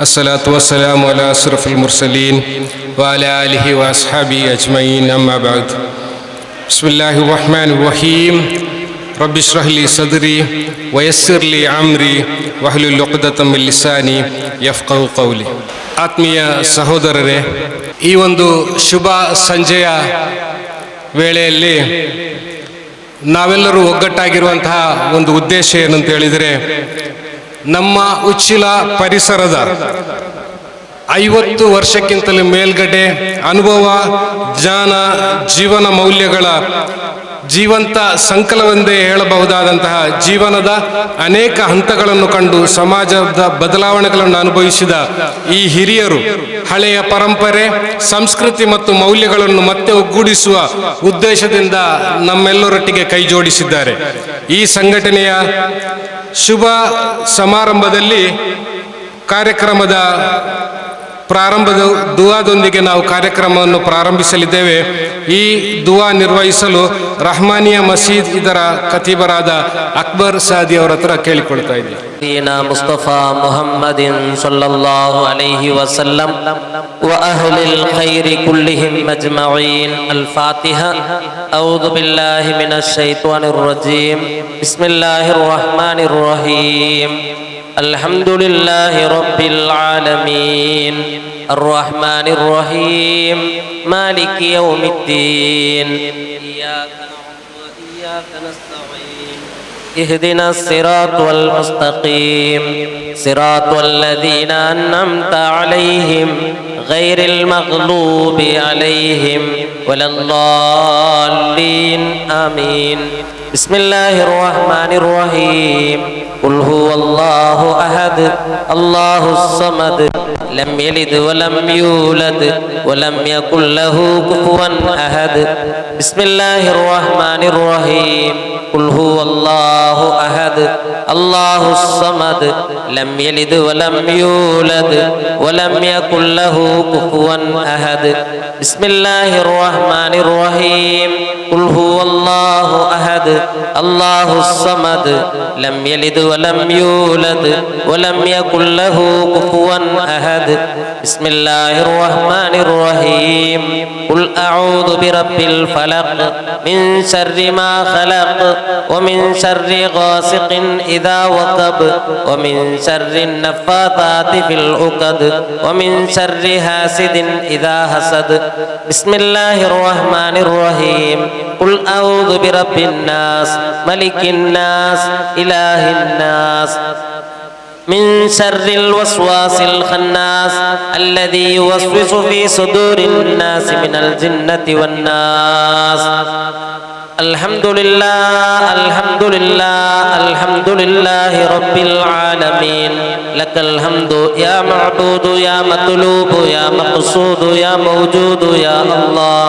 अस्सलातु वस्सलामु अला अशरफिल मुरसलीन व अला आलिहि व अस्हाबिहि अजमईन अम्मा बाद। बिस्मिल्लाहिर रहमानिर रहीम। रब्बि इश्रह ली सदरी व यस्सिर ली अम्री वहलुल उक़्दतम मिन लिसानी यफ़क़हू क़ौली। ಆತ್ಮೀಯ ಸಹೋದರರೇ, ಈ ಒಂದು ಶುಭ ಸಂಜೆಯ ವೇಳೆಯಲ್ಲಿ ನಾವೆಲ್ಲರೂ ಒಗ್ಗಟ್ಟಾಗಿರುವಂತಹ ಒಂದು ಉದ್ದೇಶ ಏನಂತ ಹೇಳಿದರೆ, ನಮ್ಮ ಉಚ್ಚಿಲ ಪರಿಸರದ 50 ವರ್ಷಕ್ಕಿಂತಲೂ ಮೇಲ್ಗಡೆ ಅನುಭವ, ಜ್ಞಾನ, ಜೀವನ ಮೌಲ್ಯಗಳ ಜೀವಂತ ಸಂಕಲನವೆಂದೇ ಹೇಳಬಹುದಾದಂತಹ ಜೀವನದ ಅನೇಕ ಹಂತಗಳನ್ನು ಕಂಡು ಸಮಾಜದ ಬದಲಾವಣೆಗಳನ್ನು ಅನುಭವಿಸಿದ ಈ ಹಿರಿಯರು ಹಳೆಯ ಪರಂಪರೆ, ಸಂಸ್ಕೃತಿ ಮತ್ತು ಮೌಲ್ಯಗಳನ್ನು ಮತ್ತೆ ಒಗ್ಗೂಡಿಸುವ ಉದ್ದೇಶದಿಂದ ನಮ್ಮೆಲ್ಲರೊಟ್ಟಿಗೆ ಕೈ ಜೋಡಿಸಿದ್ದಾರೆ. ಈ ಸಂಘಟನೆಯ ಶುಭ ಸಮಾರಂಭದಲ್ಲಿ ಕಾರ್ಯಕ್ರಮದ ಪ್ರಾರಂಭದ ದುವಾದೊಂದಿಗೆ ನಾವು ಕಾರ್ಯಕ್ರಮವನ್ನು ಪ್ರಾರಂಭಿಸಲಿದ್ದೇವೆ. ಈ ದುವಾ ನಿರ್ವಹಿಸಲು ರಹಮಾನಿಯಾ ಮಸೀದ್ ಇದರ ಖತೀಬರಾದ ಅಕ್ಬರ್ ಸಾದಿ ಅವರ ಹತ್ರ ಕೇಳಿಕೊಳ್ತಾ ಇದ್ದೀವಿ. ಮುಸ್ತಫಾ ಮುಹಮ್ಮದಿನ್ ಸಲ್ಲಲ್ಲಾಹು ಅಲೈಹಿ ವಸಲ್ಲಂ ವ ಅಹ್ಲಿಲ್ ಖೈರಿ ಕುಲ್ಲಿಹಿಂ ಅಜ್ಮഈನ್. ಅಲ್ ಫಾತಿಹಾ. ಅಊದು ಬಿಲ್ಲಾಹಿ ಮಿನಶ್ ಶೈತಾನಿರ್ ರಜೀಮ್. ಬಿಸ್ಮಿಲ್ಲಾಹಿರ್ ರಹಮಾನಿರ್ ರಹೀಮ್. ಅಲ್ಹಮ್ದುಲಿಲ್ಲಾಹಿ ರಬ್ಬಿಲ್ ಆಲಮೀನ್. ಅರ್ರಹ್ಮಾನಿರ್ ರಹೀಮ್. ಮಾಲಿಕಿ ಯೌಮಿದ್ದೀನ್. ಇಯ್ಯಾಕ ನಅಬುದು ವ ಇಯ್ಯಾಕ ನಸ್ತഈನ್. ಇಹ್ದಿನಸ್ ಸಿರಾತಲ್ ಮುಸ್ತಖೀಮ್. ಸಿರಾತಲ್ ಲದೀನ ಅನ್ಅಮ್ತ ಅಲೈಹಿಂ ಗೈರಿಲ್ ಮಗ್ಲೂಬಿ ಅಲೈಹಿಂ ವಲದ್ದಾಲ್ಲೀನ್. ಆಮೀನ್. ಬಿಸ್ಮಿಲ್ಲಾಹಿರ್ ರಹಮಾನಿರ್ ರಹೀಮ್. قل هو الله أحد الله الصمد لم يلد ولم يولد ولم يكن له كفوا أحد. بسم الله الرحمن الرحيم. قل هو الله أحد الله الصمد لم يلد ولم يولد ولم يكن له كفوا أحد. بسم الله الرحمن الرحيم. قل هو الله أحد الله الصمد لم يلد ولم يولد ولم يكن له كفوا أحد. بسم الله الرحمن الرحيم. قل أعوذ برب الفلق من شر ما خلق ومن شر غاسق إذا وقب ومن شر النفاثات في العقد ومن شر حاسد إذا حسد. بسم الله الرحمن الرحيم. قل أعوذ برب الناس ملك الناس إله الناس من شر الوسواس الخناس الذي يوسوس في صدور الناس من الجنة والناس. الحمد لله الحمد لله الحمد لله رب العالمين. لك الحمد يا معبود يا مطلوب يا مقصود يا موجود يا الله.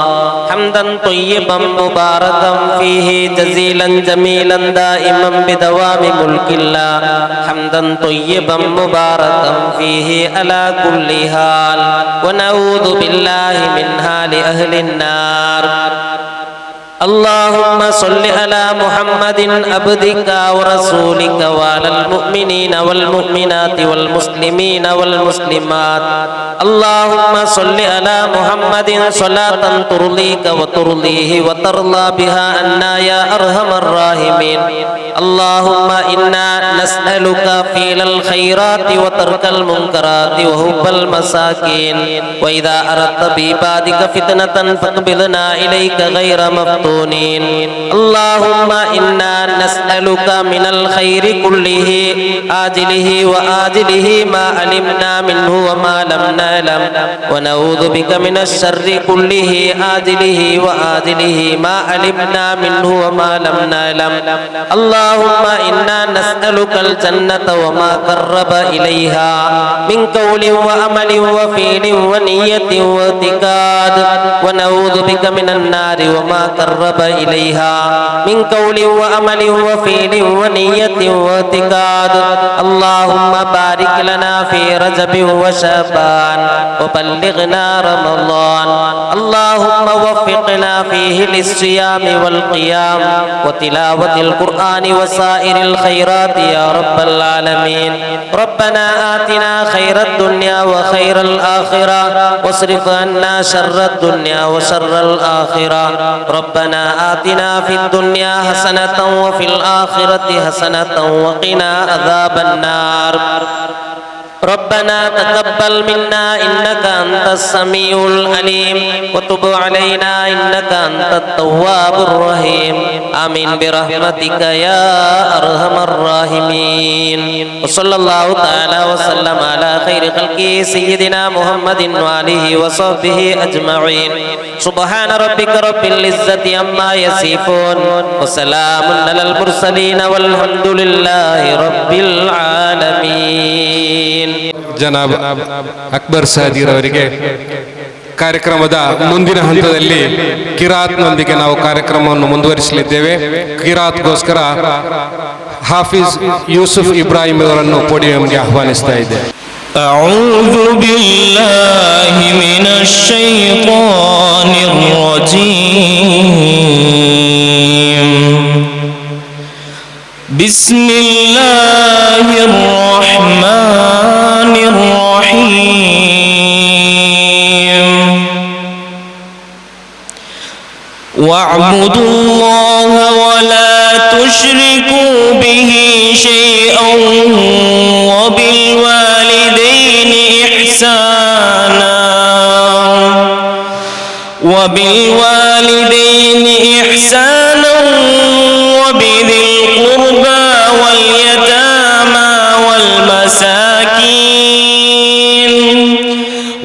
حمدا طيبا مباركا فيه جزيلا جميلا دائما بدوام ملك الله. حمدا طيبا مباركا فيه على كل حال. ونعوذ بالله من حال أهل النار. اللهم صل على محمد عبدك ورسولك وعلى المؤمنين والمؤمنات والمسلمين والمسلمات. اللهم صل على محمد صلاة ترضيك وترضيه وترضى بها عنا يا أرحم الراحمين. اللهم إنا نسألك فعل الخيرات وترك المنكرات وحب المساكين. وإذا أردت بعبادك فتنة فاقبضنا إليك غير مفتونين. اللهم إنا نسألك من الخير كله آجله وآجله ما علمنا منه وما لم نعلم ونعوذ بك من الشر كله آجله وآجله ما علمنا منه وما لم نعلم. اللهم إنا نسألك الجنة وما قرب إليها من قول وعمل وفعل ونية واعتقاد ونعوذ بك من النار وما قرب تقرب إليها من قول وعمل وفعل ونية واعتقاد. اللهم بارك لنا في رجب وشعبان وبلغنا رمضان. اللهم وفقنا فيه للصيام والقيام وتلاوة القرآن وسائر الخيرات يا رب العالمين. ربنا آتنا خير الدنيا وخير الآخرة واصرف عنا شر الدنيا وشر الآخرة. ربنا آتنا في الدنيا حسنة وفي الآخرة حسنة وقنا عذاب النار. ربنا تقبل منا إنك أنت السميع العليم وتب علينا إنك أنت التواب الرحيم. آمين برحمتك يا أرحم الراحمين. وصلى الله تعالى وسلم على خير خلقه سيدنا محمد وآله وصحبه أجمعين. سبحان ربك رب العزة عما يصفون وسلام على المرسلين والحمد لله رب العالمين. ಜನಾಬ್ ಅಕ್ಬರ್ ಸಾದಿರ್ ಅವರಿಗೆ ಕಾರ್ಯಕ್ರಮದ ಮುಂದಿನ ಹಂತದಲ್ಲಿ ಕಿರಾತ್ನೊಂದಿಗೆ ನಾವು ಕಾರ್ಯಕ್ರಮವನ್ನು ಮುಂದುವರಿಸಲಿದ್ದೇವೆ. ಕಿರಾತ್ಗೋಸ್ಕರ ಹಾಫಿಜ್ ಯೂಸುಫ್ ಇಬ್ರಾಹಿಂ ಅವರನ್ನು ಪೋಡಿಯಂಗೆ ಆಹ್ವಾನಿಸ್ತಾ ಇದ್ದೇವೆ. أعوذ بالله من الشيطان الرجيم. بسم الله الرحمن الرحيم. واعبدوا الله ولا تشركوا به شيئا وبالوالدين إحسانا وبذي القربى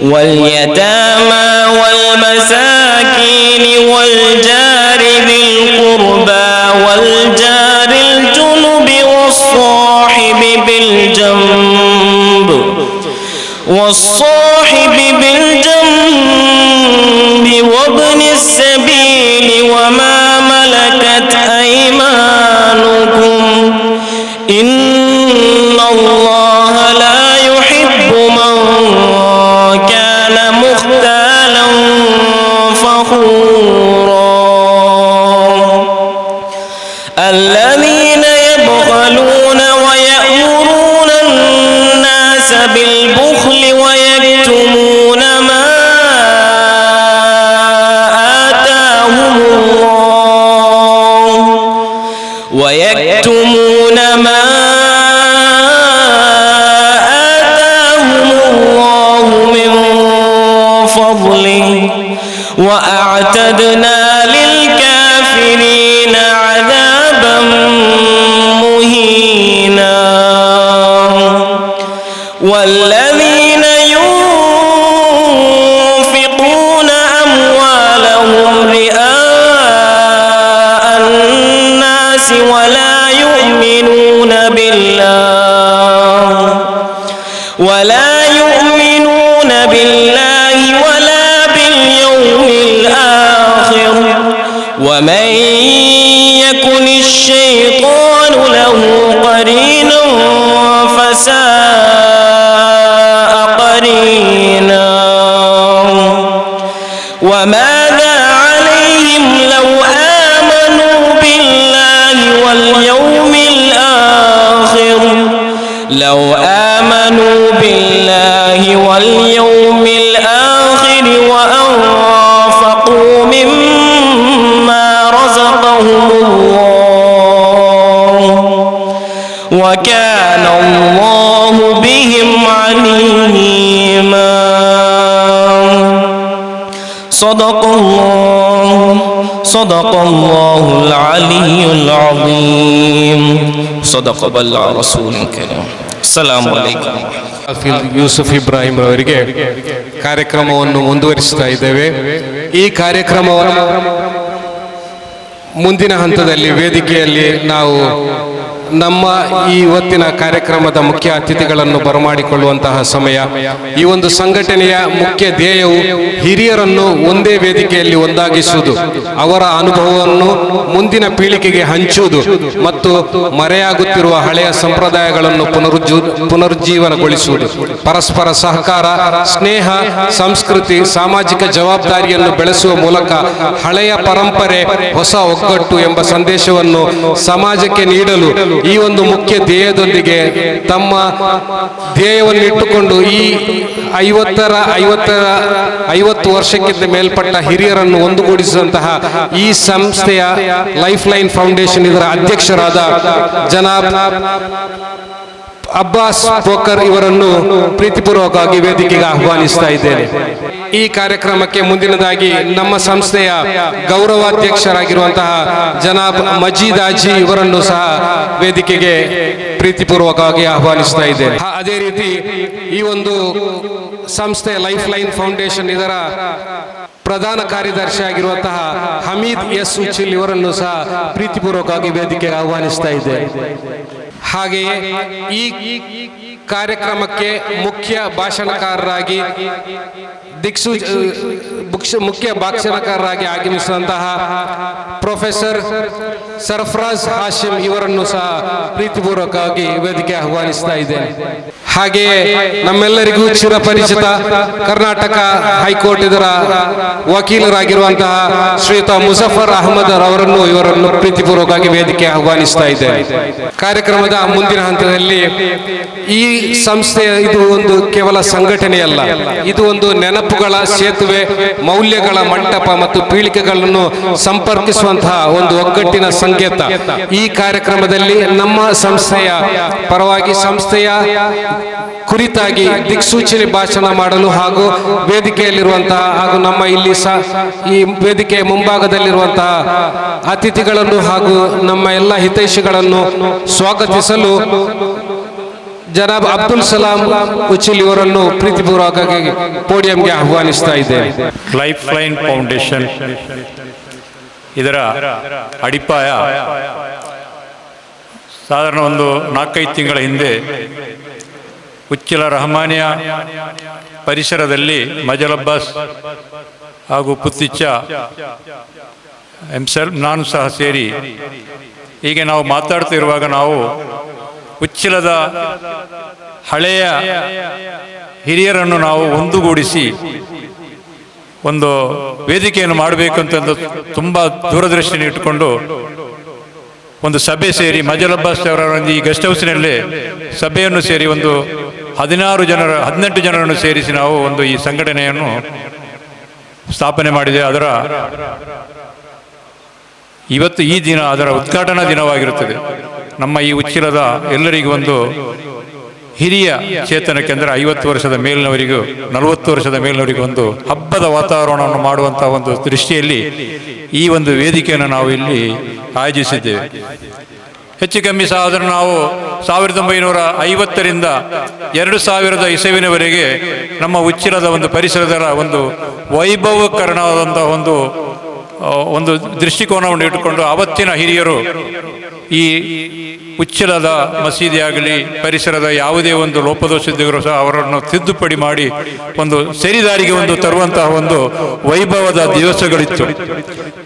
واليتامى والمساكين والجار ذي القربى والجار الجنب والصاحب بالجنب وابن السبيل وما ملكت أيمانكم إن الله لا يحب من كان مختالا فخورا. الذين يبخلون ويأمرون الناس بالبخل ويكتمون ما آتاهم الله من فضله وأعتدنا للكافرين عذابا مهينا. والذين ينفقون أموالهم رئاء الناس ولا يؤمنون بالله ولا باليوم الآخر ومن يكن الشيطان له قرينا فساء قرينا. وماذا عليهم لو آمنوا بالله واليوم الآخر وأنفقوا مما رزقهم الله وكان الله بهم عليما. صدق الله العلي العظيم. صدق بلغ رسول الكريم. السلام عليكم. ಯೂಸುಫ್ ಇಬ್ರಾಹಿಂ ಅವರಿಗೆ ಕಾರ್ಯಕ್ರಮವನ್ನು ಮುಂದುವರಿಸ್ತಾ ಇದ್ದೇವೆ. ಈ ಕಾರ್ಯಕ್ರಮವನ್ನು ಮುಂದಿನ ಹಂತದಲ್ಲಿ ವೇದಿಕೆಯಲ್ಲಿ ನಾವು ನಮ್ಮ ಈ ಇವತ್ತಿನ ಕಾರ್ಯಕ್ರಮದ ಮುಖ್ಯ ಅತಿಥಿಗಳನ್ನು ಬರಮಾಡಿಕೊಳ್ಳುವಂತಹ ಸಮಯ. ಈ ಒಂದು ಸಂಘಟನೆಯ ಮುಖ್ಯ ಧ್ಯೇಯವು ಹಿರಿಯರನ್ನು ಒಂದೇ ವೇದಿಕೆಯಲ್ಲಿ ಒಂದಾಗಿಸುವುದು, ಅವರ ಅನುಭವವನ್ನು ಮುಂದಿನ ಪೀಳಿಗೆಗೆ ಹಂಚುವುದು ಮತ್ತು ಮರೆಯಾಗುತ್ತಿರುವ ಹಳೆಯ ಸಂಪ್ರದಾಯಗಳನ್ನು ಪುನರುಜ್ಜೀವನಗೊಳಿಸುವುದು. ಪರಸ್ಪರ ಸಹಕಾರ, ಸ್ನೇಹ, ಸಂಸ್ಕೃತಿ, ಸಾಮಾಜಿಕ ಜವಾಬ್ದಾರಿಯನ್ನು ಬೆಳೆಸುವ ಮೂಲಕ ಹಳೆಯ ಪರಂಪರೆ, ಹೊಸ ಒಗ್ಗಟ್ಟು ಎಂಬ ಸಂದೇಶವನ್ನು ಸಮಾಜಕ್ಕೆ ನೀಡಲು ಈ ಒಂದು ಮುಖ್ಯ ಧ್ಯೇಯದೊಂದಿಗೆ ತಮ್ಮ ಧ್ಯೇಯವನ್ನು ಇಟ್ಟುಕೊಂಡು ಈ 50 ವರ್ಷಕ್ಕಿಂತ ಮೇಲ್ಪಟ್ಟ ಹಿರಿಯರನ್ನು ಒಂದುಗೂಡಿಸಿದಂತಹ ಈ ಸಂಸ್ಥೆಯ ಲೈಫ್ ಲೈನ್ ಫೌಂಡೇಶನ್ ಇದರ ಅಧ್ಯಕ್ಷರಾದ ಜನಾಬ್ ಅಬ್ಬಾಸ್ ಪೋಕರ್ ಇವರನ್ನು ಪ್ರೀತಿಪೂರ್ವಕವಾಗಿ ವೇದಿಕೆಗೆ ಆಹ್ವಾನಿಸ್ತಾ ಇದ್ದೇನೆ. ಈ ಕಾರ್ಯಕ್ರಮಕ್ಕೆ ಮುಂದಿನದಾಗಿ ನಮ್ಮ ಸಂಸ್ಥೆಯ ಗೌರವಾಧ್ಯಕ್ಷರಾಗಿರುವಂತಹ ಜನಾಬ್ ಮಜೀದ್ ಹಾಜಿ ಇವರನ್ನು ಸಹ ವೇದಿಕೆಗೆ ಪ್ರೀತಿಪೂರ್ವಕವಾಗಿ ಆಹ್ವಾನಿಸ್ತಾ ಇದ್ದೇನೆ. ಅದೇ ರೀತಿ ಈ ಒಂದು ಸಂಸ್ಥೆ ಲೈಫ್ ಲೈನ್ ಫೌಂಡೇಶನ್ ಇದರ ಪ್ರಧಾನ ಕಾರ್ಯದರ್ಶಿ ಆಗಿರುವಂತಹ ಹಮೀದ್ ಎಸ್ ಉಚಿಲ್ ಇವರನ್ನು ಸಹ ಪ್ರೀತಿಪೂರ್ವಕವಾಗಿ ವೇದಿಕೆಗೆ ಆಹ್ವಾನಿಸ್ತಾ ಇದ್ದೇನೆ. ಹಾಗೆಯೇ ಈ ಕಾರ್ಯಕ್ರಮಕ್ಕೆ ಮುಖ್ಯ ಭಾಷಣಕಾರರಾಗಿ ಮುಖ್ಯ ಭಾಷಣಕಾರರಾಗಿ ಆಗಮಿಸಿದಂತಹ ಪ್ರೊಫೆಸರ್ ಸರ್ಫರಾಜ್ ಹಾಶಿಮ್ ಇವರನ್ನು ಸಹ ಪ್ರೀತಿಪೂರ್ವಕವಾಗಿ ವೇದಿಕೆ ಆಹ್ವಾನಿಸ್ತಾ ಇದ್ದೇನೆ. ಹಾಗೆಯೇ ನಮ್ಮೆಲ್ಲರಿಗೂ ಚಿರಪರಿಚಿತ ಕರ್ನಾಟಕ ಹೈಕೋರ್ಟ್ ಇದರ ವಕೀಲರಾಗಿರುವಂತಹ ಶ್ರೀಯುತ ಮುಜಫರ್ ಅಹಮದ್ ಇವರನ್ನು ಪ್ರೀತಿಪೂರ್ವಕವಾಗಿ ವೇದಿಕೆ ಆಹ್ವಾನಿಸ್ತಾ ಇದ್ದೇನೆ. ಕಾರ್ಯಕ್ರಮದ ಮುಂದಿನ ಹಂತದಲ್ಲಿ ಈ ಸಂಸ್ಥೆ ಇದು ಒಂದು ಕೇವಲ ಸಂಘಟನೆಯಲ್ಲ, ಇದು ಒಂದು ನೆನಪುಗಳ ಸೇತುವೆ, ಮೌಲ್ಯಗಳ ಮಂಟಪ ಮತ್ತು ಪೀಳಿಗೆಗಳನ್ನು ಸಂಪರ್ಕಿಸುವಂತಹ ಒಂದು ಒಗ್ಗಟ್ಟಿನ ಸಂಕೇತ. ಈ ಕಾರ್ಯಕ್ರಮದಲ್ಲಿ ನಮ್ಮ ಸಂಸ್ಥೆಯ ಪರವಾಗಿ ಸಂಸ್ಥೆಯ ಕುರಿತಾಗಿ ದಿಕ್ಸೂಚನೆ ಭಾಷಣ ಮಾಡಲು ಹಾಗೂ ವೇದಿಕೆಯಲ್ಲಿರುವಂತಹ ಹಾಗೂ ನಮ್ಮ ಇಲ್ಲಿ ಈ ವೇದಿಕೆಯ ಮುಂಭಾಗದಲ್ಲಿರುವಂತಹ ಅತಿಥಿಗಳನ್ನು ಹಾಗೂ ನಮ್ಮ ಎಲ್ಲ ಹಿತೈಷಿಗಳನ್ನು ಸ್ವಾಗತಿಸಲು ಜನಾಬ್ ಅಬ್ದುಲ್ ಸಲಾಂ ಉಚಿಲ್ ಇವರನ್ನು ಪ್ರೀತಿಪೂರ್ವಕವಾಗಿ ಪೋಡಿಯಂಗೆ ಆಹ್ವಾನಿಸ್ತಾ ಇದ್ದೇನೆ. ಲೈಫ್ ಲೈನ್ ಫೌಂಡೇಶನ್ ಇದರ ಅಡಿಪಾಯ ಸಾಧಾರಣ ಒಂದು 4-5 ತಿಂಗಳ ಹಿಂದೆ ಉಚ್ಚಿಲ ರಹಮಾನಿಯ ಪರಿಸರದಲ್ಲಿ ಮಜಲ್ ಅಬ್ಬಾಸ್ ಹಾಗೂ ಪುತ್ತಿಚ್ಚ ನಾನು ಸಹ ಸೇರಿ ಹೀಗೆ ನಾವು ಮಾತಾಡ್ತಿರುವಾಗ ನಾವು ಉಚ್ಚಿಲದ ಹಳೆಯ ಹಿರಿಯರನ್ನು ನಾವು ಒಂದುಗೂಡಿಸಿ ಒಂದು ವೇದಿಕೆಯನ್ನು ಮಾಡಬೇಕು ಅಂತ ತುಂಬ ದೂರದೃಷ್ಟಿಯನ್ನು ಇಟ್ಟುಕೊಂಡು ಒಂದು ಸಭೆ ಸೇರಿ ಮಜಲ್ ಅಬ್ಬಾಸ್ ಅವರ ಈ ಗೆಸ್ಟ್ ಹೌಸ್ನಲ್ಲೇ ಸಭೆಯನ್ನು ಸೇರಿ ಒಂದು 18 ಜನರನ್ನು ಸೇರಿಸಿ ನಾವು ಒಂದು ಈ ಸಂಘಟನೆಯನ್ನು ಸ್ಥಾಪನೆ ಮಾಡಿದೆ. ಇವತ್ತು ಈ ದಿನ ಅದರ ಉದ್ಘಾಟನಾ ದಿನವಾಗಿರುತ್ತದೆ. ನಮ್ಮ ಈ ಉಚ್ಚಿಲದ ಎಲ್ಲರಿಗೂ ಒಂದು ಹಿರಿಯ ಚೇತನಕ್ಕೆ ಅಂದರೆ 50 ವರ್ಷದ ಮೇಲಿನವರಿಗೂ 40 ವರ್ಷದ ಮೇಲಿನವರಿಗೂ ಒಂದು ಹಬ್ಬದ ವಾತಾವರಣವನ್ನು ಮಾಡುವಂತಹ ಒಂದು ದೃಷ್ಟಿಯಲ್ಲಿ ಈ ಒಂದು ವೇದಿಕೆಯನ್ನು ನಾವು ಇಲ್ಲಿ ಆಯೋಜಿಸಿದ್ದೇವೆ. ಹೆಚ್ಚು ಕಮ್ಮಿ ಸಾಧಾರಣ ನಾವು 1950ರಿಂದ 2000 ಇಸವಿನವರೆಗೆ ನಮ್ಮ ಉಚ್ಚಿಲದ ಒಂದು ಪರಿಸರದ ಒಂದು ವೈಭವಕರಣವಾದಂತಹ ಒಂದು ದೃಷ್ಟಿಕೋನವನ್ನು ಇಟ್ಟುಕೊಂಡು ಅವತ್ತಿನ ಹಿರಿಯರು ಈ ಉಚ್ಚಿಲದ ಮಸೀದಿ ಆಗಲಿ ಪರಿಸರದ ಯಾವುದೇ ಒಂದು ಲೋಪದೋಷಿದ್ದರೂ ಸಹ ಅವರನ್ನು ತಿದ್ದುಪಡಿ ಮಾಡಿ ಒಂದು ಸರಿದಾರಿಗೆ ಒಂದು ತರುವಂತಹ ಒಂದು ವೈಭವದ ದಿವಸಗಳಿತ್ತು.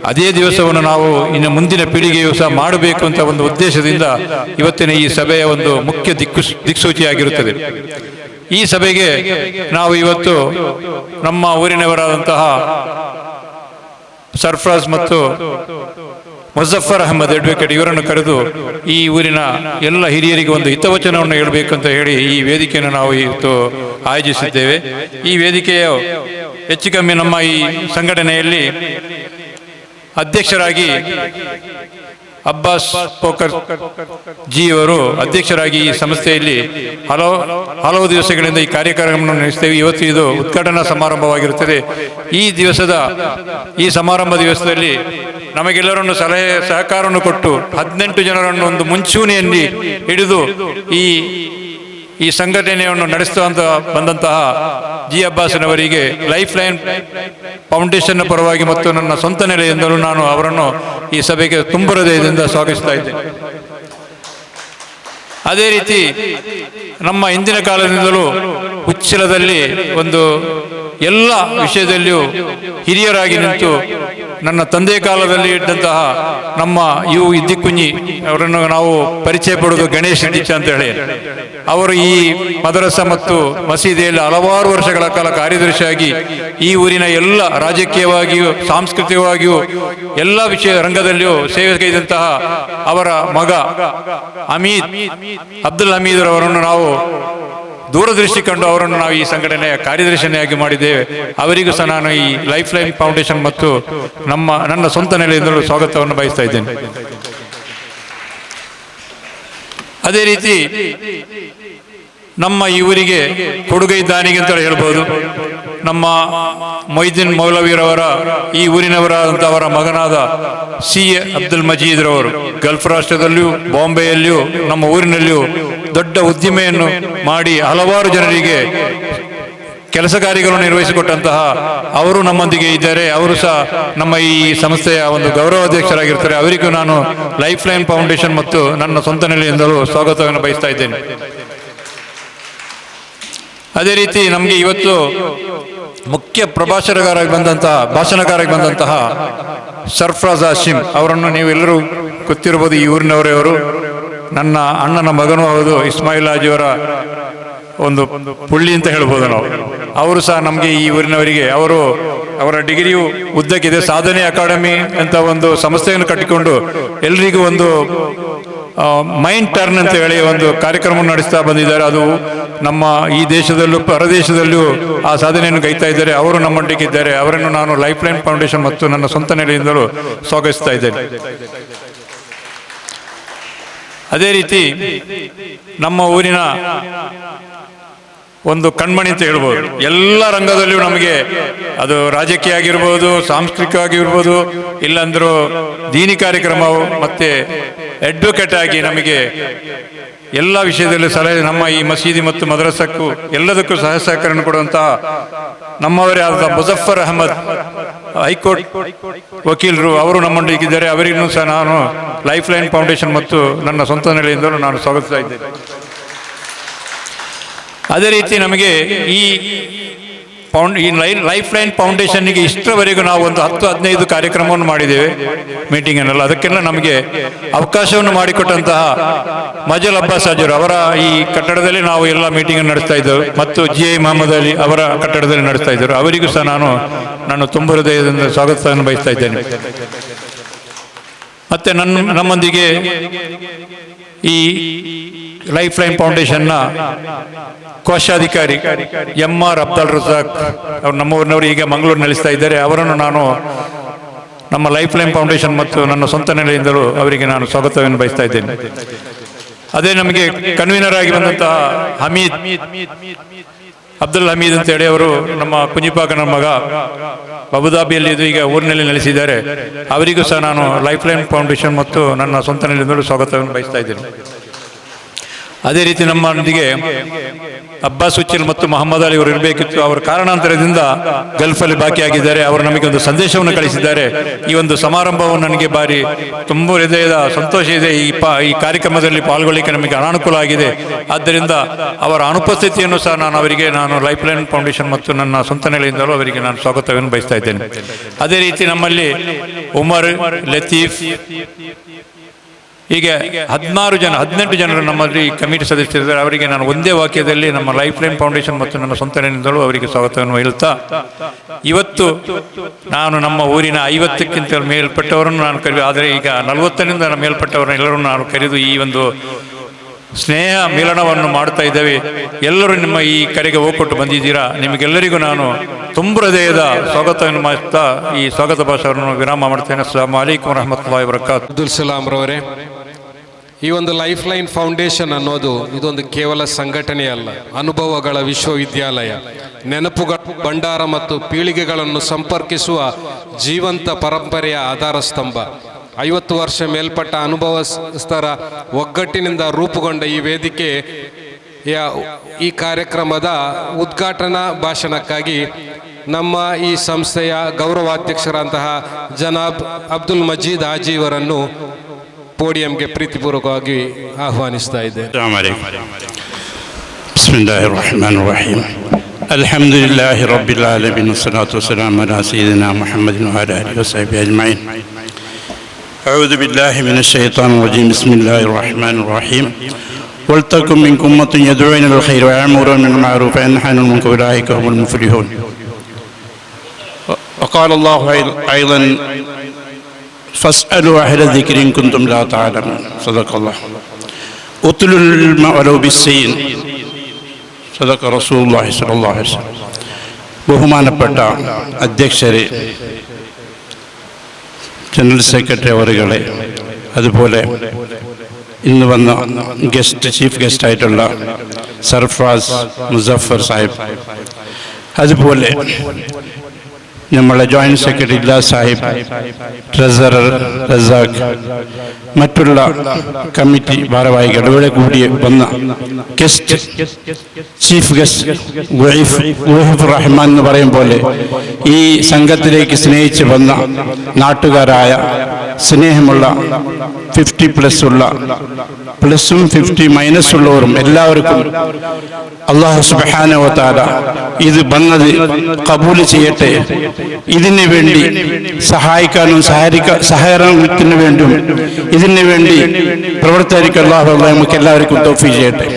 ಅದೇ ದಿವಸವನ್ನು ನಾವು ಇನ್ನು ಮುಂದಿನ ಪೀಳಿಗೆಯೂ ಸಹ ಮಾಡಬೇಕು ಅಂತ ಒಂದು ಉದ್ದೇಶದಿಂದ ಇವತ್ತಿನ ಈ ಸಭೆಯ ಒಂದು ಮುಖ್ಯ ದಿಕ್ಸೂಚಿಯಾಗಿರುತ್ತದೆ. ಈ ಸಭೆಗೆ ನಾವು ಇವತ್ತು ನಮ್ಮ ಊರಿನವರಾದಂತಹ ಸರ್ಫರಾಜ್ ಮತ್ತು ಮುಜಫರ್ ಅಹಮದ್ ಅಡ್ವೊಕೇಟ್ ಇವರನ್ನು ಕರೆದು ಈ ಊರಿನ ಎಲ್ಲ ಹಿರಿಯರಿಗೆ ಒಂದು ಹಿತವಚನವನ್ನು ಹೇಳಬೇಕಂತ ಹೇಳಿ ಈ ವೇದಿಕೆಯನ್ನು ನಾವು ಇವತ್ತು ಆಯೋಜಿಸಿದ್ದೇವೆ. ಈ ವೇದಿಕೆಯು ಹೆಚ್ಚು ಕಮ್ಮಿ ನಮ್ಮ ಈ ಸಂಘಟನೆಯಲ್ಲಿ ಅಧ್ಯಕ್ಷರಾಗಿ ಅಬ್ಬಾಸ್ ಪೋಕರ್ ಜಿ ಅವರು ಅಧ್ಯಕ್ಷರಾಗಿ ಈ ಸಂಸ್ಥೆಯಲ್ಲಿ ಹಲವು ದಿವಸಗಳಿಂದ ಈ ಕಾರ್ಯಕ್ರಮವನ್ನು ನಡೆಸ್ತೇವೆ. ಇವತ್ತು ಇದು ಉದ್ಘಾಟನಾ ಸಮಾರಂಭವಾಗಿರುತ್ತದೆ. ಈ ಸಮಾರಂಭ ದಿವಸದಲ್ಲಿ ನಮಗೆಲ್ಲರನ್ನು ಸಲಹೆ ಸಹಕಾರವನ್ನು ಕೊಟ್ಟು 18 ಜನರನ್ನು ಒಂದು ಮುಂಚೂಣಿಯಲ್ಲಿ ಹಿಡಿದು ಈ ಸಂಘಟನೆಯನ್ನು ನಡೆಸುವಂತ ಬಂದಂತಹ ಜಿ ಅಬ್ಬಾಸ್ನವರಿಗೆ ಲೈಫ್ ಲೈನ್ ಫೌಂಡೇಶನ್ ಪರವಾಗಿ ಮತ್ತು ನನ್ನ ಸ್ವಂತ ನೆಲೆಯಿಂದಲೂ ನಾನು ಅವರನ್ನು ಈ ಸಭೆಗೆ ತುಂಬ ಹೃದಯದಿಂದ ಸ್ವಾಗತಿಸ್ತಾ ಇದ್ದೇನೆ. ಅದೇ ರೀತಿ ನಮ್ಮ ಹಿಂದಿನ ಕಾಲದಿಂದಲೂ ಉಚ್ಚಿಲದಲ್ಲಿ ಒಂದು ಎಲ್ಲ ವಿಷಯದಲ್ಲಿಯೂ ಹಿರಿಯರಾಗಿ ನಿಂತು ನನ್ನ ತಂದೆ ಕಾಲದಲ್ಲಿ ಇದ್ದಂತಹ ನಮ್ಮ ಇದ್ದಿಕ್ಕುಂಜಿ ಅವರನ್ನು ನಾವು ಪರಿಚಯ ಪಡುವುದು ಗಣೇಶ್ ಟೀಚರ್ ಅಂತ ಹೇಳಿ, ಅವರು ಈ ಮದರಸ ಮತ್ತು ಮಸೀದಿಯಲ್ಲಿ ಹಲವಾರು ವರ್ಷಗಳ ಕಾಲ ಕಾರ್ಯದರ್ಶಿಯಾಗಿ ಈ ಊರಿನ ಎಲ್ಲ ರಾಜಕೀಯವಾಗಿಯೂ ಸಾಂಸ್ಕೃತಿಕವಾಗಿಯೂ ಎಲ್ಲ ವಿಷಯ ರಂಗದಲ್ಲಿಯೂ ಸೇವೆಗೈದಂತಹ ಅವರ ಮಗ ಅಬ್ದುಲ್ ಹಮೀದ್ ಅವರನ್ನು ನಾವು ದೂರದೃಷ್ಟಿ ಕಂಡು ಅವರನ್ನು ನಾವು ಈ ಸಂಘಟನೆಯ ಕಾರ್ಯದರ್ಶಿಯಾಗಿ ಮಾಡಿದ್ದೇವೆ. ಅವರಿಗೂ ಸಹ ನಾನು ಈ ಲೈಫ್ ಲೈನ್ ಫೌಂಡೇಶನ್ ಮತ್ತು ನನ್ನ ಸ್ವಂತ ನೆಲೆಯಿಂದಲೂ ಸ್ವಾಗತವನ್ನು ಬಯಸ್ತಾ ಇದ್ದೇನೆ. ಅದೇ ರೀತಿ ನಮ್ಮ ಈ ಊರಿಗೆ ಕೊಡುಗೈ ದಾನಿಗೆ ಅಂತ ಹೇಳ್ಬೋದು. ನಮ್ಮ ಮೊಯ್ದೀನ್ ಮೌಲವಿರವರ ಈ ಊರಿನವರಾದಂಥ ಮಗನಾದ CA ಅಬ್ದುಲ್ ಮಜೀದ್ ರವರು ಗಲ್ಫ್ ರಾಷ್ಟ್ರದಲ್ಲಿಯೂ ಬಾಂಬೆಯಲ್ಲಿಯೂ ನಮ್ಮ ಊರಿನಲ್ಲಿಯೂ ದೊಡ್ಡ ಉದ್ದಿಮೆಯನ್ನು ಮಾಡಿ ಹಲವಾರು ಜನರಿಗೆ ಕೆಲಸ ಕಾರ್ಯಗಳನ್ನು ನಿರ್ವಹಿಸಿಕೊಟ್ಟಂತಹ ಅವರು ನಮ್ಮೊಂದಿಗೆ ಇದ್ದಾರೆ. ಅವರು ಸಹ ನಮ್ಮ ಈ ಸಂಸ್ಥೆಯ ಒಂದು ಗೌರವಾಧ್ಯಕ್ಷರಾಗಿರ್ತಾರೆ. ಅವರಿಗೂ ನಾನು ಲೈಫ್ ಲೈನ್ ಫೌಂಡೇಶನ್ ಮತ್ತು ನನ್ನ ಸ್ವಂತ ನೆಲೆಯಿಂದಲೂ ಸ್ವಾಗತವನ್ನು ಬಯಸ್ತಾ ಇದ್ದೇನೆ. ಅದೇ ರೀತಿ ನಮಗೆ ಇವತ್ತು ಮುಖ್ಯ ಭಾಷಣಕಾರಾಗಿ ಬಂದಂತಹ ಸರ್ಫರಾಜ್ ಹಾಶಿಮ್ ಅವರನ್ನು ನೀವೆಲ್ಲರೂ ಗೊತ್ತಿರಬಹುದು. ಈ ಊರಿನವರೇ ಅವರು. ನನ್ನ ಅಣ್ಣನ ಮಗನೂ ಹೌದು. ಇಸ್ಮಾಯಿಲ್ ಹಾಜಿಯವರ ಒಂದು ಪುಳ್ಳಿ ಅಂತ ಹೇಳ್ಬೋದು ನಾವು. ಅವರು ಸಹ ನಮಗೆ ಈ ಊರಿನವರಿಗೆ ಅವರ ಡಿಗ್ರಿಯು ಉದ್ದಕ್ಕಿದೆ. ಸಾಧನೆ ಅಕಾಡೆಮಿ ಅಂತ ಒಂದು ಸಂಸ್ಥೆಯನ್ನು ಕಟ್ಟಿಕೊಂಡು ಎಲ್ರಿಗೂ ಒಂದು ಮೈಂಡ್ ಟರ್ನ್ ಅಂತ ಹೇಳಿ ಒಂದು ಕಾರ್ಯಕ್ರಮ ನಡೆಸ್ತಾ ಬಂದಿದ್ದಾರೆ. ಅದು ನಮ್ಮ ಈ ದೇಶದಲ್ಲೂ ಪರದೇಶದಲ್ಲೂ ಆ ಸಾಧನೆಯನ್ನು ಗೈತಾ ಇದ್ದಾರೆ. ಅವರು ನಮ್ಮೊಂದಿಗೆ ಇದ್ದಾರೆ. ಅವರನ್ನು ನಾನು ಲೈಫ್ ಲೈನ್ ಫೌಂಡೇಶನ್ ಮತ್ತು ನನ್ನ ಸ್ವಂತ ನೆಲೆಯಿಂದಲೂ ಸ್ವಾಗತಿಸ್ತಾ ಇದ್ದೇನೆ. ಅದೇ ರೀತಿ ನಮ್ಮ ಊರಿನ ಒಂದು ಕಣ್ಮಣಿ ಅಂತ ಹೇಳ್ಬೋದು. ಎಲ್ಲ ರಂಗದಲ್ಲಿಯೂ ನಮಗೆ ಅದು ರಾಜಕೀಯ ಆಗಿರ್ಬೋದು, ಸಾಂಸ್ಕೃತಿಕ ಆಗಿರ್ಬೋದು, ಇಲ್ಲಾಂದ್ರೂ ದೀನಿ ಕಾರ್ಯಕ್ರಮವು ಮತ್ತೆ ಅಡ್ವೊಕೇಟ್ ಆಗಿ ನಮಗೆ ಎಲ್ಲ ವಿಷಯದಲ್ಲೂ ಸಲಹೆ ನಮ್ಮ ಈ ಮಸೀದಿ ಮತ್ತು ಮದ್ರಸಕ್ಕೂ ಎಲ್ಲದಕ್ಕೂ ಸಹಕಾರವನ್ನು ಕೊಡುವಂತಹ ನಮ್ಮವರೇ ಆದ ಮುಜಫರ್ ಅಹಮದ್ ಹೈಕೋರ್ಟ್ ವಕೀಲರು ಅವರು ನಮ್ಮೊಂದಿಗಿದ್ದಾರೆ. ಅವರಿಗೂ ಸಹ ನಾನು ಲೈಫ್ ಲೈನ್ ಫೌಂಡೇಶನ್ ಮತ್ತು ನನ್ನ ಸ್ವಂತ ನೆಲೆಯಿಂದಲೂ ನಾನು ಸ್ವಾಗತಿಸ್ತಾ ಇದ್ದೇನೆ. ಅದೇ ರೀತಿ ನಮಗೆ ಈ ಲೈಫ್ ಲೈನ್ ಫೌಂಡೇಶನ್ಗೆ ಇಷ್ಟರವರೆಗೂ ನಾವು ಒಂದು 10-15 ಕಾರ್ಯಕ್ರಮವನ್ನು ಮಾಡಿದ್ದೇವೆ, ಮೀಟಿಂಗನ್ನೆಲ್ಲ. ಅದಕ್ಕೆಲ್ಲ ನಮಗೆ ಅವಕಾಶವನ್ನು ಮಾಡಿಕೊಟ್ಟಂತಹ ಮಜಲ್ ಅಬ್ಬಾಸ್ ಹಾಜರು ಅವರ ಈ ಕಟ್ಟಡದಲ್ಲಿ ನಾವು ಎಲ್ಲ ಮೀಟಿಂಗ್ ನಡೆಸ್ತಾ ಇದ್ದೇವೆ ಮತ್ತು GI ಮೊಹಮ್ಮದ್ ಅಲಿ ಅವರ ಕಟ್ಟಡದಲ್ಲಿ ನಡೆಸ್ತಾ ಇದ್ದರು. ಅವರಿಗೂ ಸಹ ನಾನು ತುಂಬ ಹೃದಯದಿಂದ ಸ್ವಾಗತವನ್ನು ಬಯಸ್ತಾ ಇದ್ದೇನೆ. ಮತ್ತೆ ನಮ್ಮೊಂದಿಗೆ ಈ ಲೈಫ್ ಲೈನ್ ಫೌಂಡೇಶನ್ನ ಕೋಶಾಧಿಕಾರಿ MR ಅಬ್ದುಲ್ ರಜಾಕ್ ಅವರು ನಮ್ಮ ಊರಿನವರು ಈಗ ಮಂಗಳೂರು ನೆಲೆಸ್ತಾ ಇದ್ದಾರೆ. ಅವರನ್ನು ನಾನು ನಮ್ಮ ಲೈಫ್ ಲೈನ್ ಫೌಂಡೇಶನ್ ಮತ್ತು ನನ್ನ ಸ್ವಂತ ನೆಲೆಯಿಂದಲೂ ಅವರಿಗೆ ನಾನು ಸ್ವಾಗತವನ್ನು ಬಯಸ್ತಾ ಇದ್ದೇನೆ. ಅದೇ ನಮಗೆ ಕನ್ವೀನರ್ ಆಗಿ ಬಂದಂತಹ ಅಬ್ದುಲ್ ಹಮೀದ್ ಅಂತ ಹೇಳಿ ಅವರು ನಮ್ಮ ಕುಂಜಿಪಾಕನ ಮಗ ಅಬುದಾಬಿಯಲ್ಲಿ ಈಗ ಊರಿನಲ್ಲಿ ನೆಲೆಸಿದ್ದಾರೆ. ಅವರಿಗೂ ಸಹ ನಾನು ಲೈಫ್ ಲೈನ್ ಫೌಂಡೇಶನ್ ಮತ್ತು ನನ್ನ ಸ್ವಂತ ನೆಲೆಯಿಂದಲೂ ಸ್ವಾಗತವನ್ನು ಬಯಸ್ತಾ ಇದ್ದೇನೆ. ಅದೇ ರೀತಿ ನಮ್ಮೊಂದಿಗೆ ಅಬ್ಬಾಸ್ ಉಚ್ಚಿಲ್ ಮತ್ತು ಮೊಹಮ್ಮದ್ ಅಲಿ ಅವರು ಇರಬೇಕಿತ್ತು. ಅವರ ಕಾರಣಾಂತರದಿಂದ ಗಲ್ಫಲ್ಲಿ ಬಾಕಿಯಾಗಿದ್ದಾರೆ. ಅವರು ನಮಗೆ ಒಂದು ಸಂದೇಶವನ್ನು ಕಳಿಸಿದ್ದಾರೆ. ಈ ಒಂದು ಸಮಾರಂಭವನ್ನು ನನಗೆ ಭಾರಿ ತುಂಬ ಹೃದಯದ ಸಂತೋಷ ಇದೆ. ಈ ಕಾರ್ಯಕ್ರಮದಲ್ಲಿ ಪಾಲ್ಗೊಳ್ಳಿಕ್ಕೆ ನಮಗೆ ಅನಾನುಕೂಲ ಆಗಿದೆ. ಆದ್ದರಿಂದ ಅವರ ಅನುಪಸ್ಥಿತಿಯನ್ನು ಸಹ ನಾನು ಲೈಫ್ ಲೈನ್ ಫೌಂಡೇಶನ್ ಮತ್ತು ನನ್ನ ಸ್ವಂತ ನೆಲೆಯಿಂದಲೂ ಅವರಿಗೆ ನಾನು ಸ್ವಾಗತವನ್ನು ಬಯಸ್ತಾ ಇದ್ದೇನೆ. ಅದೇ ರೀತಿ ನಮ್ಮಲ್ಲಿ ಉಮರ್, ಲತೀಫ್ ಹೀಗೆ 18 ಜನರು ನಮ್ಮಲ್ಲಿ ಕಮಿಟಿ ಸದಸ್ಯರಿದ್ದಾರೆ. ಅವರಿಗೆ ನಾನು ಒಂದೇ ವಾಕ್ಯದಲ್ಲಿ ನಮ್ಮ ಲೈಫ್ ಲೈನ್ ಫೌಂಡೇಶನ್ ಮತ್ತು ನನ್ನ ಸ್ವಂತ ನೆಲೆಯಿಂದಲೂ ಅವರಿಗೆ ಸ್ವಾಗತವನ್ನು ಹೇಳುತ್ತಾ, ಇವತ್ತು ನಾನು ನಮ್ಮ ಊರಿನ 50ಕ್ಕಿಂತ ಮೇಲ್ಪಟ್ಟವರನ್ನು ನಾನು ಆದರೆ ಈಗ 40ರಿಂದ ಮೇಲ್ಪಟ್ಟವರನ್ನ ಎಲ್ಲರೂ ನಾನು ಕರೆದು ಈ ಒಂದು ಸ್ನೇಹ ಮಿಲನವನ್ನು ಮಾಡ್ತಾ ಇದ್ದೇವೆ. ಎಲ್ಲರೂ ನಿಮ್ಮ ಈ ಕರೆಗೆ ಹೋಗ್ಕೊಟ್ಟು ಬಂದಿದ್ದೀರಾ. ನಿಮಗೆಲ್ಲರಿಗೂ ನಾನು ತುಂಬ ಹೃದಯದ ಸ್ವಾಗತವನ್ನು ಮಾಡ್ತಾ ಈ ಸ್ವಾಗತ ಭಾಷಣವನ್ನು ವಿರಾಮ ಮಾಡ್ತೇನೆ. ಅಸ್ಸಲಾಮು ಅಲೈಕುಂ ವರಹಮತುಲ್ಲಾಹಿ ವಬರಕಾತುಹು. ಅಬ್ದುಲ್ ಸಲಾಂ ರವರೇ, ಈ ಒಂದು ಲೈಫ್ ಲೈನ್ ಫೌಂಡೇಶನ್ ಅನ್ನೋದು ಇದೊಂದು ಕೇವಲ ಸಂಘಟನೆ ಅಲ್ಲ, ಅನುಭವಗಳ ವಿಶ್ವವಿದ್ಯಾಲಯ, ನೆನಪುಗಳ ಭಂಡಾರ ಮತ್ತು ಪೀಳಿಗೆಗಳನ್ನು ಸಂಪರ್ಕಿಸುವ ಜೀವಂತ ಪರಂಪರೆಯ ಆಧಾರ ಸ್ತಂಭ. 50 ವರ್ಷ ಮೇಲ್ಪಟ್ಟ ಅನುಭವಸ್ಥರ ಒಗ್ಗಟ್ಟಿನಿಂದ ರೂಪುಗೊಂಡ ಈ ವೇದಿಕೆ ಈ ಕಾರ್ಯಕ್ರಮದ ಉದ್ಘಾಟನಾ ಭಾಷಣಕ್ಕಾಗಿ ನಮ್ಮ ಈ ಸಂಸ್ಥೆಯ ಗೌರವಾಧ್ಯಕ್ಷರಂತಹ ಜನಾಬ್ ಅಬ್ದುಲ್ ಮಜೀದ್ ಹಾಜಿಯವರನ್ನು ಪೋಡಿಯಂಗೆ ಪ್ರೀತಿಪೂರ್ವಕವಾಗಿ ಆಹ್ವಾನಿಸ್ತಾ ಇದ್ದೇನೆ. ಬಿಸ್ಮಿಲ್ಲಾಹಿರ್ ರಹಮಾನಿರ್ ರಹೀಮ್. ಅಲ್ಹಮ್ದುಲಿಲ್ಲಾಹಿ ರಬ್ಬಿಲ್ ಆಲಮೀನ್ ವಸ್ಸಲಾತು ವಸ್ಸಲಾಮು ಅಲಾ ಸಯ್ಯಿದಿನಾ ಮುಹಮ್ಮದಿನ್ ವ ಅಲಾ ಆಲಿಹಿ ವಸಹ್ಬಿಹಿ ಅಜ್ಮഈನ್. ಅಊದು ಬಿಲ್ಲಾಹಿ ಮಿನಶ್ ಶೈತಾನಿರ್ ರಜೀಮ್. ಬಿಸ್ಮಿಲ್ಲಾಹಿರ್ ರಹಮಾನಿರ್ ರಹೀಮ್. ವಲ್ತಕುಂ ಮಿನ್ಕುಂ ಉಮ್ಮತುನ್ ಯದ್ಊನ ಇಲಲ್ ಖೈರಿ ವ ಯಅಮುರೂನ ಬಿಲ್ ಮಅರೂಫಿ ವ ಯನ್ಹೌನ ಅನಿಲ್ ಮುನ್ಕರಿ ಉಲೈಕ ಹುಮುಲ್ ಮುಫ್ಲಿಹೂನ್. وقال الله أيضا فاسألوا أهل الذكر إن كنتم لا تعلمون. صدق الله. اتل الماء ولو بالسين. صدق رسول الله صلى الله عليه وسلم. ബഹുമാനപ്പെട്ട അധ്യക്ഷരെ, ജനറൽ സെക്രട്ടറി അവരുകളെ, അതുപോലെ ഇന്ന് വന്ന ചീഫ് ഗസ്റ്റായിട്ടുള്ള സർഫറാസ് മുസഫർ സാഹിബ്, അതുപോലെ നമ്മളെ ജോയിൻറ്റ് സെക്രട്ടറി ഇല്ലാ സാഹിബ്, ട്രഷറർ റസാഖ്, മറ്റുള്ള കമ്മിറ്റി ഭാരവാഹികൾ, ഇവിടെ കൂടി വന്ന ഗസ്റ്റ്, ചീഫ് ഗസ്റ്റ് വഹീഫ് റഹ്മാൻ എന്ന് പറയും പോലെ ഈ സംഘത്തിലേക്ക് സ്നേഹിച്ച് വന്ന നാട്ടുകാരായ സ്നേഹമുള്ള 50+ ഉള്ള പ്ലസും 50- ഉള്ളവരും എല്ലാവർക്കും അല്ലാഹു സുബ്ഹാനഹു വ തആല ഇത് വന്നത് കബൂൽ ചെയ്യട്ടെ. ഇതിനു വേണ്ടി സഹായിക്കാനും സഹകരണത്തിന് വേണ്ടിയും ഇതിനു വേണ്ടി പ്രവർത്തിക്കാൻ അല്ലാഹു നമുക്ക് എല്ലാവർക്കും തൗഫീഖ് ചെയ്യട്ടെ.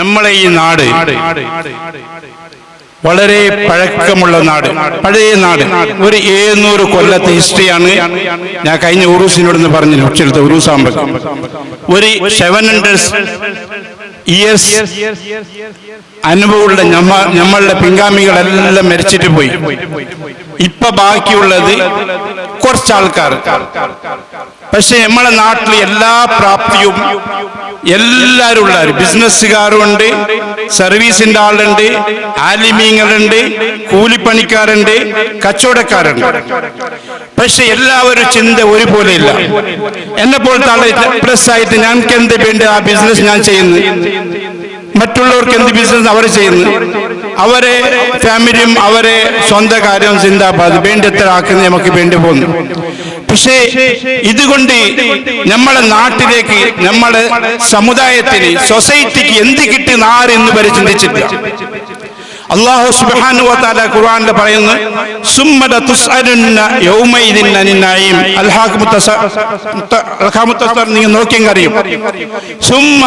നമ്മളെ ഈ നാട് വളരെ പഴക്കമുള്ള നാട്, പഴയ നാട്. ഒരു 700 കൊല്ലത്തെ ഹിസ്റ്ററിയാണ്. ഞാൻ കഴിഞ്ഞ ഉറൂസിനോടൊന്ന് പറഞ്ഞു, ഉച്ചെടുത്ത ഉറൂസാകുമ്പോൾ ഒരു 700 ഇയേഴ്സ് അനുഭവമുള്ള നമ്മളുടെ പിൻഗാമികളെല്ലാം മരിച്ചിട്ട് പോയി. ഇപ്പൊ ബാക്കിയുള്ളത് കുറച്ചാൾക്കാർ. പക്ഷെ നമ്മളെ നാട്ടിൽ എല്ലാ പ്രാപ്തിയും എല്ലാവരും ഉള്ള ബിസിനസ്സുകാരും ഉണ്ട്, സർവീസിന്റെ ആളുണ്ട്, ആലിമീങ്ങളുണ്ട്, കൂലിപ്പണിക്കാരുണ്ട്, കച്ചവടക്കാരുണ്ട്. പക്ഷെ എല്ലാവരും ചിന്ത ഒരുപോലെയില്ല. എന്നെ പോലത്തെ ആളെ പ്ലസ് ആയിട്ട് ഞങ്ങൾക്ക് എന്ത് വേണ്ട ആ ബിസിനസ് ഞാൻ ചെയ്യുന്നു, മറ്റുള്ളവർക്ക് എന്ത് ബിസിനസ് അവർ ചെയ്യുന്നു, അവരെ ഫാമിലിയും അവരെ സ്വന്തം കാര്യം ചിന്താപാത് വേണ്ടത്ര ആക്കുന്ന നമുക്ക് വേണ്ടി പോകുന്നു. പക്ഷേ ഇതുകൊണ്ട് നമ്മളെ നാട്ടിലേക്ക്, നമ്മളെ സമുദായത്തിന്, സൊസൈറ്റിക്ക് എന്ത് കിട്ടുന്ന ആരെന്ന് വരെ ചിന്തിച്ചിട്ടില്ല. അല്ലാഹു സുബ്ഹാനഹു വ തആല ഖുർആനിൽ പറയുന്നു, സുമ്മ തുസ്അലുന്ന യൗമൈദിൻ അനിൻ നഈം. അൽഹാമുത്തസർ നിങ്ങൾ നോക്കിയെങ്കിൽ അറിയും. സുമ്മ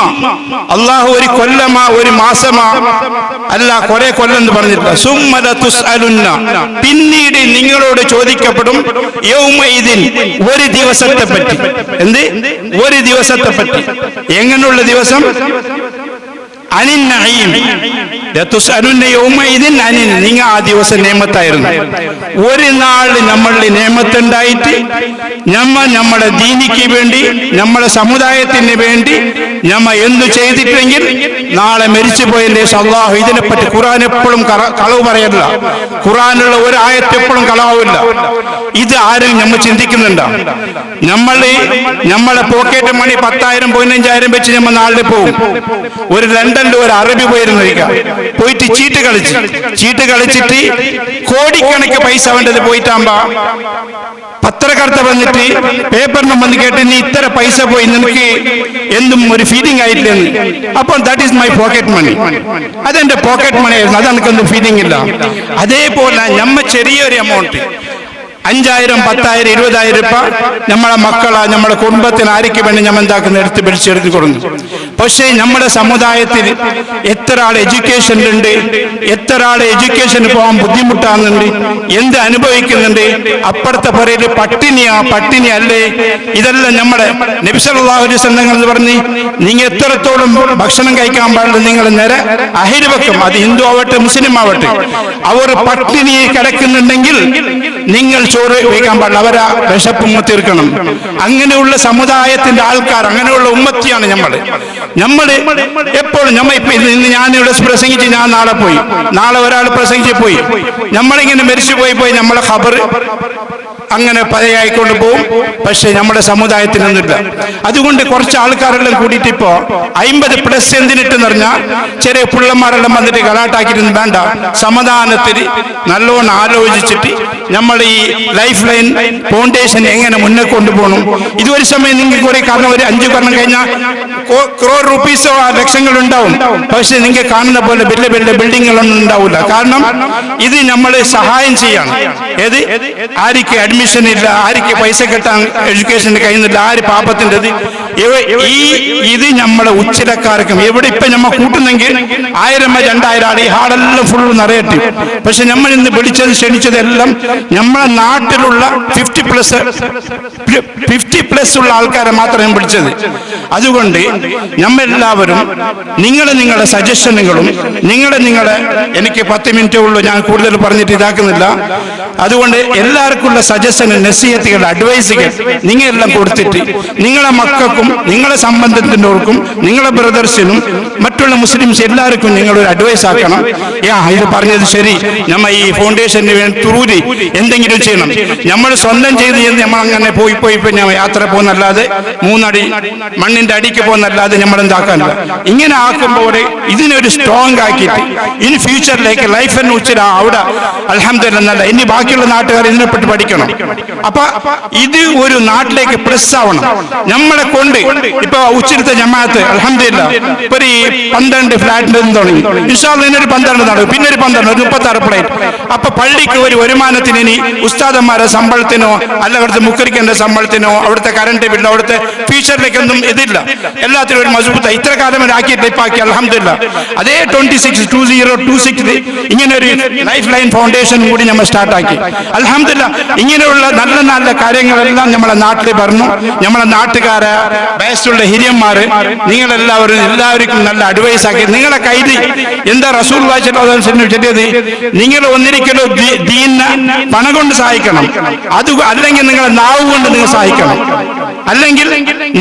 അല്ലാഹു ഒരു കൊല്ലമാ ഒരു മാസമാ അല്ല കുറെ കൊല്ലം എന്ന് പറഞ്ഞിട്ടില്ല. സുമ്മ തുസ്അലുന്ന പിന്നീട് നിങ്ങളോട് ചോദിക്കപ്പെടും യൗമൈദിൻ ഒരു ദിവസത്തെ പറ്റി. എന്ത്? ഒരു ദിവസത്തെ പറ്റി. എങ്ങനെയുള്ള ദിവസം? അനിൻ നഈം. നിങ്ങൾ ആ ദിവസം നേമത്തായിരുന്നു. ഒരു നാൾ നമ്മളുടെ നേമത്തുണ്ടായിട്ട് നമ്മളെ ദീനിക്ക് വേണ്ടി, നമ്മളെ സമുദായത്തിന് വേണ്ടി എന്തു ചെയ്തിട്ടെങ്കിൽ നാളെ മരിച്ചു പോയതിന്റെ ശേഷം അല്ലാഹു ഇതിനെപ്പറ്റി ഖുർആൻ എപ്പോഴും കളവ് പറയല്ല. ഖുർആനുള്ള ഒരു ആയത്ത് എപ്പോഴും കളവില്ല. ഇത് ആരും നമ്മൾ ചിന്തിക്കുന്നുണ്ടോ? നമ്മളെ പോക്കറ്റ് മണി 10,000 15,000 വെച്ച് നമ്മൾ നാളിൽ പോകും. ഒരു ലണ്ടനിൽ ഒരു അറബി പോയിട്ട് ചീട്ട് കളിച്ചിട്ട് കോടിക്കണക്ക് പൈസ വേണ്ടത് പോയിട്ടാകുമ്പോ പത്രക്കാർത്ത വന്നിട്ട് പേപ്പറിന് വന്ന് കേട്ട് നീ ഇത്ര പൈസ പോയി, നിനക്ക് എന്തും ഒരു ഫീലിംഗ് ആയിട്ടില്ലെന്ന്. അപ്പോൾ that is my pocket money. അതെന്റെ പോക്കറ്റ് മണി ആയിരുന്നു, അത് എനിക്കൊന്നും ഫീലിംഗ് ഇല്ല. അതേപോലെ നമ്മ ചെറിയൊരു എമൗണ്ട് 5,000 10,000 20,000 രൂപ നമ്മളെ മക്കളാ, നമ്മളെ കുടുംബത്തിന് ആർക്ക് വേണ്ടി നമ്മൾ എന്താക്കുന്ന എടുത്ത് പിടിച്ചെടുത്ത് കൊടുക്കുന്നു. പക്ഷേ നമ്മുടെ സമുദായത്തിൽ എത്ര ആൾ എഡ്യൂക്കേഷനിലുണ്ട്, എത്ര ആൾ എഡ്യൂക്കേഷന് പോകാൻ ബുദ്ധിമുട്ടാകുന്നുണ്ട്, എന്ത് അനുഭവിക്കുന്നുണ്ട്. അപ്പുറത്തെ പറയല് പട്ടിണി അല്ലേ? ഇതെല്ലാം നമ്മുടെ നബി സല്ലല്ലാഹു അലൈഹി വസല്ലം എന്ന് പറഞ്ഞ് നിങ്ങൾ എത്രത്തോളം ഭക്ഷണം കഴിക്കാൻ പാടില്ല, നിങ്ങൾ നേരെ അഹിൽ വെക്കും. അത് ഹിന്ദു ആവട്ടെ മുസ്ലിം ആവട്ടെ, അവർ പട്ടിണി കിടക്കുന്നുണ്ടെങ്കിൽ നിങ്ങൾ ചോറ് വയ്ക്കാൻ പാടില്ല, അവരാ വിശപ്പും തീർക്കണം. അങ്ങനെയുള്ള സമുദായത്തിന്റെ ആൾക്കാർ, അങ്ങനെയുള്ള ഉമ്മത്തിയാണ് നമ്മൾ എപ്പോഴും. ഇന്ന് ഞാനിവിടെ പ്രസംഗിച്ച് ഞാൻ നാളെ പോയി, നാളെ ഒരാൾ പ്രസംഗിച്ച് പോയി, നമ്മളിങ്ങനെ മരിച്ചു പോയി നമ്മളെ ഖബർ അങ്ങനെ പതയായിക്കൊണ്ട് പോകും. പക്ഷെ നമ്മുടെ സമുദായത്തിനൊന്നുമില്ല. അതുകൊണ്ട് കുറച്ച് ആൾക്കാരെല്ലാം കൂടിയിട്ട് ഇപ്പോ 50+ എന്തിനിട്ടെന്ന് പറഞ്ഞാൽ ചെറിയ പിള്ളമാരെല്ലാം വന്നിട്ട് ഗലാട്ടാക്കിയിരുന്നു. വേണ്ട, സമാധാനത്തിൽ നല്ലോണം ആലോചിച്ചിട്ട് നമ്മൾ ഈ ലൈഫ് ലൈൻ ഫൗണ്ടേഷൻ എങ്ങനെ മുന്നേ കൊണ്ടുപോകണം. ഇതൊരു സമയം നിങ്ങൾക്ക് കുറെ കാരണം ഒരു 5 കൊല്ലം കഴിഞ്ഞാൽ crore rupeesോ ലക്ഷങ്ങളുണ്ടാവും. പക്ഷെ നിങ്ങൾ കാണുന്ന പോലെ വലിയ വലിയ ബിൽഡിങ്ങുകളൊന്നും ഉണ്ടാവില്ല. കാരണം ഇത് നമ്മൾ സഹായം ചെയ്യണം. ഏത് ആർക്ക് അഡ്മിഷൻ ഇല്ല, ആർക്ക് പൈസ കെട്ടാൻ എഡ്യൂക്കേഷന് കഴിയുന്നില്ല, ആര് പാപത്തിൻ്റെത് ഇത് നമ്മളെ ഉച്ചിലക്കാർക്കും എവിടെ ഇപ്പൊ നമ്മൾ കൂട്ടുന്നെങ്കിൽ 1000-2000 ആൾ ഈ ഹാളെല്ലാം ഫുള്ള് നിറയട്ടെ. പക്ഷെ നമ്മൾ ഇന്ന് വിളിച്ചത് ക്ഷണിച്ചതെല്ലാം നമ്മളെ നാട്ടിലുള്ള 50+ ഉള്ള ആൾക്കാരെ മാത്രമേ വിളിച്ചത്. അതുകൊണ്ട് നമ്മളെല്ലാവരും നിങ്ങളുടെ സജഷനുകളും നിങ്ങളെ എനിക്ക് 10 മിനിറ്റേ ഉള്ളൂ, ഞാൻ കൂടുതൽ പറഞ്ഞിട്ട് ഇതാക്കുന്നില്ല. അതുകൊണ്ട് എല്ലാവർക്കുള്ള സജഷന്, നസീഹത്തുകൾ, അഡ്വൈസുകൾ നിങ്ങളെല്ലാം കൊടുത്തിട്ട് നിങ്ങളെ മക്കൾക്കും നിങ്ങളെ സംബന്ധത്തിനോർക്കും നിങ്ങളെ ബ്രദർസിനും മറ്റുള്ള മുസ്ലിംസ് എല്ലാവർക്കും നിങ്ങളൊരു അഡ്വൈസ് ആക്കണം. ഇത് പറഞ്ഞത് ശരി, നമ്മൾ ഈ ഫൗണ്ടേഷന് വേണ്ടി തുറൂരി എന്തെങ്കിലും ചെയ്യണം. നമ്മൾ സ്വന്തം ചെയ്ത് നമ്മൾ അങ്ങനെ പോയി ഞാൻ യാത്ര പോകുന്നല്ലാതെ 3 അടി മണ്ണിന്റെ അടിക്ക് പോകുന്നല്ലാതെ നമ്മൾ എന്താക്കാനില്ല. ഇങ്ങനെ ആക്കുമ്പോൾ ഇതിനൊരു സ്ട്രോങ് ആക്കിയിട്ട് ഇനി ഫ്യൂച്ചറിലേക്ക് ലൈഫ് എന്ന് വെച്ചാൽ അവിടെ അൽഹംദുലില്ലാഹ് ഇനി ബാക്കിയുള്ള നാട്ടുകാർ ഇതിനെപ്പറ്റി പഠിക്കണം. അപ്പൊ ഇത് ഒരു നാട്ടിലേക്ക് പ്രസ് ആവണം. നമ്മളെ കൊണ്ട് ഇപ്പൊ ഉച്ചിരത്തെ ജമാഅത്ത് അൽഹംദുലില്ലാഹ് ഇപ്പൊ 12 ഫ്ലാറ്റിൽ തുടങ്ങി. ഇൻഷാ അല്ലാഹ് ഇതിനൊരു 12 നടക്കും, പിന്നെ ഒരു 12, 36 പ്ലേറ്റ്. അപ്പൊ പള്ളിക്ക് ഒരു വരുമാനത്തിന് ഇനി ഉസ്താദന്മാരെ ശമ്പളത്തിനോ അല്ല അവിടുത്തെ മുക്കരിക്കന്റെ ശമ്പളത്തിനോ അവിടുത്തെ കറണ്ട് ബില്ലോ അവിടുത്തെ ഫ്യൂച്ചറിലേക്കൊന്നും ഇതില്ല. എല്ലാത്തിനും ഒരു മസ്ബൂത്ത ഇത്ര കാലം ആക്കിയിട്ട് ഇപ്പൊ ആക്കി അൽഹംദുലില്ലാഹ്. അതേ 2026 ഇങ്ങനെ ഒരു ലൈഫ് ലൈൻ ഫൗണ്ടേഷൻ കൂടി നമ്മൾ സ്റ്റാർട്ടാക്കി അൽഹംദുലില്ലാഹ്. ഇങ്ങനെയുള്ള നല്ല നല്ല കാര്യങ്ങളെല്ലാം നമ്മളെ നാട്ടിൽ പറഞ്ഞു. നമ്മളെ നാട്ടുകാരെ ബേസ്റ്റുള്ള ഹിരിയന്മാര് എല്ലാവർക്കും നല്ല അഡ്വൈസ് ആക്കി നിങ്ങളെ കയ്യിൽ എന്താ റസൂലുള്ളാഹി സ്വല്ലല്ലാഹു അലൈഹി വസല്ലം ചൊല്ലിയത്, നിങ്ങൾ ഒന്നിരിക്കലോ ദീനിനെ പണം കൊണ്ട് സഹായിക്കണം, അത് അല്ലെങ്കിൽ നിങ്ങളെ നാവ് കൊണ്ട് നിങ്ങൾ സഹായിക്കണം, അല്ലെങ്കിൽ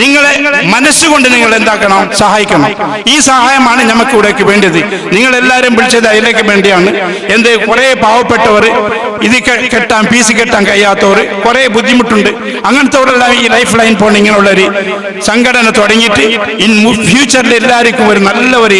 നിങ്ങളെ മനസ്സുകൊണ്ട് നിങ്ങൾ എന്താക്കണം, സഹായിക്കണം. ഈ സഹായമാണ് നമുക്ക് ഇവിടേക്ക് വേണ്ടത്. നിങ്ങൾ എല്ലാവരും വിളിച്ചത് അതിലേക്ക് വേണ്ടിയാണ്. കുറെ പാവപ്പെട്ടവർ ഇത് കെട്ടാൻ ഫീസ് കെട്ടാൻ കഴിയാത്തവർ കുറെ ബുദ്ധിമുട്ടുണ്ട്. അങ്ങനത്തെവരെല്ലാം ഈ ലൈഫ് ലൈൻ പോണ് ഇങ്ങനെയുള്ള ഒരു സംഘടന തുടങ്ങിയിട്ട് ഇൻ ഫ്യൂച്ചറിൽ എല്ലാവർക്കും ഒരു നല്ല ഒരു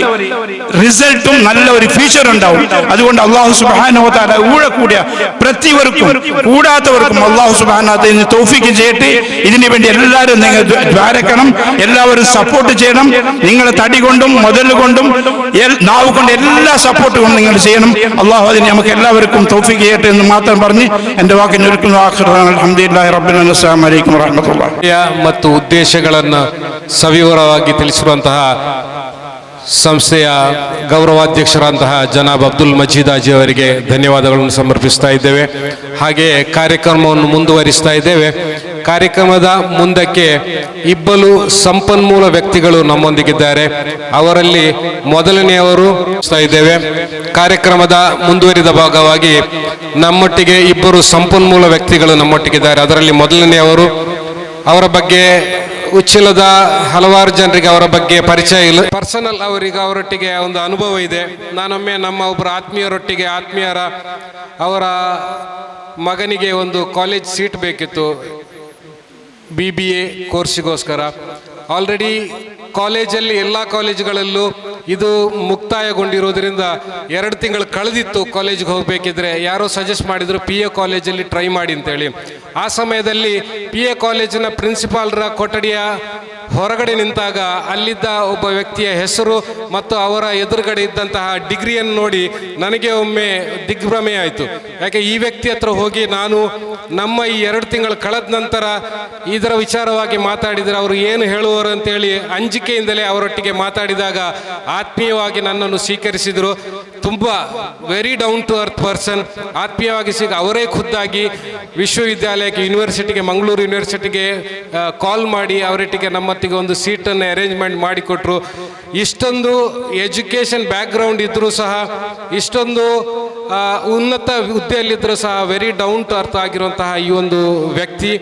റിസൾട്ടും നല്ല ഒരു ഫ്യൂച്ചർ ഉണ്ടാവും. അതുകൊണ്ട് അല്ലാഹു സുബ്ഹാനഹു വ തആല കൂടിയ പ്രതിവർക്കും കൂടാത്തവർക്കും അല്ലാഹു സുബ്ഹാനഹു വ തആല തൗഫീഖ് ചെയ്യട്ടെ. ഇതിനു വേണ്ടി എല്ലാവരും നിങ്ങൾ ദ്വാരക്കണം, എല്ലാവരും സപ്പോർട്ട് ചെയ്യണം. നിങ്ങൾ തടി കൊണ്ടും മുതൽ കൊണ്ടും നാവ് കൊണ്ട് എല്ലാ സപ്പോർട്ട് കൊണ്ടും നിങ്ങൾ ചെയ്യണം. അല്ലാഹു അതിന് നമുക്ക് എല്ലാവർക്കും തൗഫീഖ് ചെയ്യട്ടെ എന്ന് മാത്രം പറഞ്ഞ് എൻ്റെ വാക്ക് നിർത്തുന്നു. അൽഹംദുലില്ലാഹി റബ്ബിൽ ആലമീൻ. അസ്സലാമു അലൈക്കും വറഹ്മത്തുള്ളാഹി. ಮತ್ತು ಉದ್ದೇಶಗಳನ್ನು ಸವಿವರವಾಗಿ ತಿಳಿಸಿರುವಂತಹ ಸಂಸ್ಥೆಯ ಗೌರವಾಧ್ಯಕ್ಷರಾದಂತಹ ಜನಾಬ್ ಅಬ್ದುಲ್ ಮಜೀದ್ ಹಾಜಿ ಅವರಿಗೆ ಧನ್ಯವಾದಗಳನ್ನು ಸಮರ್ಪಿಸ್ತಾ ಇದ್ದೇವೆ. ಹಾಗೆ ಕಾರ್ಯಕ್ರಮವನ್ನು ಮುಂದುವರಿಸ್ತಾ ಇದ್ದೇವೆ. ಕಾರ್ಯಕ್ರಮದ ಮುಂದಕ್ಕೆ ಇಬ್ಬರು ಸಂಪನ್ಮೂಲ ವ್ಯಕ್ತಿಗಳು ನಮ್ಮೊಂದಿಗಿದ್ದಾರೆ. ಅವರಲ್ಲಿ ಮೊದಲನೆಯವರು ಇದ್ದೇವೆ. ಕಾರ್ಯಕ್ರಮದ ಮುಂದುವರಿದ ಭಾಗವಾಗಿ ನಮ್ಮೊಟ್ಟಿಗೆ ಇಬ್ಬರು ಸಂಪನ್ಮೂಲ ವ್ಯಕ್ತಿಗಳು ನಮ್ಮೊಟ್ಟಿಗಿದ್ದಾರೆ. ಅದರಲ್ಲಿ ಮೊದಲನೆಯವರು, ಅವರ ಬಗ್ಗೆ ಉಚ್ಚಿಲದ ಹಲವಾರು ಜನರಿಗೆ ಅವರ ಬಗ್ಗೆ ಪರಿಚಯ ಇಲ್ಲ. ಪರ್ಸನಲ್ ಅವರೊಟ್ಟಿಗೆ ಒಂದು ಅನುಭವ ಇದೆ. ನಾನೊಮ್ಮೆ ನಮ್ಮ ಒಬ್ಬರು ಆತ್ಮೀಯರ ಅವರ ಮಗನಿಗೆ ಒಂದು ಕಾಲೇಜ್ ಸೀಟ್ ಬೇಕಿತ್ತು BBA ಕೋರ್ಸಿಗೋಸ್ಕರ. ಆಲ್ರೆಡಿ ಕಾಲೇಜಲ್ಲಿ ಎಲ್ಲ ಕಾಲೇಜುಗಳಲ್ಲೂ ಇದು ಮುಕ್ತಾಯಗೊಂಡಿರೋದ್ರಿಂದ 2 ತಿಂಗಳು ಕಳೆದಿತ್ತು. ಕಾಲೇಜಿಗೆ ಹೋಗಬೇಕಿದ್ರೆ ಯಾರೋ ಸಜೆಸ್ಟ್ ಮಾಡಿದ್ರು PA ಕಾಲೇಜಲ್ಲಿ ಟ್ರೈ ಮಾಡಿ ಅಂತೇಳಿ. ಆ ಸಮಯದಲ್ಲಿ PA ಕಾಲೇಜಿನ ಪ್ರಿನ್ಸಿಪಾಲ್ರ ಕೊಠಡಿಯ ಹೊರಗಡೆ ನಿಂತಾಗ ಅಲ್ಲಿದ್ದ ಒಬ್ಬ ವ್ಯಕ್ತಿಯ ಹೆಸರು ಮತ್ತು ಅವರ ಎದುರುಗಡೆ ಇದ್ದಂತಹ ಡಿಗ್ರಿಯನ್ನು ನೋಡಿ ನನಗೆ ಒಮ್ಮೆ ದಿಗ್ಭ್ರಮೆ ಆಯಿತು. ಯಾಕೆ ಈ ವ್ಯಕ್ತಿ ಹತ್ರ ಹೋಗಿ ನಾನು ನಮ್ಮ ಈ 2 ತಿಂಗಳು ಕಳೆದ ನಂತರ ಇದರ ವಿಚಾರವಾಗಿ ಮಾತಾಡಿದರೆ ಅವರು ಏನು ಹೇಳುವರು ಅಂತೇಳಿ ಅಂಜಿಕೆಯಿಂದಲೇ ಅವರೊಟ್ಟಿಗೆ ಮಾತಾಡಿದಾಗ ಆತ್ಮೀಯವಾಗಿ ನನ್ನನ್ನು ಸ್ವೀಕರಿಸಿದರು. ತುಂಬ very down to earth person. ಆತ್ಮೀಯವಾಗಿ ಅವರೇ ಖುದ್ದಾಗಿ ವಿಶ್ವವಿದ್ಯಾಲಯಕ್ಕೆ ಯೂನಿವರ್ಸಿಟಿಗೆ ಮಂಗಳೂರು ಯೂನಿವರ್ಸಿಟಿಗೆ ಕಾಲ್ ಮಾಡಿ ಅವರೊಟ್ಟಿಗೆ ನಮ್ಮೊಟ್ಟಿಗೆ ಒಂದು ಸೀಟನ್ನು ಅರೇಂಜ್ಮೆಂಟ್ ಮಾಡಿಕೊಟ್ರು. ಇಷ್ಟೊಂದು ಎಜುಕೇಷನ್ ಬ್ಯಾಕ್ಗ್ರೌಂಡ್ ಇದ್ದರೂ ಸಹ, ಇಷ್ಟೊಂದು ಉನ್ನತ ಹುದ್ದೆಯಲ್ಲಿದ್ದರೂ ಸಹ ವೆರಿ ಡೌನ್ ಟು ಅರ್ತ್ ಆಗಿರುವಂತಹ ಈ ಒಂದು ವ್ಯಕ್ತಿ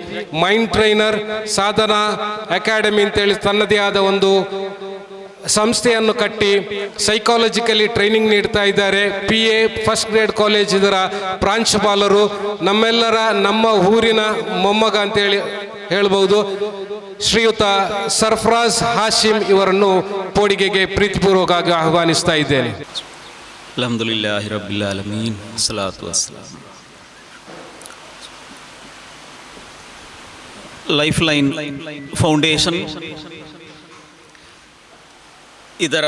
ಮೈಂಡ್ ಟ್ರೈನರ್ ಸಾಧನಾ ಅಕಾಡೆಮಿ ಅಂತೇಳಿ ತನ್ನದೇ ಆದ ಒಂದು ಸಂಸ್ಥೆಯನ್ನು ಕಟ್ಟಿ ಸೈಕಾಲಜಿಕಲಿ ಟ್ರೈನಿಂಗ್ ನೀಡ್ತಾ ಇದ್ದಾರೆ. PA ಫಸ್ಟ್ ಗ್ರೇಡ್ ಕಾಲೇಜ್ ಇದರ ಪ್ರಾಂಶುಪಾಲರು, ನಮ್ಮ ಊರಿನ ಮೊಮ್ಮಗ ಅಂತೇಳಿ ಹೇಳ್ಬೋದು, ಶ್ರೀಯುತ ಸರ್ಫರಾಜ್ ಹಾಶಿಮ್ ಇವರನ್ನು ಪೋಡಿಗೆಗೆ ಪ್ರೀತಿಪೂರ್ವಕವಾಗಿ ಆಹ್ವಾನಿಸ್ತಾ ಇದ್ದೇನೆ. ಅಲ್ಹಮ್ದುಲಿಲ್ಲಾಹಿ ರಬ್ಬಿಲ್ ಆಲಮೀನ್, ಸಲಾತು ವಸ್ಸಲಾಮ್. ಲೈಫ್ ಲೈನ್ ಫೌಂಡೇಶನ್ ಇದರ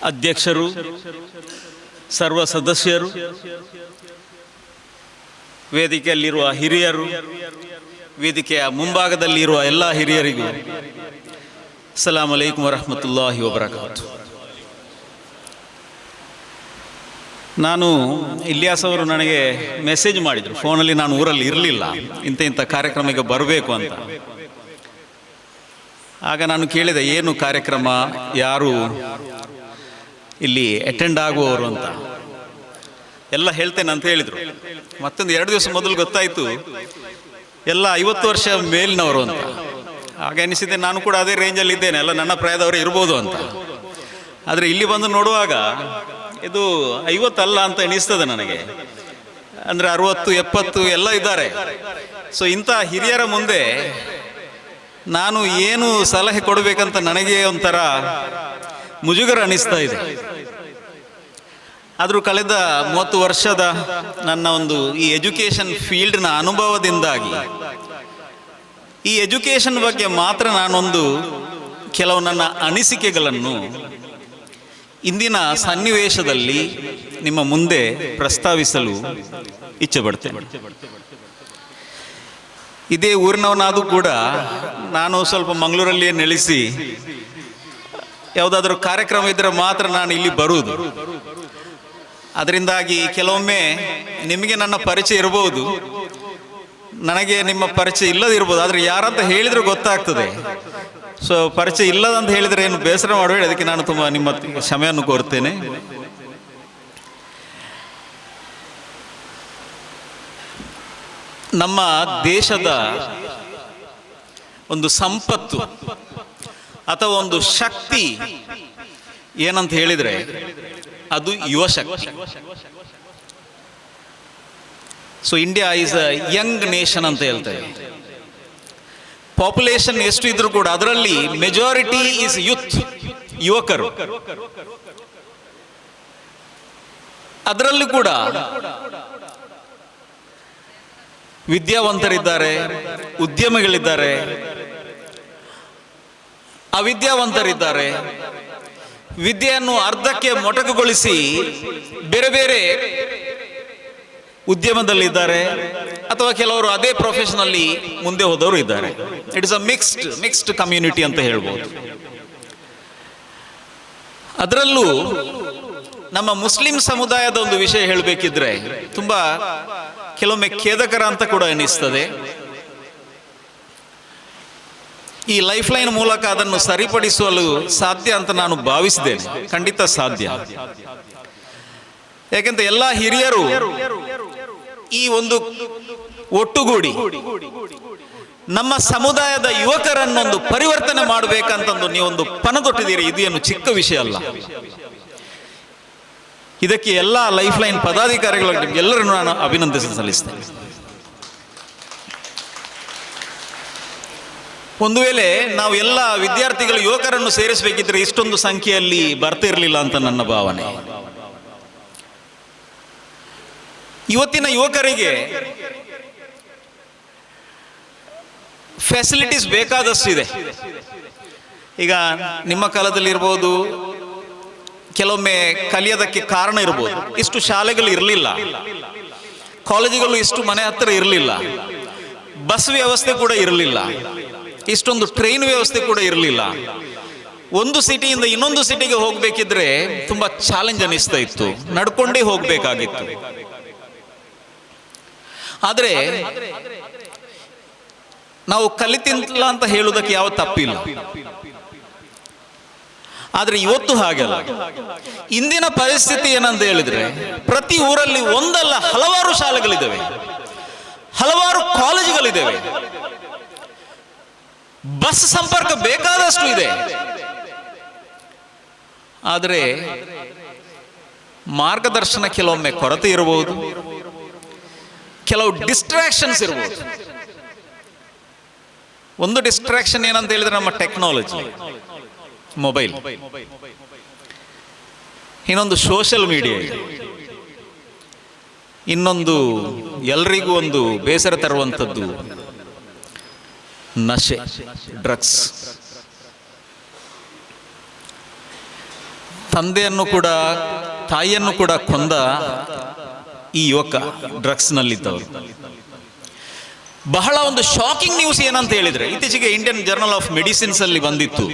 ಅಧ್ಯಕ್ಷರು, ಸರ್ವ ಸದಸ್ಯರು, ವೇದಿಕೆಯಲ್ಲಿರುವ ಹಿರಿಯರು, ವೇದಿಕೆಯ ಮುಂಭಾಗದಲ್ಲಿರುವ ಎಲ್ಲ ಹಿರಿಯರಿಗೂ ಅಸ್ಸಲಾಮು ಅಲೈಕುಂ ವರಹಮತುಲ್ಲಾಹಿ ವಬರಕಾತು. ನಾನು ಇಲಿಯಾಸ್ ಅವರು ನನಗೆ ಮೆಸೇಜ್ ಮಾಡಿದರು ಫೋನಲ್ಲಿ, ನಾನು ಊರಲ್ಲಿ ಇರಲಿಲ್ಲ, ಇಂಥ ಕಾರ್ಯಕ್ರಮಕ್ಕೆ ಬರಬೇಕು ಅಂತ. ಆಗ ನಾನು ಕೇಳಿದೆ, ಏನು ಕಾರ್ಯಕ್ರಮ, ಯಾರು ಇಲ್ಲಿ ಅಟೆಂಡ್ ಆಗುವವರು ಅಂತ. ಎಲ್ಲ ಹೇಳ್ತೇನೆ ಅಂತ ಹೇಳಿದರು. ಮತ್ತೊಂದು 2 ದಿವಸ ಮೊದಲು ಗೊತ್ತಾಯಿತು ಎಲ್ಲ 50 ವರ್ಷ ಮೇಲಿನವರು ಅಂತ. ಆಗ ಅನಿಸಿದೆ ನಾನು ಕೂಡ ಅದೇ ರೇಂಜಲ್ಲಿ ಇದ್ದೇನೆ, ಎಲ್ಲ ನನ್ನ ಪ್ರಾಯದವರು ಇರ್ಬೋದು ಅಂತ. ಆದರೆ ಇಲ್ಲಿ ಬಂದು ನೋಡುವಾಗ ಇದು 50 ಅಲ್ಲ ಅಂತ ಎನಿಸ್ತದೆ ನನಗೆ. ಅಂದರೆ 60, 70 ಎಲ್ಲ ಇದ್ದಾರೆ. ಸೊ ಇಂಥ ಹಿರಿಯರ ಮುಂದೆ ನಾನು ಏನು ಸಲಹೆ ಕೊಡಬೇಕಂತ ನನಗೆ ಒಂಥರ ಮುಜುಗರ ಅನಿಸ್ತಾ ಇದೆ. ಆದರೂ ಕಳೆದ 30 ವರ್ಷದ ನನ್ನ ಒಂದು ಈ ಎಜುಕೇಷನ್ ಫೀಲ್ಡ್ನ ಅನುಭವದಿಂದಾಗಿ ಈ ಎಜುಕೇಷನ್ ಬಗ್ಗೆ ಮಾತ್ರ ನಾನೊಂದು ಕೆಲವು ನನ್ನ ಅನಿಸಿಕೆಗಳನ್ನು ಇಂದಿನ ಸನ್ನಿವೇಶದಲ್ಲಿ ನಿಮ್ಮ ಮುಂದೆ ಪ್ರಸ್ತಾವಿಸಲು ಇಚ್ಛೆಪಡ್ತೇನೆ. ಇದೇ ಊರಿನವನಾದರೂ ಕೂಡ ನಾನು ಸ್ವಲ್ಪ ಮಂಗಳೂರಲ್ಲಿಯೇ ನೆಲೆಸಿ ಯಾವುದಾದ್ರೂ ಕಾರ್ಯಕ್ರಮ ಇದ್ದರೆ ಮಾತ್ರ ನಾನು ಇಲ್ಲಿ ಬರುವುದು. ಅದರಿಂದಾಗಿ ಕೆಲವೊಮ್ಮೆ ನಿಮಗೆ ನನ್ನ ಪರಿಚಯ ಇರಬಹುದು, ನನಗೆ ನಿಮ್ಮ ಪರಿಚಯ ಇಲ್ಲದಿರ್ಬೋದು. ಆದರೆ ಯಾರಂತ ಹೇಳಿದರೂ ಗೊತ್ತಾಗ್ತದೆ. ಸೊ ಪರಿಚಯ ಇಲ್ಲದಂತ ಹೇಳಿದರೆ ಏನು ಬೇಸರ ಮಾಡಬೇಡಿ, ಅದಕ್ಕೆ ನಾನು ತುಂಬ ನಿಮ್ಮ ಕ್ಷಮೆಯನ್ನು ಕೋರ್ತೇನೆ. ನಮ್ಮ ದೇಶದ ಒಂದು ಸಂಪತ್ತು ಅಥವಾ ಒಂದು ಶಕ್ತಿ ಏನಂತ ಹೇಳಿದರೆ ಅದು ಯುವ ಶಕ್ತಿ. So India is a young nation ಅಂತ ಹೇಳ್ತೇವೆ. ಪಾಪ್ಯುಲೇಷನ್ ಎಷ್ಟು ಇದ್ರೂ ಕೂಡ ಅದರಲ್ಲಿ ಮೆಜಾರಿಟಿ ಈಸ್ ಯೂತ್, ಯುವಕರು. ಅದರಲ್ಲಿ ಕೂಡ ವಿದ್ಯಾವಂತರಿದ್ದಾರೆ, ಉದ್ಯಮಿಗಳಿದ್ದಾರೆ, ಅವಿದ್ಯಾವಂತರಿದ್ದಾರೆ. ವಿದ್ಯೆಯನ್ನು ಅರ್ಧಕ್ಕೆ ಮೊಟಕುಗೊಳಿಸಿ ಬೇರೆ ಬೇರೆ ಉದ್ಯಮದಲ್ಲಿದ್ದಾರೆ, ಅಥವಾ ಕೆಲವರು ಅದೇ ಪ್ರೊಫೆಷನಲ್ಲಿ ಮುಂದೆ ಹೋದವರು ಇದ್ದಾರೆ. It is a mixed community ಅಂತ ಹೇಳ್ಬೋದು. ಅದರಲ್ಲೂ ನಮ್ಮ ಮುಸ್ಲಿಂ ಸಮುದಾಯದ ಒಂದು ವಿಷಯ ಹೇಳಬೇಕಿದ್ರೆ ತುಂಬಾ ಕೆಲವೊಮ್ಮೆ ಖೇದಕರ ಅಂತ ಕೂಡ ಅನಿಸ್ತದೆ. ಈ ಲೈಫ್ ಲೈನ್ ಮೂಲಕ ಅದನ್ನು ಸರಿಪಡಿಸಲು ಸಾಧ್ಯ ಅಂತ ನಾನು ಭಾವಿಸಿದ್ದೇನೆ. ಖಂಡಿತ ಸಾಧ್ಯ. ಯಾಕೆಂದ್ರೆ ಎಲ್ಲ ಹಿರಿಯರು ಈ ಒಂದು ಒಟ್ಟುಗೂಡಿ ನಮ್ಮ ಸಮುದಾಯದ ಯುವಕರನ್ನೊಂದು ಪರಿವರ್ತನೆ ಮಾಡಬೇಕಂತಂದು ನೀವೊಂದು ಪಣದೊಟ್ಟಿದ್ದೀರಿ. ಇದು ಏನು ಚಿಕ್ಕ ವಿಷಯ ಅಲ್ಲ. ಇದಕ್ಕೆ ಎಲ್ಲ ಲೈಫ್ ಲೈನ್ ಪದಾಧಿಕಾರಿಗಳ ಎಲ್ಲರನ್ನು ನಾನು ಅಭಿನಂದನೆ ಸಲ್ಲಿಸ್ತೇನೆ. ಒಂದು ವೇಳೆ ನಾವು ಎಲ್ಲ ವಿದ್ಯಾರ್ಥಿಗಳು ಯುವಕರನ್ನು ಸೇರಿಸಬೇಕಿದ್ರೆ ಇಷ್ಟೊಂದು ಸಂಖ್ಯೆಯಲ್ಲಿ ಬರ್ತಿರಲಿಲ್ಲ ಅಂತ ನನ್ನ ಭಾವನೆ. ಇವತ್ತಿನ ಯುವಕರಿಗೆ ಫೆಸಿಲಿಟೀಸ್ ಬೇಕಾದಷ್ಟು ಇದೆ. ಈಗ ನಿಮ್ಮ ಕಾಲದಲ್ಲಿ ಇರ್ಬೋದು, ಕೆಲವೊಮ್ಮೆ ಕಲಿಯೋದಕ್ಕೆ ಕಾರಣ ಇರ್ಬೋದು, ಇಷ್ಟು ಶಾಲೆಗಳು ಇರಲಿಲ್ಲ, ಕಾಲೇಜುಗಳು ಇಷ್ಟು ಮನೆ ಹತ್ತಿರ ಇರಲಿಲ್ಲ, ಬಸ್ ವ್ಯವಸ್ಥೆ ಕೂಡ ಇರಲಿಲ್ಲ, ಇಷ್ಟೊಂದು ಟ್ರೈನ್ ವ್ಯವಸ್ಥೆ ಕೂಡ ಇರಲಿಲ್ಲ. ಒಂದು ಸಿಟಿಯಿಂದ ಇನ್ನೊಂದು ಸಿಟಿಗೆ ಹೋಗ್ಬೇಕಿದ್ರೆ ತುಂಬಾ ಚಾಲೆಂಜ್ ಅನಿಸ್ತಾ ಇತ್ತು, ನಡ್ಕೊಂಡೇ ಹೋಗ್ಬೇಕಾಗಿತ್ತು. ಆದ್ರೆ ನಾವು ಕಲಿತಿಲ್ಲ ಅಂತ ಹೇಳುವುದಕ್ಕೆ ಯಾವ ತಪ್ಪಿಲ್ಲ. ಆದ್ರೆ ಇವತ್ತು ಹಾಗಲ್ಲ. ಇಂದಿನ ಪರಿಸ್ಥಿತಿ ಏನಂತ ಹೇಳಿದ್ರೆ ಪ್ರತಿ ಊರಲ್ಲಿ ಒಂದಲ್ಲ ಹಲವಾರು ಶಾಲೆಗಳಿದ್ದಾವೆ, ಹಲವಾರು ಕಾಲೇಜುಗಳಿದ್ದಾವೆ. ಬಸ್ ಸಂಪರ್ಕ ಬೇಕಾದಷ್ಟು ಇದೆ. ಆದರೆ ಮಾರ್ಗದರ್ಶನ ಕೆಲವೊಮ್ಮೆ ಕೊರತೆ ಇರಬಹುದು, ಕೆಲವು ಡಿಸ್ಟ್ರಾಕ್ಷನ್ಸ್ ಇರಬಹುದು. ಒಂದು ಡಿಸ್ಟ್ರಾಕ್ಷನ್ ಏನಂತ ಹೇಳಿದ್ರೆ ನಮ್ಮ ಟೆಕ್ನಾಲಜಿ, ಮೊಬೈಲ್. ಇನ್ನೊಂದು ಸೋಷಿಯಲ್ ಮೀಡಿಯಾ, ಇನ್ನೊಂದು ಎಲ್ರಿಗೂ ಒಂದು ಬೇಸರ ತರುವಂಥದ್ದು ನಶೆ, ಡ್ರಗ್ಸ್. ತಂದೆಯನ್ನು ಕೂಡ ತಾಯಿಯನ್ನು ಕೂಡ ಕೊಂದ ಈ ಯುವಕ ಡ್ರಗ್ಸ್ನಲ್ಲಿದ್ದವರು. ಬಹಳ ಒಂದು ಶಾಕಿಂಗ್ ನ್ಯೂಸ್ ಏನಂತ ಹೇಳಿದ್ರೆ, ಇತ್ತೀಚೆಗೆ ಇಂಡಿಯನ್ ಜರ್ನಲ್ ಆಫ್ ಮೆಡಿಸಿನ್ಸ್ ಅಲ್ಲಿ ಬಂದಿತ್ತು.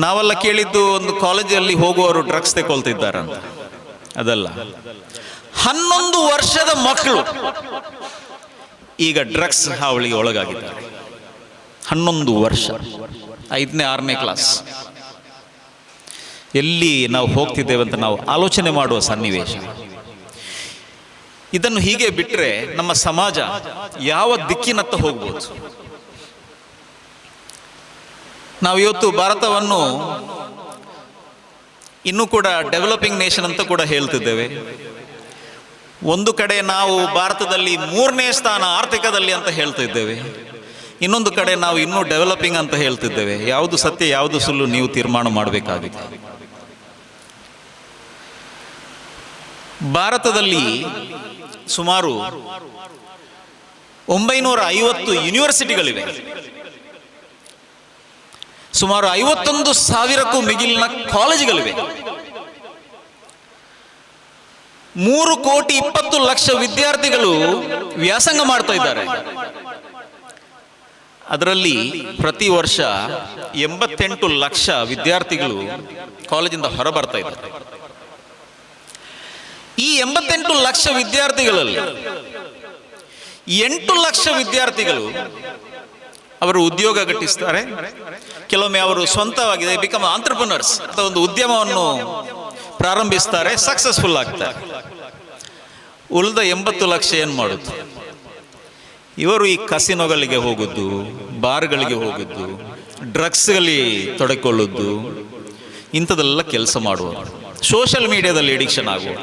ನಾವೆಲ್ಲ ಕೇಳಿದ್ದು ಒಂದು ಕಾಲೇಜಲ್ಲಿ ಹೋಗುವವರು ಡ್ರಗ್ಸ್ ತಗೊಳ್ತಿದ್ದಾರಂತ. ಅದಲ್ಲ, 11 ವರ್ಷದ ಮಕ್ಕಳು ಈಗ ಡ್ರಗ್ಸ್ ಹಾವಳಿಗೆ ಒಳಗಾಗಿದ್ದಾರೆ. 11 ವರ್ಷ, 5ನೇ 6ನೇ ಕ್ಲಾಸ್. ಎಲ್ಲಿ ನಾವು ಹೋಗ್ತಿದ್ದೇವೆ ಅಂತ ನಾವು ಆಲೋಚನೆ ಮಾಡುವ ಸನ್ನಿವೇಶ. ಇದನ್ನು ಹೀಗೆ ಬಿಟ್ಟರೆ ನಮ್ಮ ಸಮಾಜ ಯಾವ ದಿಕ್ಕಿನತ್ತ ಹೋಗ್ಬೋದು? ನಾವು ಇವತ್ತು ಭಾರತವನ್ನು ಇನ್ನೂ ಕೂಡ ಡೆವಲಪಿಂಗ್ ನೇಷನ್ ಅಂತ ಕೂಡ ಹೇಳ್ತಿದ್ದೇವೆ. ಒಂದು ಕಡೆ ನಾವು ಭಾರತದಲ್ಲಿ 3ನೇ ಸ್ಥಾನ ಆರ್ಥಿಕದಲ್ಲಿ ಅಂತ ಹೇಳ್ತಿದ್ದೇವೆ, ಇನ್ನೊಂದು ಕಡೆ ನಾವು ಇನ್ನೂ ಡೆವಲಪಿಂಗ್ ಅಂತ ಹೇಳ್ತಿದ್ದೇವೆ. ಯಾವುದು ಸತ್ಯ ಯಾವುದು ಸುಳ್ಳು ನೀವು ತೀರ್ಮಾನ ಮಾಡಬೇಕಾಗಿದೆ. ಭಾರತದಲ್ಲಿ ಸುಮಾರು 950 ಯೂನಿವರ್ಸಿಟಿಗಳಿವೆ. ಸುಮಾರು 51,000ಕ್ಕೂ ಮಿಗಿಲಿನ ಕಾಲೇಜುಗಳಿವೆ. 3,20,00,000 ವಿದ್ಯಾರ್ಥಿಗಳು ವ್ಯಾಸಂಗ ಮಾಡ್ತಾ ಇದ್ದಾರೆ. ಅದರಲ್ಲಿ ಪ್ರತಿ ವರ್ಷ 88 ಲಕ್ಷ ವಿದ್ಯಾರ್ಥಿಗಳು ಕಾಲೇಜಿಂದ ಹೊರ ಬರ್ತಾ ಇದ್ದಾರೆ. ಈ 88 ಲಕ್ಷ ವಿದ್ಯಾರ್ಥಿಗಳಲ್ಲಿ 8 ಲಕ್ಷ ವಿದ್ಯಾರ್ಥಿಗಳು ಅವರು ಉದ್ಯೋಗ ಗಿಟ್ಟಿಸ್ತಾರೆ. ಕೆಲವೊಮ್ಮೆ ಅವರು ಸ್ವಂತವಾಗಿ ಬಿಕಮ್ ಆಂಟ್ರಪ್ರನರ್ಸ್ ಅಥವಾ ಒಂದು ಉದ್ಯಮವನ್ನು ಪ್ರಾರಂಭಿಸ್ತಾರೆ, ಸಕ್ಸಸ್ಫುಲ್ ಆಗ್ತಾರೆ. ಉಳಿದ 80 ಲಕ್ಷ ಏನು ಮಾಡುದು? ಇವರು ಈ ಕಸಿನೋಗಳಿಗೆ ಹೋಗುದು, ಬಾರ್ಗಳಿಗೆ ಹೋಗುದು, ಡ್ರಗ್ಸ್ಗಳಲ್ಲಿ ತೊಡಕೊಳ್ಳುವುದು, ಇಂಥದೆಲ್ಲ ಕೆಲಸ ಮಾಡುವರು. ಸೋಷಿಯಲ್ ಮೀಡಿಯಾದಲ್ಲಿ ಎಡಿಕ್ಷನ್ ಆಗುವ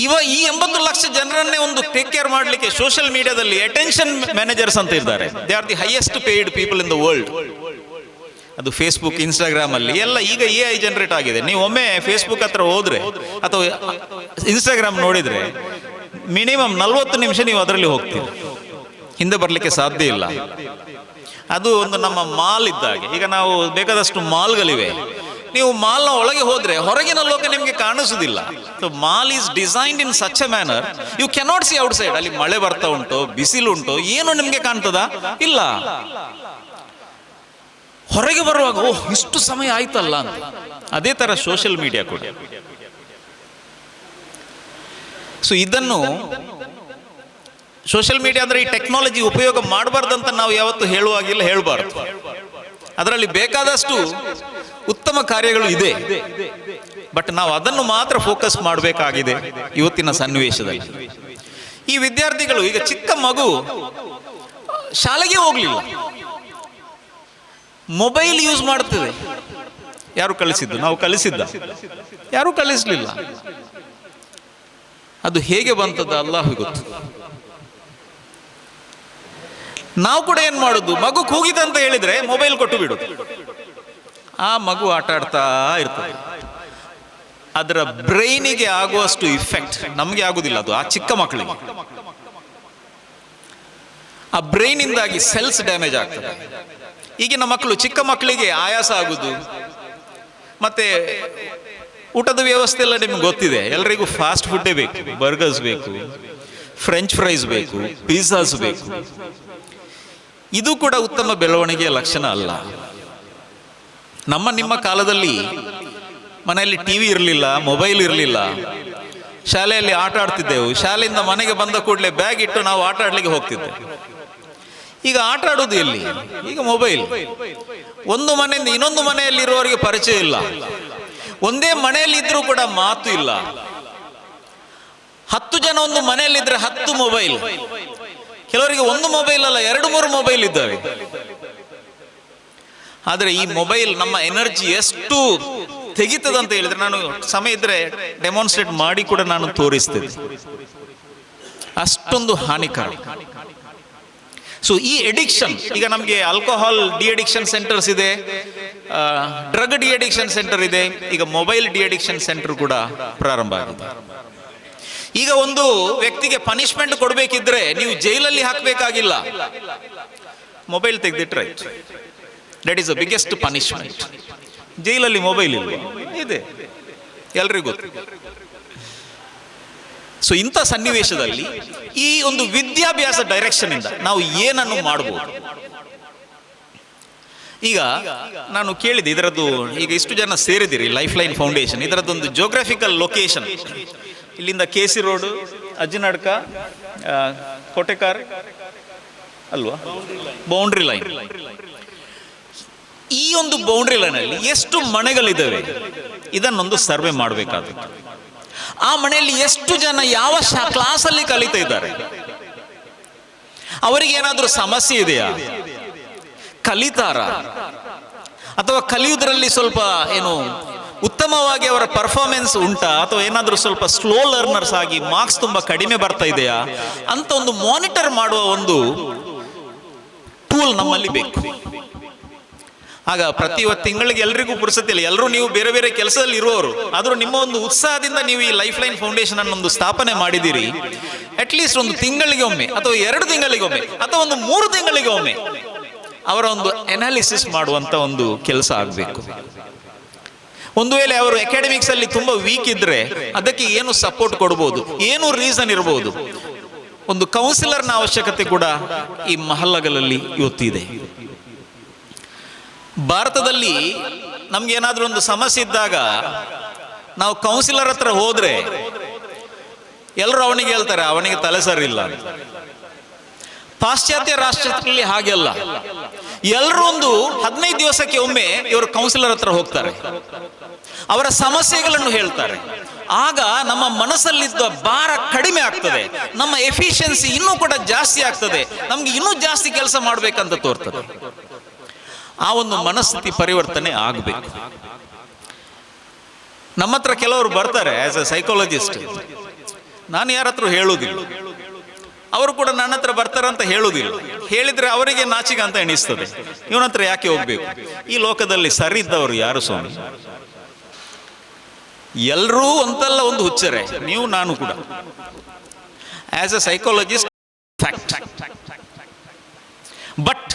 ಈ 80 ಲಕ್ಷ ಜನರನ್ನೇ ಒಂದು ಟೇಕ್ ಕೇರ್ ಮಾಡಲಿಕ್ಕೆ ಸೋಷಿಯಲ್ ಮೀಡಿಯಾದಲ್ಲಿ ಅಟೆನ್ಷನ್ ಮ್ಯಾನೇಜರ್ಸ್ ಅಂತ ಇದ್ದಾರೆ. They are the highest paid people in the world. ಅದು ಫೇಸ್ಬುಕ್, ಇನ್ಸ್ಟಾಗ್ರಾಮ್ ಅಲ್ಲಿ ಎಲ್ಲ ಈಗ AI ಜನರೇಟ್ ಆಗಿದೆ. ನೀವು ಒಮ್ಮೆ ಫೇಸ್ಬುಕ್ ಹತ್ರ ಹೋದ್ರೆ ಅಥವಾ ಇನ್ಸ್ಟಾಗ್ರಾಮ್ ನೋಡಿದ್ರೆ ಮಿನಿಮಮ್ 40 ನಿಮಿಷ ನೀವು ಅದರಲ್ಲಿ ಹೋಗ್ತೀರಿ, ಹಿಂದೆ ಬರಲಿಕ್ಕೆ ಸಾಧ್ಯ ಇಲ್ಲ. ಅದು ಒಂದು ನಮ್ಮ ಮಾಲ್ ಇದ್ದಾಗೆ. ಈಗ ನಾವು ಬೇಕಾದಷ್ಟು ಮಾಲ್ಗಳಿವೆ. ನೀವು ಮಾಲ್ನ ಒಳಗೆ ಹೋದ್ರೆ ಹೊರಗಿನ ಲೋಕ ನಿಮಗೆ ಕಾಣಿಸುವುದಿಲ್ಲ. So mall is designed in such a manner you cannot see outside. ಅಲ್ಲಿ ಮಳೆ ಬರ್ತಾ ಉಂಟು, ಬಿಸಿಲು ಉಂಟು, ಏನು ನಿಮ್ಗೆ ಕಾಣ್ತದ? ಇಲ್ಲ. ಹೊರಗೆ ಬರುವಾಗ ಓಹ್ ಇಷ್ಟು ಸಮಯ ಆಯ್ತಲ್ಲ ಅಂತ. ಅದೇ ತರ ಸೋಷಿಯಲ್ ಮೀಡಿಯಾ ಕೂಡ. ಸೊ ಇದನ್ನು ಸೋಷಿಯಲ್ ಮೀಡಿಯಾ ಅಂದ್ರೆ ಈ ಟೆಕ್ನಾಲಜಿ ಉಪಯೋಗ ಮಾಡಬಾರ್ದಂತ ನಾವು ಯಾವತ್ತು ಹೇಳುವಾಗಿಲ್ಲ, ಹೇಳಬಾರ್ದು. ಅದರಲ್ಲಿ ಬೇಕಾದಷ್ಟು ಉತ್ತಮ ಕಾರ್ಯಗಳು ಇದೆ, ಬಟ್ ನಾವು ಅದನ್ನು ಮಾತ್ರ ಫೋಕಸ್ ಮಾಡಬೇಕಾಗಿದೆ ಇವತ್ತಿನ ಸನ್ನಿವೇಶದಲ್ಲಿ. ಈ ವಿದ್ಯಾರ್ಥಿಗಳು, ಈಗ ಚಿಕ್ಕ ಮಗು ಶಾಲೆಗೆ ಹೋಗ್ಲಿಲ್ಲ, ಮೊಬೈಲ್ ಯೂಸ್ ಮಾಡ್ತದೆ. ಯಾರು ಕಲಿಸಿದ್ದು? ನಾವು ಕಲಿಸಿದ್ದ? ಯಾರು ಕಲಿಸ್ಲಿಲ್ಲ. ಅದು ಹೇಗೆ ಬಂತದ್ದು ಅಲ್ಲಾಹು ಗೊತ್ತು. ನಾವು ಕೂಡ ಏನ್ ಮಾಡುದು? ಮಗು ಕೂಗಿದಂತ ಹೇಳಿದ್ರೆ ಮೊಬೈಲ್ ಕೊಟ್ಟು ಬಿಡುದು. ಆ ಮಗು ಆಟ ಆಡ್ತಾ ಇರ್ತದೆ. ಅದರ ಬ್ರೈನಿಗೆ ಆಗುವಷ್ಟು ಇಫೆಕ್ಟ್ ನಮಗೆ ಆಗುದಿಲ್ಲ, ಅದು ಆ ಚಿಕ್ಕ ಮಕ್ಕಳಿಗೆ. ಆ ಬ್ರೈನ್ ಇಂದಾಗಿ ಸೆಲ್ಸ್ ಡ್ಯಾಮೇಜ್ ಆಗ್ತದೆ. ಈಗಿನ ಮಕ್ಕಳು, ಚಿಕ್ಕ ಮಕ್ಕಳಿಗೆ ಆಯಾಸ ಆಗುದು, ಮತ್ತೆ ಊಟದ ವ್ಯವಸ್ಥೆ ಎಲ್ಲ ನಿಮ್ಗೆ ಗೊತ್ತಿದೆ. ಎಲ್ರಿಗೂ ಫಾಸ್ಟ್ ಫುಡ್ಡೇ ಬೇಕು, ಬರ್ಗರ್ಸ್ ಬೇಕು, ಫ್ರೆಂಚ್ ಫ್ರೈಸ್ ಬೇಕು, ಪಿಜ್ಜಾಸ್ ಬೇಕು. ಇದು ಕೂಡ ಉತ್ತಮ ಬೆಳವಣಿಗೆಯ ಲಕ್ಷಣ ಅಲ್ಲ. ನಿಮ್ಮ ಕಾಲದಲ್ಲಿ ಮನೆಯಲ್ಲಿ ಟಿವಿ ಇರಲಿಲ್ಲ, ಮೊಬೈಲ್ ಇರಲಿಲ್ಲ, ಶಾಲೆಯಲ್ಲಿ ಆಟ ಆಡ್ತಿದ್ದೆವು. ಶಾಲೆಯಿಂದ ಮನೆಗೆ ಬಂದ ಕೂಡಲೇ ಬ್ಯಾಗ್ ಇಟ್ಟು ನಾವು ಆಟ ಆಡ್ಲಿಕ್ಕೆ ಹೋಗ್ತಿದ್ದೆ. ಈಗ ಆಟ ಆಡೋದು ಎಲ್ಲಿ? ಈಗ ಮೊಬೈಲ್. ಒಂದು ಮನೆಯಿಂದ ಇನ್ನೊಂದು ಮನೆಯಲ್ಲಿರುವವರಿಗೆ ಪರಿಚಯ ಇಲ್ಲ, ಒಂದೇ ಮನೆಯಲ್ಲಿ ಇದ್ರೂ ಕೂಡ ಮಾತು ಇಲ್ಲ. 10 ಜನ ಒಂದು ಮನೆಯಲ್ಲಿದ್ರೆ 10 ಮೊಬೈಲ್. ಕೆಲವರಿಗೆ ಒಂದು ಮೊಬೈಲ್ ಅಲ್ಲ, 2-3 ಮೊಬೈಲ್ ಇದ್ದಾವೆ. ಆದರೆ ಈ ಮೊಬೈಲ್ ನಮ್ಮ ಎನರ್ಜಿ ಎಷ್ಟು ತೆಗಿತದಂತ ಹೇಳಿದ್ರೆ, ನಾನು ಸಮಯ ಇದ್ರೆ ಡೆಮಾನ್ಸ್ಟ್ರೇಟ್ ಮಾಡಿ ಕೂಡ ನಾನು ತೋರಿಸ್ತೇನೆ, ಅಷ್ಟೊಂದು ಹಾನಿಕರ. ಸೊ ಈ ಎಡಿಕ್ಷನ್, ಈಗ ನಮಗೆ ಆಲ್ಕೋಹಾಲ್ ಡಿ ಅಡಿಕ್ಷನ್ ಸೆಂಟರ್ಸ್ ಇದೆ, ಡ್ರಗ್ ಡಿ ಅಡಿಕ್ಷನ್ ಸೆಂಟರ್ ಇದೆ, ಈಗ ಮೊಬೈಲ್ ಡಿ ಅಡಿಕ್ಷನ್ ಸೆಂಟರ್ ಕೂಡ ಪ್ರಾರಂಭ ಆಗಿದೆ. ಈಗ ಒಂದು ವ್ಯಕ್ತಿಗೆ ಪನಿಷ್ಮೆಂಟ್ ಕೊಡಬೇಕಿದ್ರೆ ನೀವು ಜೈಲಲ್ಲಿ ಹಾಕಬೇಕಾಗಿಲ್ಲ, ಮೊಬೈಲ್ ತೆಗೆದಿಟ್ರೆ that is the biggest punishment. ಜೈಲಲ್ಲಿ ಮೊಬೈಲ್ ಇಲ್ಲ ಇದೆ, ಎಲ್ರಿಗೂ ಗೊತ್ತು. ಸೊ ಇಂಥ ಸನ್ನಿವೇಶದಲ್ಲಿ ಈ ಒಂದು ವಿದ್ಯಾಭ್ಯಾಸ ಡೈರೆಕ್ಷನ್ ಇಂದ ನಾವು ಏನನ್ನು ಮಾಡಬಹುದು? ಈಗ ನಾನು ಕೇಳಿದೆ, ಇದರದ್ದು ಈಗ ಇಷ್ಟು ಜನ ಸೇರಿದಿರಿ ಲೈಫ್ ಲೈನ್ ಫೌಂಡೇಶನ್, ಇದರದ್ದೊಂದು ಜಿಯೋಗ್ರಫಿಕಲ್ ಲೊಕೇಶನ್, ಇಲ್ಲಿಂದ KC ರೋಡ್, ಅಜ್ಜನಡ್ಕ, ಕೋಟೆಕಾರ್ ಅಲ್ವಾ, ಬೌಂಡ್ರಿ ಲೈನ್. ಈ ಒಂದು ಬೌಂಡ್ರಿ ಲೈನ್ ಅಲ್ಲಿ ಎಷ್ಟು ಮನೆಗಳಿದ್ದಾವೆ ಇದನ್ನೊಂದು ಸರ್ವೆ ಮಾಡಬೇಕಾಗುತ್ತೆ. ಆ ಮನೆಯಲ್ಲಿ ಎಷ್ಟು ಜನ ಯಾವ ಕ್ಲಾಸಲ್ಲಿ ಕಲಿತಾ ಇದ್ದಾರೆ, ಅವರಿಗೆ ಏನಾದರೂ ಸಮಸ್ಯೆ ಇದೆಯಾ, ಕಲಿತಾರ, ಅಥವಾ ಕಲಿಯುವುದರಲ್ಲಿ ಸ್ವಲ್ಪ ಏನು ಉತ್ತಮವಾಗಿ ಅವರ ಪರ್ಫಾರ್ಮೆನ್ಸ್ ಉಂಟಾ, ಅಥವಾ ಏನಾದರೂ ಸ್ವಲ್ಪ ಸ್ಲೋ ಲರ್ನರ್ಸ್ ಆಗಿ ಮಾರ್ಕ್ಸ್ ತುಂಬಾ ಕಡಿಮೆ ಬರ್ತಾ ಇದೆಯಾ ಅಂತ ಒಂದು ಮಾನಿಟರ್ ಮಾಡುವ ಒಂದು ಟೂಲ್ ನಮ್ಮಲ್ಲಿ ಬೇಕು. ಆಗ ಪ್ರತಿ ತಿಂಗಳಿಗೆ ಎಲ್ರಿಗೂ ಪುರ್ಸತಿಲ್ಲ, ಎಲ್ಲರೂ ನೀವು ಬೇರೆ ಬೇರೆ ಕೆಲಸದಲ್ಲಿ ಇರುವವರು, ಆದರೂ ನಿಮ್ಮ ಒಂದು ಉತ್ಸಾಹದಿಂದ ನೀವು ಈ ಲೈಫ್ ಲೈನ್ ಫೌಂಡೇಶನ್ ಅನ್ನು ಒಂದು ಸ್ಥಾಪನೆ ಮಾಡಿದ್ದೀರಿ. ಅಟ್ಲೀಸ್ಟ್ ಒಂದು ತಿಂಗಳಿಗೆ ಒಮ್ಮೆ, ಅಥವಾ 2 ತಿಂಗಳಿಗೆ ಒಮ್ಮೆ, ಅಥವಾ ಒಂದು 3 ತಿಂಗಳಿಗೆ ಒಮ್ಮೆ ಅವರ ಒಂದು ಅನಾಲಿಸಿಸ್ ಮಾಡುವಂತ ಒಂದು ಕೆಲಸ ಆಗಬೇಕು. ಒಂದು ವೇಳೆ ಅವರು ಅಕಾಡೆಮಿಕ್ಸ್ ಅಲ್ಲಿ ತುಂಬಾ ವೀಕ್ ಇದ್ರೆ ಅದಕ್ಕೆ ಏನು ಸಪೋರ್ಟ್ ಕೊಡಬಹುದು, ಏನು ರೀಸನ್ ಇರಬಹುದು, ಒಂದು ಕೌನ್ಸಿಲರ್ನ ಅವಶ್ಯಕತೆ ಕೂಡ ಈ ಮಹಲ್ಲಗಳಲ್ಲಿ ಇವತ್ತಿದೆ. ಭಾರತದಲ್ಲಿ ನಮ್ಗೆ ಏನಾದ್ರೂ ಒಂದು ಸಮಸ್ಯೆ ಇದ್ದಾಗ ನಾವು ಕೌನ್ಸಿಲರ್ ಹತ್ರ ಹೋದ್ರೆ ಎಲ್ಲರೂ ಅವನಿಗೆ ಹೇಳ್ತಾರೆ ಅವನಿಗೆ ತಲೆ ಸರಿ ಇಲ್ಲ. ಪಾಶ್ಚಾತ್ಯ ರಾಷ್ಟ್ರದಲ್ಲಿ ಹಾಗೆಲ್ಲ, ಎಲ್ಲರೂ ಒಂದು 15 ದಿವಸಕ್ಕೆ ಒಮ್ಮೆ ಇವರು ಕೌನ್ಸಿಲರ್ ಹತ್ರ ಹೋಗ್ತಾರೆ, ಅವರ ಸಮಸ್ಯೆಗಳನ್ನು ಹೇಳ್ತಾರೆ. ಆಗ ನಮ್ಮ ಮನಸ್ಸಲ್ಲಿದ್ದ ಭಾರ ಕಡಿಮೆ ಆಗ್ತದೆ, ನಮ್ಮ ಎಫಿಷಿಯನ್ಸಿ ಇನ್ನೂ ಕೂಡ ಜಾಸ್ತಿ ಆಗ್ತದೆ, ನಮ್ಗೆ ಇನ್ನೂ ಜಾಸ್ತಿ ಕೆಲಸ ಮಾಡ್ಬೇಕಂತ ತೋರ್ತದೆ. ಆ ಒಂದು ಮನಸ್ಥಿತಿ ಪರಿವರ್ತನೆ ಆಗಬೇಕು. ನಮ್ಮ ಹತ್ರ ಕೆಲವರು ಬರ್ತಾರೆ ಆಸ್ ಎ ಸೈಕಾಲಜಿಸ್ಟ್, ನಾನು ಯಾರ ಹತ್ರ ಹೇಳುವುದಿಲ್ಲ, ಅವರು ಕೂಡ ನನ್ನ ಹತ್ರ ಬರ್ತಾರಂತ ಹೇಳುವುದಿಲ್ಲ. ಹೇಳಿದ್ರೆ ಅವರಿಗೆ ನಾಚಿಕೆ ಅಂತ ಎಣಿಸ್ತದೆ, ಇವನ ಹತ್ರ ಯಾಕೆ ಹೋಗ್ಬೇಕು, ಈ ಲೋಕದಲ್ಲಿ ಸರಿ ಇದ್ದವರು ಯಾರು ಸ್ವಾಮಿ? ಎಲ್ಲರೂ ಒಂದಲ್ಲ ಒಂದು ಹುಚ್ಚರೆ, ನೀವು ನಾನು ಕೂಡ as A psychologist fact. But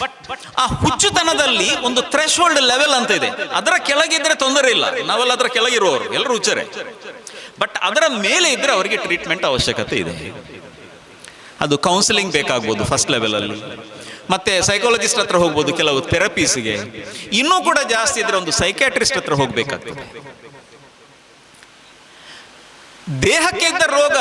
ಆ ಹುಚ್ಚುತನದಲ್ಲಿ ಒಂದು ಥ್ರೆಶೋಲ್ಡ್ ಲೆವೆಲ್ ಅಂತ ಇದೆ, ಅದರ ಕೆಳಗಿದ್ರೆ ತೊಂದರೆ ಇಲ್ಲ, ನಾವೆಲ್ಲ ಅದರ ಕೆಳಗಿರುವವರು ಎಲ್ಲರೂ ಹುಚ್ಚರೆ. ಬಟ್ ಅದರ ಮೇಲೆ ಇದ್ರೆ ಅವರಿಗೆ ಟ್ರೀಟ್ಮೆಂಟ್ ಅವಶ್ಯಕತೆ ಇದೆ. ಅದು ಕೌನ್ಸಿಲಿಂಗ್ ಬೇಕಾಗ್ಬೋದು ಫಸ್ಟ್ ಲೆವೆಲ್ ಅಲ್ಲಿ, ಮತ್ತೆ ಸೈಕಾಲಜಿಸ್ಟ್ ಹತ್ರ ಹೋಗ್ಬೋದು, ಕೆಲವು ಥೆರಪೀಸ್ಗೆ, ಇನ್ನೂ ಕೂಡ ಜಾಸ್ತಿ ಇದ್ರೆ ಒಂದು ಸೈಕ್ಯಾಟ್ರಿಸ್ಟ್ ಹತ್ರ ಹೋಗ್ಬೇಕಾಗ್ತದೆ. ದೇಹಕ್ಕೆ ಇದ್ದ ರೋಗ,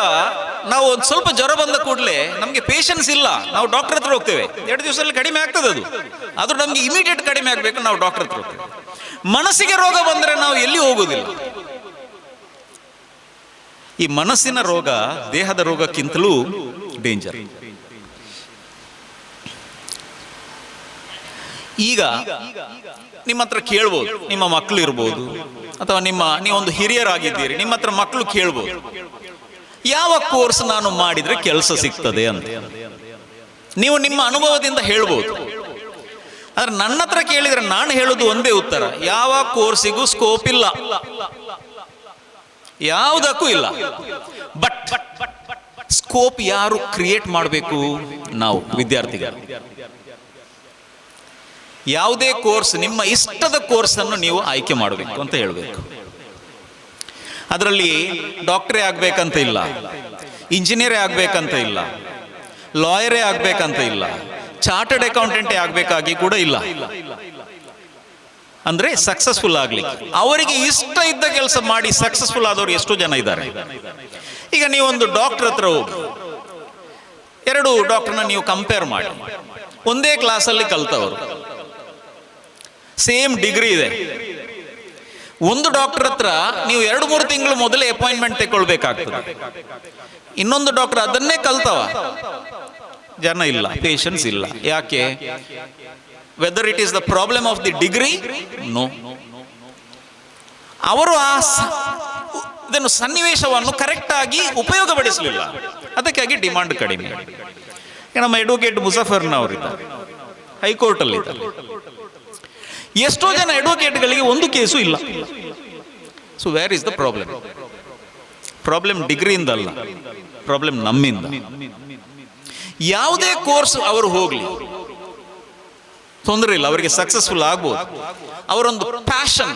ನಾವು ಒಂದು ಸ್ವಲ್ಪ ಜ್ವರ ಬಂದ ಕೂಡಲೇ ನಮಗೆ ಪೇಷನ್ಸ್ ಇಲ್ಲ, ನಾವು ಡಾಕ್ಟರ್ ಹತ್ರ ಹೋಗ್ತೇವೆ, 2 ದಿವಸದಲ್ಲಿ ಕಡಿಮೆ ಆಗ್ತದೆ ಅದು, ಆದ್ರೂ ನಮ್ಗೆ ಇಮಿಡಿಯೇಟ್ ಕಡಿಮೆ ಆಗ್ಬೇಕು, ನಾವು ಡಾಕ್ಟರ್ ಹತ್ರ ಹೋಗ್ತೇವೆ. ಮನಸ್ಸಿಗೆ ರೋಗ ಬಂದ್ರೆ ನಾವು ಎಲ್ಲಿ ಹೋಗುದಿಲ್ಲ. ಈ ಮನಸ್ಸಿನ ರೋಗ ದೇಹದ ರೋಗಕ್ಕಿಂತಲೂ ಡೇಂಜರ್. ಈಗ ನಿಮ್ಮ ಹತ್ರ ಕೇಳ್ಬೋದು, ನಿಮ್ಮ ಮಕ್ಕಳು ಇರ್ಬೋದು, ಅಥವಾ ನೀವೊಂದು ಹಿರಿಯರಾಗಿದ್ದೀರಿ, ನಿಮ್ಮ ಹತ್ರ ಮಕ್ಕಳು ಕೇಳ್ಬೋದು, ಯಾವ ಕೋರ್ಸ್ ನಾನು ಮಾಡಿದ್ರೆ ಕೆಲಸ ಸಿಗ್ತದೆ ಅಂತ. ನೀವು ನಿಮ್ಮ ಅನುಭವದಿಂದ ಹೇಳ್ಬೋದು. ಆದ್ರೆ ನನ್ನ ಹತ್ರ ಕೇಳಿದ್ರೆ ನಾನು ಹೇಳೋದು ಒಂದೇ ಉತ್ತರ, ಯಾವ ಕೋರ್ಸಿಗೂ ಸ್ಕೋಪ್ ಇಲ್ಲ, ಯಾವುದಕ್ಕೂ ಇಲ್ಲ. ಬಟ್ ಸ್ಕೋಪ್ ಯಾರು ಕ್ರಿಯೇಟ್ ಮಾಡಬೇಕು? ನಾವು ವಿದ್ಯಾರ್ಥಿಗಳು. ಯಾವುದೇ ಕೋರ್ಸ್, ನಿಮ್ಮ ಇಷ್ಟದ ಕೋರ್ಸ್ ಅನ್ನು ನೀವು ಆಯ್ಕೆ ಮಾಡಬೇಕು ಅಂತ ಹೇಳಬೇಕು. ಅದರಲ್ಲಿ ಡಾಕ್ಟರೇ ಆಗ್ಬೇಕಂತ ಇಲ್ಲ, ಇಂಜಿನಿಯರೇ ಆಗ್ಬೇಕಂತ ಇಲ್ಲ, ಲಾಯರೇ ಆಗ್ಬೇಕಂತ ಇಲ್ಲ, ಚಾರ್ಟರ್ಡ್ ಅಕೌಂಟೆಂಟೇ ಆಗ್ಬೇಕಾಗಿ ಕೂಡ ಇಲ್ಲ. ಅಂದ್ರೆ ಸಕ್ಸಸ್ಫುಲ್ ಆಗ್ಲಿಕ್ಕೆ ಅವರಿಗೆ ಇಷ್ಟ ಇದ್ದ ಕೆಲಸ ಮಾಡಿ ಸಕ್ಸಸ್ಫುಲ್ ಆದವರು ಎಷ್ಟೋ ಜನ ಇದ್ದಾರೆ. ಈಗ ನೀವೊಂದು ಡಾಕ್ಟರ್ ಹತ್ರ ಹೋಗಿ 2 ಡಾಕ್ಟರ್ನ ನೀವು ಕಂಪೇರ್ ಮಾಡಿ, ಒಂದೇ ಕ್ಲಾಸಲ್ಲಿ ಕಲ್ತವರು, ಸೇಮ್ ಡಿಗ್ರಿ ಇದೆ. ಒಂದು ಡಾಕ್ಟರ್ ಹತ್ರ ನೀವು 2-3 ತಿಂಗಳು ಮೊದಲೇ ಅಪಾಯಿಂಟ್ಮೆಂಟ್ ತಗೊಳ್ಬೇಕಾಗ್ತದೆ. ಇನ್ನೊಂದು ಡಾಕ್ಟರ್ ಅದನ್ನೇ ಕಲ್ತವ, ಜನ ಇಲ್ಲ, ಪೇಷನ್ಸ್ ಇಲ್ಲ. ಯಾಕೆ? Whether it is the problem of the degree? No. ಅವರು ಇದನ್ನು ಸನ್ನಿವೇಶವನ್ನು ಕರೆಕ್ಟ್ ಆಗಿ ಉಪಯೋಗಪಡಿಸಲಿಲ್ಲ, ಅದಕ್ಕಾಗಿ ಡಿಮಾಂಡ್ ಕಡಿಮೆ. ನಮ್ಮ ಅಡ್ವೊಕೇಟ್ ಮುಜಫರ್ನವರಿದ್ದಾರೆ, ಹೈಕೋರ್ಟಲ್ಲಿ ಇದ್ದಾರೆ. ಎಷ್ಟೋ ಜನ ಅಡ್ವೊಕೇಟ್ಗಳಿಗೆ ಒಂದು ಕೇಸು ಇಲ್ಲ. So where is the problem? Problem ಡಿಗ್ರಿಯಿಂದ ಅಲ್ಲ, ಪ್ರಾಬ್ಲಮ್ ನಮ್ಮಿಂದ. ಯಾವುದೇ ಕೋರ್ಸ್ ಅವರು ಹೋಗ್ಲಿ ತೊಂದರೆ ಇಲ್ಲ, ಅವರಿಗೆ ಸಕ್ಸಸ್ಫುಲ್ ಆಗ್ಬೋದು. ಅವರೊಂದು ಪ್ಯಾಷನ್,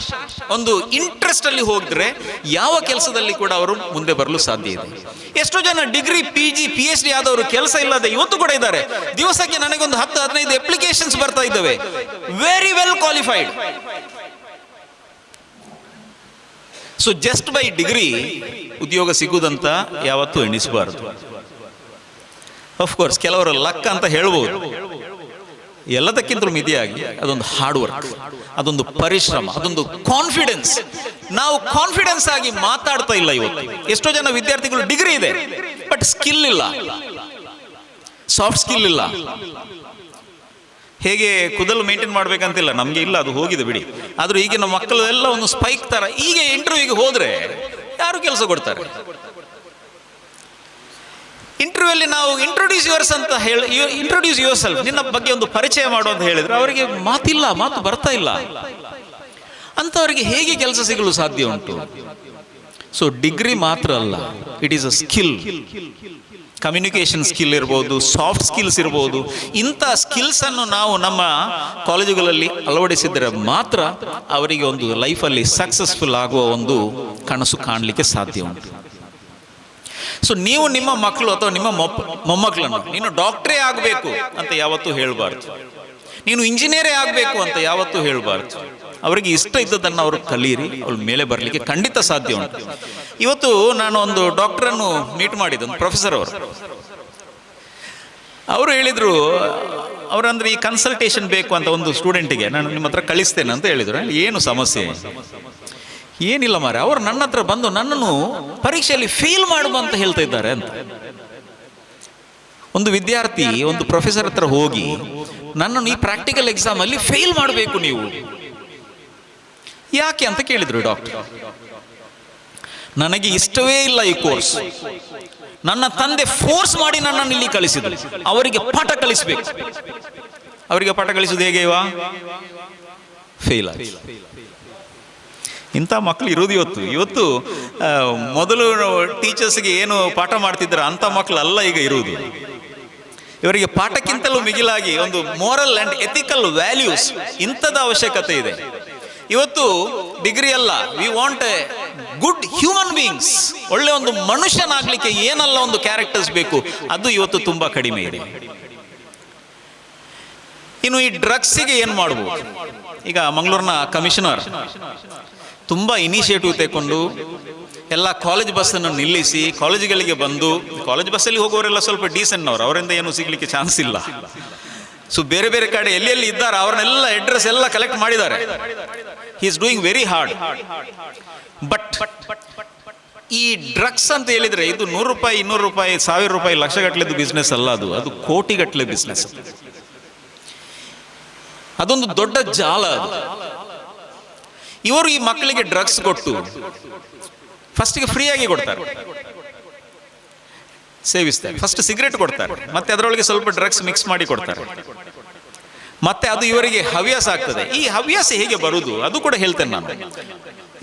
ಒಂದು ಇಂಟ್ರೆಸ್ಟ್ ಅಲ್ಲಿ ಹೋಗಿದ್ರೆ ಯಾವ ಕೆಲಸದಲ್ಲಿ ಕೂಡ ಅವರು ಮುಂದೆ ಬರಲು ಸಾಧ್ಯ ಇದೆ. ಎಷ್ಟೋ ಜನ ಡಿಗ್ರಿ, PG, PhD ಆದವರು ಕೆಲಸ ಇಲ್ಲದೆ ಇವತ್ತು ಕೂಡ ಇದ್ದಾರೆ. ದಿವಸಕ್ಕೆ ನನಗೊಂದು 10-15 ಅಪ್ಲಿಕೇಶನ್ಸ್ ಬರ್ತಾ ಇದ್ದಾವೆ, very well qualified. So just by degree ಉದ್ಯೋಗ ಸಿಗುವುದಂತ ಯಾವತ್ತೂ ಎಣಿಸಬಾರದು. ಅಫ್ಕೋರ್ಸ್ ಕೆಲವರ ಲಕ್ ಅಂತ ಹೇಳ್ಬೋದು. ಎಲ್ಲದಕ್ಕಿಂತ ಮಿತಿಯಾಗಿ ಅದೊಂದು ಹಾರ್ಡ್ ವರ್ಕ್, ಅದೊಂದು ಪರಿಶ್ರಮ, ಅದೊಂದು ಕಾನ್ಫಿಡೆನ್ಸ್. ನಾವು ಕಾನ್ಫಿಡೆನ್ಸ್ ಆಗಿ ಮಾತಾಡ್ತಾ ಇಲ್ಲ ಇವತ್ತು. ಎಷ್ಟೋ ಜನ ವಿದ್ಯಾರ್ಥಿಗಳು ಡಿಗ್ರಿ ಇದೆ ಬಟ್ ಸ್ಕಿಲ್ ಇಲ್ಲ, ಸಾಫ್ಟ್ ಸ್ಕಿಲ್ ಇಲ್ಲ. ಹೇಗೆ ಕೂದಲು ಮೇಂಟೈನ್ ಮಾಡ್ಬೇಕಂತಿಲ್ಲ, ನಮ್ಗೆ ಇಲ್ಲ, ಅದು ಹೋಗಿದೆ ಬಿಡಿ. ಆದ್ರೂ ಈಗಿನ ಮಕ್ಕಳು ಎಲ್ಲ ಒಂದು ಸ್ಪೈಕ್ ತರ. ಈಗ ಇಂಟರ್ವ್ಯೂಗೆ ಹೋದ್ರೆ ಯಾರು ಕೆಲಸ ಕೊಡ್ತಾರೆ? ಇಂಟರ್ವ್ಯೂ ಅಲ್ಲಿ ನಾವು ಇಂಟ್ರೊಡ್ಯೂಸ್ ಯುವರ್ ಸೆಲ್ಫ್, ನಿನ್ನ ಬಗ್ಗೆ ಒಂದು ಪರಿಚಯ ಮಾಡು ಅಂತ ಹೇಳಿದ್ರೆ ಅವರಿಗೆ ಮಾತಿಲ್ಲ, ಮಾತು ಬರ್ತಾ ಇಲ್ಲ. ಅಂತವರಿಗೆ ಹೇಗೆ ಕೆಲಸ ಸಿಗಲು ಸಾಧ್ಯ ಉಂಟು? ಸೊ ಡಿಗ್ರಿ ಮಾತ್ರ ಅಲ್ಲ, it is a skill. Communication skill ಇರ್ಬೋದು, ಸಾಫ್ಟ್ ಸ್ಕಿಲ್ಸ್ ಇರ್ಬೋದು. ಇಂಥ ಸ್ಕಿಲ್ಸ್ ಅನ್ನು ನಾವು ನಮ್ಮ ಕಾಲೇಜುಗಳಲ್ಲಿ ಅಳವಡಿಸಿದರೆ ಮಾತ್ರ ಅವರಿಗೆ ಒಂದು ಲೈಫಲ್ಲಿ ಸಕ್ಸಸ್ಫುಲ್ ಆಗುವ ಒಂದು ಕನಸು ಕಾಣಲಿಕ್ಕೆ ಸಾಧ್ಯ ಉಂಟು. ಸೊ ನೀವು ನಿಮ್ಮ ಮಕ್ಕಳು ಅಥವಾ ನಿಮ್ಮ ಮೊಮ್ಮಕ್ಕಳನ್ನು ನೀನು ಡಾಕ್ಟ್ರೇ ಆಗಬೇಕು ಅಂತ ಯಾವತ್ತೂ ಹೇಳಬಾರ್ದು, ನೀನು ಇಂಜಿನಿಯರೇ ಆಗಬೇಕು ಅಂತ ಯಾವತ್ತೂ ಹೇಳಬಾರ್ದು. ಅವರಿಗೆ ಇಷ್ಟ ಇದ್ದದನ್ನು ಅವರು ಕಲೀರಿ, ಅವ್ರ ಮೇಲೆ ಬರಲಿಕ್ಕೆ ಖಂಡಿತ ಸಾಧ್ಯ ಉಂಟು. ಇವತ್ತು ನಾನು ಒಂದು ಡಾಕ್ಟರನ್ನು ಮೀಟ್ ಮಾಡಿದ್ದೆ, ಒಂದು ಪ್ರೊಫೆಸರ್ ಅವರು ಹೇಳಿದ್ರು, ಅವರಂದ್ರೆ ಈ ಕನ್ಸಲ್ಟೇಷನ್ ಬೇಕು ಅಂತ ಒಂದು ಸ್ಟೂಡೆಂಟಿಗೆ ನಾನು ನಿಮ್ಮ ಹತ್ರ ಕಳಿಸ್ತೇನೆ ಅಂತ ಹೇಳಿದ್ರು. ಏನು ಸಮಸ್ಯೆ? ಏನಿಲ್ಲ ಮಾರೆ, ಅವರು ನನ್ನ ಹತ್ರ ಬಂದು ನನ್ನನ್ನು ಪರೀಕ್ಷೆಯಲ್ಲಿ ಫೇಲ್ ಮಾಡುವ ಅಂತ ಹೇಳ್ತಾ ಇದ್ದಾರೆ ಅಂತ. ಒಂದು ವಿದ್ಯಾರ್ಥಿ ಒಂದು ಪ್ರೊಫೆಸರ್ ಹತ್ರ ಹೋಗಿ ನನ್ನನ್ನು ಈ ಪ್ರಾಕ್ಟಿಕಲ್ ಎಕ್ಸಾಮ್ ಅಲ್ಲಿ ಫೇಲ್ ಮಾಡಬೇಕು ನೀವು, ಯಾಕೆ ಅಂತ ಕೇಳಿದ್ರು ಡಾಕ್ಟರ್. ನನಗೆ ಇಷ್ಟವೇ ಇಲ್ಲ ಈ ಕೋರ್ಸ್, ನನ್ನ ತಂದೆ ಫೋರ್ಸ್ ಮಾಡಿ ನನ್ನನ್ನು ಇಲ್ಲಿ ಕಳಿಸಿದ್ರು, ಅವರಿಗೆ ಪಾಠ ಕಲಿಸಬೇಕು. ಅವರಿಗೆ ಪಾಠ ಕಲಿಸುವುದು ಹೇಗೆ? ಫೇಲ್ ಆಗಿ. ಇಂಥ ಮಕ್ಕಳು ಇರೋದು ಇವತ್ತು ಮೊದಲು ಟೀಚರ್ಸ್ಗೆ ಏನು ಪಾಠ ಮಾಡ್ತಿದ್ರ ಅಂಥ ಮಕ್ಕಳು ಅಲ್ಲ ಈಗ ಇರುವುದು. ಇವರಿಗೆ ಪಾಠಕ್ಕಿಂತಲೂ ಮಿಗಿಲಾಗಿ ಒಂದು ಮೋರಲ್ ಅಂಡ್ ಎಥಿಕಲ್ ವ್ಯಾಲ್ಯೂಸ್, ಇಂಥದ ಅವಶ್ಯಕತೆ ಇದೆ. ಇವತ್ತು ಡಿಗ್ರಿ ಅಲ್ಲ, we want A good human beings. ಒಳ್ಳೆ ಒಂದು ಮನುಷ್ಯನಾಗ್ಲಿಕ್ಕೆ ಏನಲ್ಲ ಒಂದು ಕ್ಯಾರೆಕ್ಟರ್ಸ್ ಬೇಕು, ಅದು ಇವತ್ತು ತುಂಬಾ ಕಡಿಮೆ ಇದೆ. ಇನ್ನು ಈ ಡ್ರಗ್ಸಿಗೆ ಏನು ಮಾಡ್ಬೋದು? ಈಗ ಮಂಗಳೂರಿನ ಕಮಿಷನರ್ ತುಂಬಾ ಇನಿಷಿಯೇಟಿವ್ ತಗೊಂಡು ಎಲ್ಲ ಕಾಲೇಜ್ ಬಸ್ಸನ್ನು ನಿಲ್ಲಿಸಿ ಕಾಲೇಜುಗಳಿಗೆ ಬಂದು, ಕಾಲೇಜ್ ಬಸ್ಸಲ್ಲಿ ಹೋಗೋರೆಲ್ಲ ಸ್ವಲ್ಪ ಡೀಸೆಂಟ್ನವರು, ಅವರಿಂದ ಏನು ಸಿಗ್ಲಿಕ್ಕೆ ಚಾನ್ಸ್ ಇಲ್ಲ. ಸೊ ಬೇರೆ ಬೇರೆ ಕಡೆ ಎಲ್ಲೆಲ್ಲಿ ಇದ್ದಾರೆ ಅವ್ರನ್ನೆಲ್ಲ ಅಡ್ರೆಸ್ ಎಲ್ಲ ಕಲೆಕ್ಟ್ ಮಾಡಿದ್ದಾರೆ. He is doing very hard. But ಈ ಡ್ರಗ್ಸ್ ಅಂತ ಹೇಳಿದ್ರೆ ಇದು 100 ರೂಪಾಯಿ, 200 ರೂಪಾಯಿ, 1000 ರೂಪಾಯಿ, ಲಕ್ಷಗಟ್ಟಲೆದು ಬಿಸ್ನೆಸ್ ಅಲ್ಲ, ಅದು ಕೋಟಿಗಟ್ಟಲೆ ಬಿಸ್ನೆಸ್. ಅದೊಂದು ದೊಡ್ಡ ಜಾಲ ಅದು. ಇವರು ಈ ಮಕ್ಕಳಿಗೆ ಡ್ರಗ್ಸ್ ಕೊಟ್ಟು ಫಸ್ಟ್ಗೆ ಫ್ರೀಯಾಗಿ ಕೊಡ್ತಾರೆ, ಸೇವಿಸ್ತಾರೆ. ಫಸ್ಟ್ ಸಿಗರೇಟ್ ಕೊಡ್ತಾರೆ, ಮತ್ತೆ ಅದರೊಳಗೆ ಸ್ವಲ್ಪ ಡ್ರಗ್ಸ್ ಮಿಕ್ಸ್ ಮಾಡಿ ಕೊಡ್ತಾರೆ, ಮತ್ತೆ ಅದು ಇವರಿಗೆ ಹವ್ಯಾಸ ಆಗ್ತದೆ. ಈ ಹವ್ಯಾಸ ಹೇಗೆ ಬರುವುದು ಅದು ಕೂಡ ಹೇಳ್ತೇನೆ ನಾನು.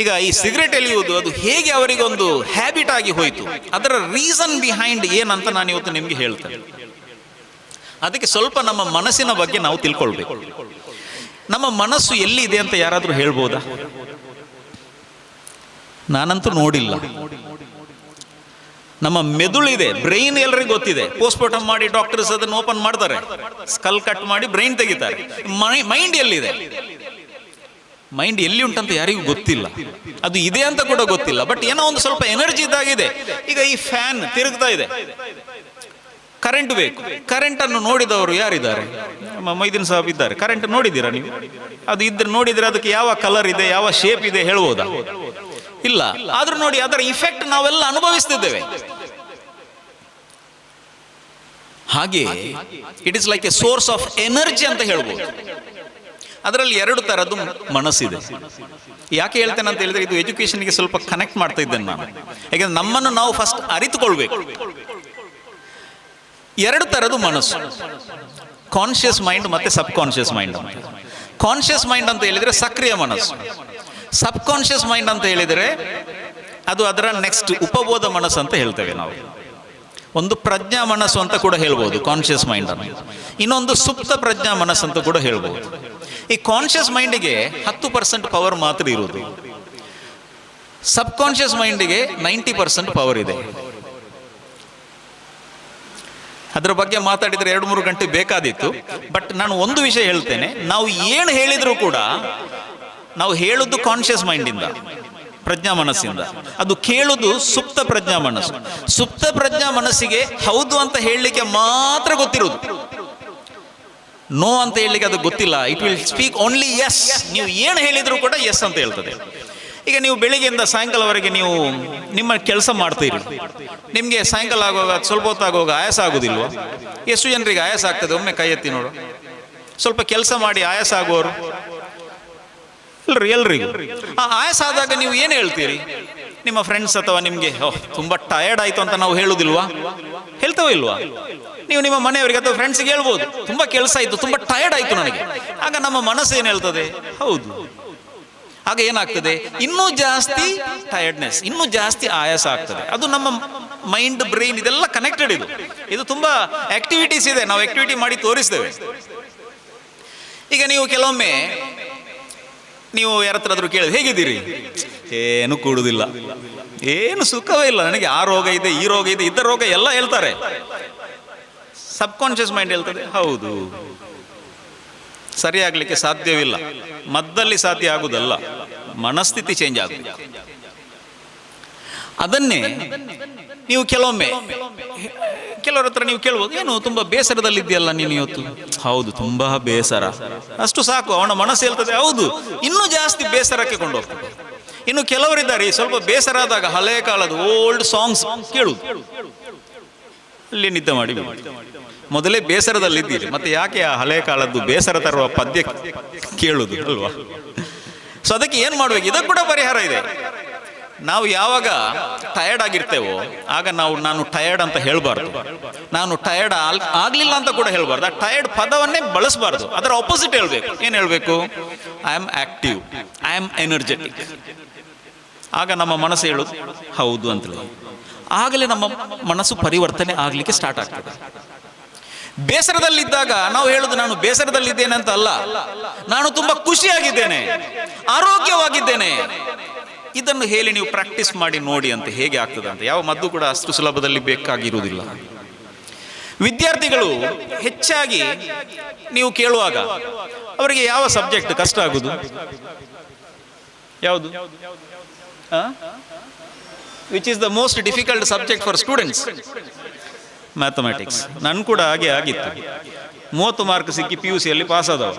ಈಗ ಈ ಸಿಗರೇಟ್ ಎಳೆಯುವುದು ಅದು ಹೇಗೆ ಅವರಿಗೆ ಒಂದು ಹ್ಯಾಬಿಟ್ ಆಗಿ ಹೋಯಿತು, ಅದರ ರೀಸನ್ ಬಿಹೈಂಡ್ ಏನಂತ ನಾನು ಇವತ್ತು ನಿಮ್ಗೆ ಹೇಳ್ತೇನೆ. ಅದಕ್ಕೆ ಸ್ವಲ್ಪ ನಮ್ಮ ಮನಸ್ಸಿನ ಬಗ್ಗೆ ನಾವು ತಿಳ್ಕೊಳ್ಬೇಕು. ನಮ್ಮ ಮನಸ್ಸು ಎಲ್ಲಿದೆ ಅಂತ ಯಾರಾದ್ರೂ ಹೇಳ್ಬೋದಾ? ನಾನಂತೂ ನೋಡಿಲ್ಲ. ನಮ್ಮ ಮೆದುಳಿದೆ, ಬ್ರೈನ್ ಎಲ್ಲರಿಗೂ ಗೊತ್ತಿದೆ. ಪೋಸ್ಟ್ಮಾರ್ಟಮ್ ಮಾಡಿ ಡಾಕ್ಟರ್ಸ್ ಅದನ್ನು ಓಪನ್ ಮಾಡ್ತಾರೆ, ಸ್ಕಲ್ ಕಟ್ ಮಾಡಿ ಬ್ರೈನ್ ತೆಗಿತಾರೆ. ಮೈಂಡ್ ಎಲ್ಲಿದೆ? ಮೈಂಡ್ ಎಲ್ಲಿ ಉಂಟಂತ ಯಾರಿಗೂ ಗೊತ್ತಿಲ್ಲ, ಅದು ಇದೆ ಅಂತ ಕೂಡ ಗೊತ್ತಿಲ್ಲ. ಬಟ್ ಏನೋ ಒಂದು ಸ್ವಲ್ಪ ಎನರ್ಜಿ ಇದ್ದಾಗಿದೆ. ಈಗ ಈ ಫ್ಯಾನ್ ತಿರುಗ್ತಾ ಇದೆ, ಕರೆಂಟ್ ಬೇಕು. ಕರೆಂಟ್ ಅನ್ನು ನೋಡಿದವರು ಯಾರಿದ್ದಾರೆ? ಮೈದಿನ್ ಸಾಬ್ ಇದ್ದಾರೆ. ಕರೆಂಟ್ ನೋಡಿದ್ದೀರಾ ನೀವು? ಅದು ಇದ್ರೆ ನೋಡಿದ್ರೆ ಅದಕ್ಕೆ ಯಾವ ಕಲರ್ ಇದೆ, ಯಾವ ಶೇಪ್ ಇದೆ ಹೇಳ್ಬೋದಾ? ಇಲ್ಲ. ಆದ್ರೂ ನೋಡಿ ಅದರ ಇಫೆಕ್ಟ್ ನಾವೆಲ್ಲ ಅನುಭವಿಸ್ತಿದ್ದೇವೆ. ಹಾಗೆ it is like A source of energy ಅಂತ ಹೇಳ್ಬೋದು. ಅದರಲ್ಲಿ 2 ಥರದ್ದು ಮನಸ್ಸಿದೆ. ಯಾಕೆ ಹೇಳ್ತೇನೆ ಅಂತ ಹೇಳಿದ್ರೆ, ಇದು ಎಜುಕೇಷನ್ಗೆ ಸ್ವಲ್ಪ ಕನೆಕ್ಟ್ ಮಾಡ್ತಾ ಇದ್ದೇನೆ ನಾನು. ಯಾಕೆಂದ್ರೆ ನಮ್ಮನ್ನು ನಾವು ಫಸ್ಟ್ ಅರಿತುಕೊಳ್ಬೇಕು. 2 ಥರದ್ದು ಮನಸ್ಸು, ಕಾನ್ಷಿಯಸ್ ಮೈಂಡ್ ಮತ್ತೆ ಸಬ್ ಕಾನ್ಷಿಯಸ್ ಮೈಂಡ್. ಕಾನ್ಷಿಯಸ್ ಮೈಂಡ್ ಅಂತ ಹೇಳಿದ್ರೆ ಸಕ್ರಿಯ ಮನಸ್ಸು. ಸಬ್ ಕಾನ್ಷಿಯಸ್ ಮೈಂಡ್ ಅಂತ ಹೇಳಿದರೆ ಅದು ಅದರ ನೆಕ್ಸ್ಟ್ ಉಪಬೋಧ ಮನಸ್ಸು ಅಂತ ಹೇಳ್ತೇವೆ ನಾವು. ಒಂದು ಪ್ರಜ್ಞಾ ಮನಸ್ಸು ಅಂತ ಕೂಡ ಹೇಳ್ಬೋದು ಕಾನ್ಷಿಯಸ್ ಮೈಂಡ್ ಅನ್ನು. ಇನ್ನೊಂದು ಸುಪ್ತ ಪ್ರಜ್ಞಾ ಮನಸ್ಸು ಅಂತ ಕೂಡ ಹೇಳ್ಬೋದು. ಈ ಕಾನ್ಷಿಯಸ್ ಮೈಂಡಿಗೆ 10% ಪವರ್ ಮಾತ್ರ ಇರುವುದು. ಸಬ್ ಕಾನ್ಷಿಯಸ್ ಮೈಂಡಿಗೆ 90% ಪವರ್ ಇದೆ. ಅದರ ಬಗ್ಗೆ ಮಾತಾಡಿದರೆ 2-3 ಗಂಟೆ ಬೇಕಾದಿತ್ತು. ಬಟ್ ನಾನು ಒಂದು ವಿಷಯ ಹೇಳ್ತೇನೆ, ನಾವು ಏನು ಹೇಳಿದರೂ ಕೂಡ ನಾವು ಹೇಳುದು ಕಾನ್ಷಿಯಸ್ ಮೈಂಡಿಂದ, ಪ್ರಜ್ಞಾ ಮನಸ್ಸಿಂದ. ಅದು ಕೇಳುದು ಸುಪ್ತ ಪ್ರಜ್ಞಾ ಮನಸ್ಸು. ಸುಪ್ತ ಪ್ರಜ್ಞಾ ಮನಸ್ಸಿಗೆ ಹೌದು ಅಂತ ಹೇಳಲಿಕ್ಕೆ ಮಾತ್ರ ಗೊತ್ತಿರುವುದು, ನೋ ಅಂತ ಹೇಳಲಿಕ್ಕೆ ಅದು ಗೊತ್ತಿಲ್ಲ. It will speak only yes. ನೀವು ಏನು ಹೇಳಿದರೂ ಕೂಡ ಎಸ್ ಅಂತ ಹೇಳ್ತದೆ. ಈಗ ನೀವು ಬೆಳಿಗ್ಗೆಯಿಂದ ಸಾಯಂಕಾಲವರೆಗೆ ನೀವು ನಿಮ್ಮ ಕೆಲಸ ಮಾಡ್ತೀರಿ, ನಿಮಗೆ ಸಾಯಂಕಾಲ ಆಗುವಾಗ ಸ್ವಲ್ಪ ಹೊತ್ತಾಗುವಾಗ ಆಯಾಸ ಆಗೋದಿಲ್ವ? ಎಷ್ಟು ಜನರಿಗೆ ಆಯಾಸ ಆಗ್ತದೆ? ಒಮ್ಮೆ ಕೈ ಎತ್ತಿ ನೋಡು. ಸ್ವಲ್ಪ ಕೆಲಸ ಮಾಡಿ ಆಯಾಸ ಆಗುವವರು ಎಲ್ರಿಗೂ. ಆ ಆಯಾಸ ಆದಾಗ ನೀವು ಏನು ಹೇಳ್ತೀರಿ? ನಿಮ್ಮ ಫ್ರೆಂಡ್ಸ್ ಅಥವಾ ನಿಮಗೆ ತುಂಬಾ ಟಯರ್ಡ್ ಆಯ್ತು ಅಂತ ನಾವು ಹೇಳುದಿಲ್ವಾ? ಹೇಳ್ತೇವೆ ಇಲ್ವಾ? ನೀವು ನಿಮ್ಮ ಮನೆಯವರಿಗೆ ಅಥವಾ ಫ್ರೆಂಡ್ಸ್ಗೆ ಹೇಳ್ಬೋದು, ತುಂಬಾ ಕೆಲಸ ಆಯ್ತು, ತುಂಬಾ ಟಯರ್ಡ್ ಆಯ್ತು ನನಗೆ. ಆಗ ನಮ್ಮ ಮನಸ್ಸು ಏನು ಹೇಳ್ತದೆ? ಹೌದು. ಆಗ ಏನಾಗ್ತದೆ? ಇನ್ನೂ ಜಾಸ್ತಿ ಟಯರ್ಡ್ನೆಸ್, ಇನ್ನೂ ಜಾಸ್ತಿ ಆಯಾಸ ಆಗ್ತದೆ. ಅದು ನಮ್ಮ ಮೈಂಡ್, ಬ್ರೈನ್ ಇದೆಲ್ಲ ಕನೆಕ್ಟೆಡ್. ಇದು ತುಂಬಾ ಆಕ್ಟಿವಿಟೀಸ್ ಇದೆ, ನಾವು ಆಕ್ಟಿವಿಟಿ ಮಾಡಿ ತೋರಿಸ್ತೇವೆ. ಈಗ ನೀವು ಕೆಲವೊಮ್ಮೆ ನೀವು ಯಾರತ್ರಾದ್ರೂ ಕೇಳಿದ್ರೆ ಹೇಗಿದ್ದೀರಿ? ಏನು ಕೂಡುದಿಲ್ಲ, ಏನು ಸುಖವೇ ಇಲ್ಲ ನನಗೆ, ಆ ರೋಗ ಇದೆ, ಈ ರೋಗ ಇದೆ, ಇದ್ದ ರೋಗ ಎಲ್ಲ ಹೇಳ್ತಾರೆ. ಸಬ್ ಕಾನ್ಷಿಯಸ್ ಮೈಂಡ್ ಹೇಳ್ತದೆ ಹೌದು, ಸರಿಯಾಗಲಿಕ್ಕೆ ಸಾಧ್ಯವಿಲ್ಲ. ಮದ್ದಲ್ಲಿ ಸಾಧ್ಯ ಆಗುದಲ್ಲ, ಮನಸ್ಥಿತಿ ಚೇಂಜ್ ಆಗುತ್ತೆ. ಅದನ್ನೇ ನೀವು ಕೆಲವರ ಹತ್ರ ನೀವು ಕೇಳ್ಬೋದು, ಏನು ತುಂಬಾ ಬೇಸರದಲ್ಲಿದೆಯಲ್ಲ ನೀನು ಇವತ್ತು? ಹೌದು, ತುಂಬಾ ಬೇಸರ. ಅಷ್ಟು ಸಾಕು, ಅವನ ಮನಸ್ಸು ಹೇಳ್ತದೆ ಹೌದು, ಇನ್ನೂ ಜಾಸ್ತಿ ಬೇಸರಕ್ಕೆ ಕೊಂಡು ಹೋಗ್ತದೆ. ಇನ್ನು ಕೆಲವರಿದ್ದಾರೆ, ಸ್ವಲ್ಪ ಬೇಸರ ಆದಾಗ ಹಳೆಯ ಕಾಲದ ಓಲ್ಡ್ ಸಾಂಗ್ಸ್ ಕೇಳುದು, ಅಲ್ಲಿ ನಿದ್ದೆ ಮಾಡಿ. ಮೊದಲೇ ಬೇಸರದಲ್ಲಿದ್ದೀರಿ, ಮತ್ತೆ ಯಾಕೆ ಆ ಹಳೆಯ ಕಾಲದ್ದು ಬೇಸರ ತರುವ ಪದ್ಯ ಕೇಳುದು ಅಲ್ವಾ? ಸೊ ಅದಕ್ಕೆ ಏನ್ ಮಾಡ್ಬೇಕು? ಇದಕ್ಕೆ ಕೂಡ ಪರಿಹಾರ ಇದೆ. ನಾವು ಯಾವಾಗ ಟಯರ್ಡ್ ಆಗಿರ್ತೇವೋ ಆಗ ನಾನು ಟಯರ್ಡ್ ಅಂತ ಹೇಳ್ಬಾರ್ದು, ನಾನು ಟಯರ್ಡ್ ಆಗ್ಲಿಲ್ಲ ಅಂತ ಕೂಡ ಹೇಳ್ಬಾರ್ದು. ಆ ಟಯರ್ಡ್ ಪದವನ್ನೇ ಬಳಸಬಾರ್ದು, ಅದರ ಆಪೋಸಿಟ್ ಹೇಳ್ಬೇಕು. ಏನ್ ಹೇಳ್ಬೇಕು? I am active, I am energetic. ಆಗ ನಮ್ಮ ಮನಸ್ಸು ಹೇಳುದು ಹೌದು ಅಂತಲೇ. ಆಗಲೇ ನಮ್ಮ ಮನಸ್ಸು ಪರಿವರ್ತನೆ ಆಗ್ಲಿಕ್ಕೆ ಸ್ಟಾರ್ಟ್ ಆಗ್ತದೆ. ಬೇಸರದಲ್ಲಿದ್ದಾಗ ನಾವು ಹೇಳುದು ನಾನು ಬೇಸರದಲ್ಲಿದ್ದೇನೆ ಅಂತ ಅಲ್ಲ, ನಾನು ತುಂಬಾ ಖುಷಿಯಾಗಿದ್ದೇನೆ, ಆರೋಗ್ಯವಾಗಿದ್ದೇನೆ. ಇದನ್ನು ಹೇಳಿ ನೀವು ಪ್ರಾಕ್ಟೀಸ್ ಮಾಡಿ ನೋಡಿ ಅಂತ, ಹೇಗೆ ಆಗ್ತದೆ ಅಂತ. ಯಾವ ಮದ್ದು ಕೂಡ ಅಷ್ಟು ಸುಲಭದಲ್ಲಿ ಬೇಕಾಗಿರುವುದಿಲ್ಲ. ವಿದ್ಯಾರ್ಥಿಗಳು ಹೆಚ್ಚಾಗಿ ನೀವು ಕೇಳುವಾಗ ಅವರಿಗೆ ಯಾವ ಸಬ್ಜೆಕ್ಟ್ ಕಷ್ಟ ಆಗುದು? ಯಾವುದು? Which is the most difficult subject for students? Mathematics. ನನ್ ಕೂಡ ಹಾಗೆ ಆಗಿತ್ತು. 30 ಮಾರ್ಕ್ ಸಿಕ್ಕಿ PUC ಯಲ್ಲಿ ಪಾಸ್ ಆದವ.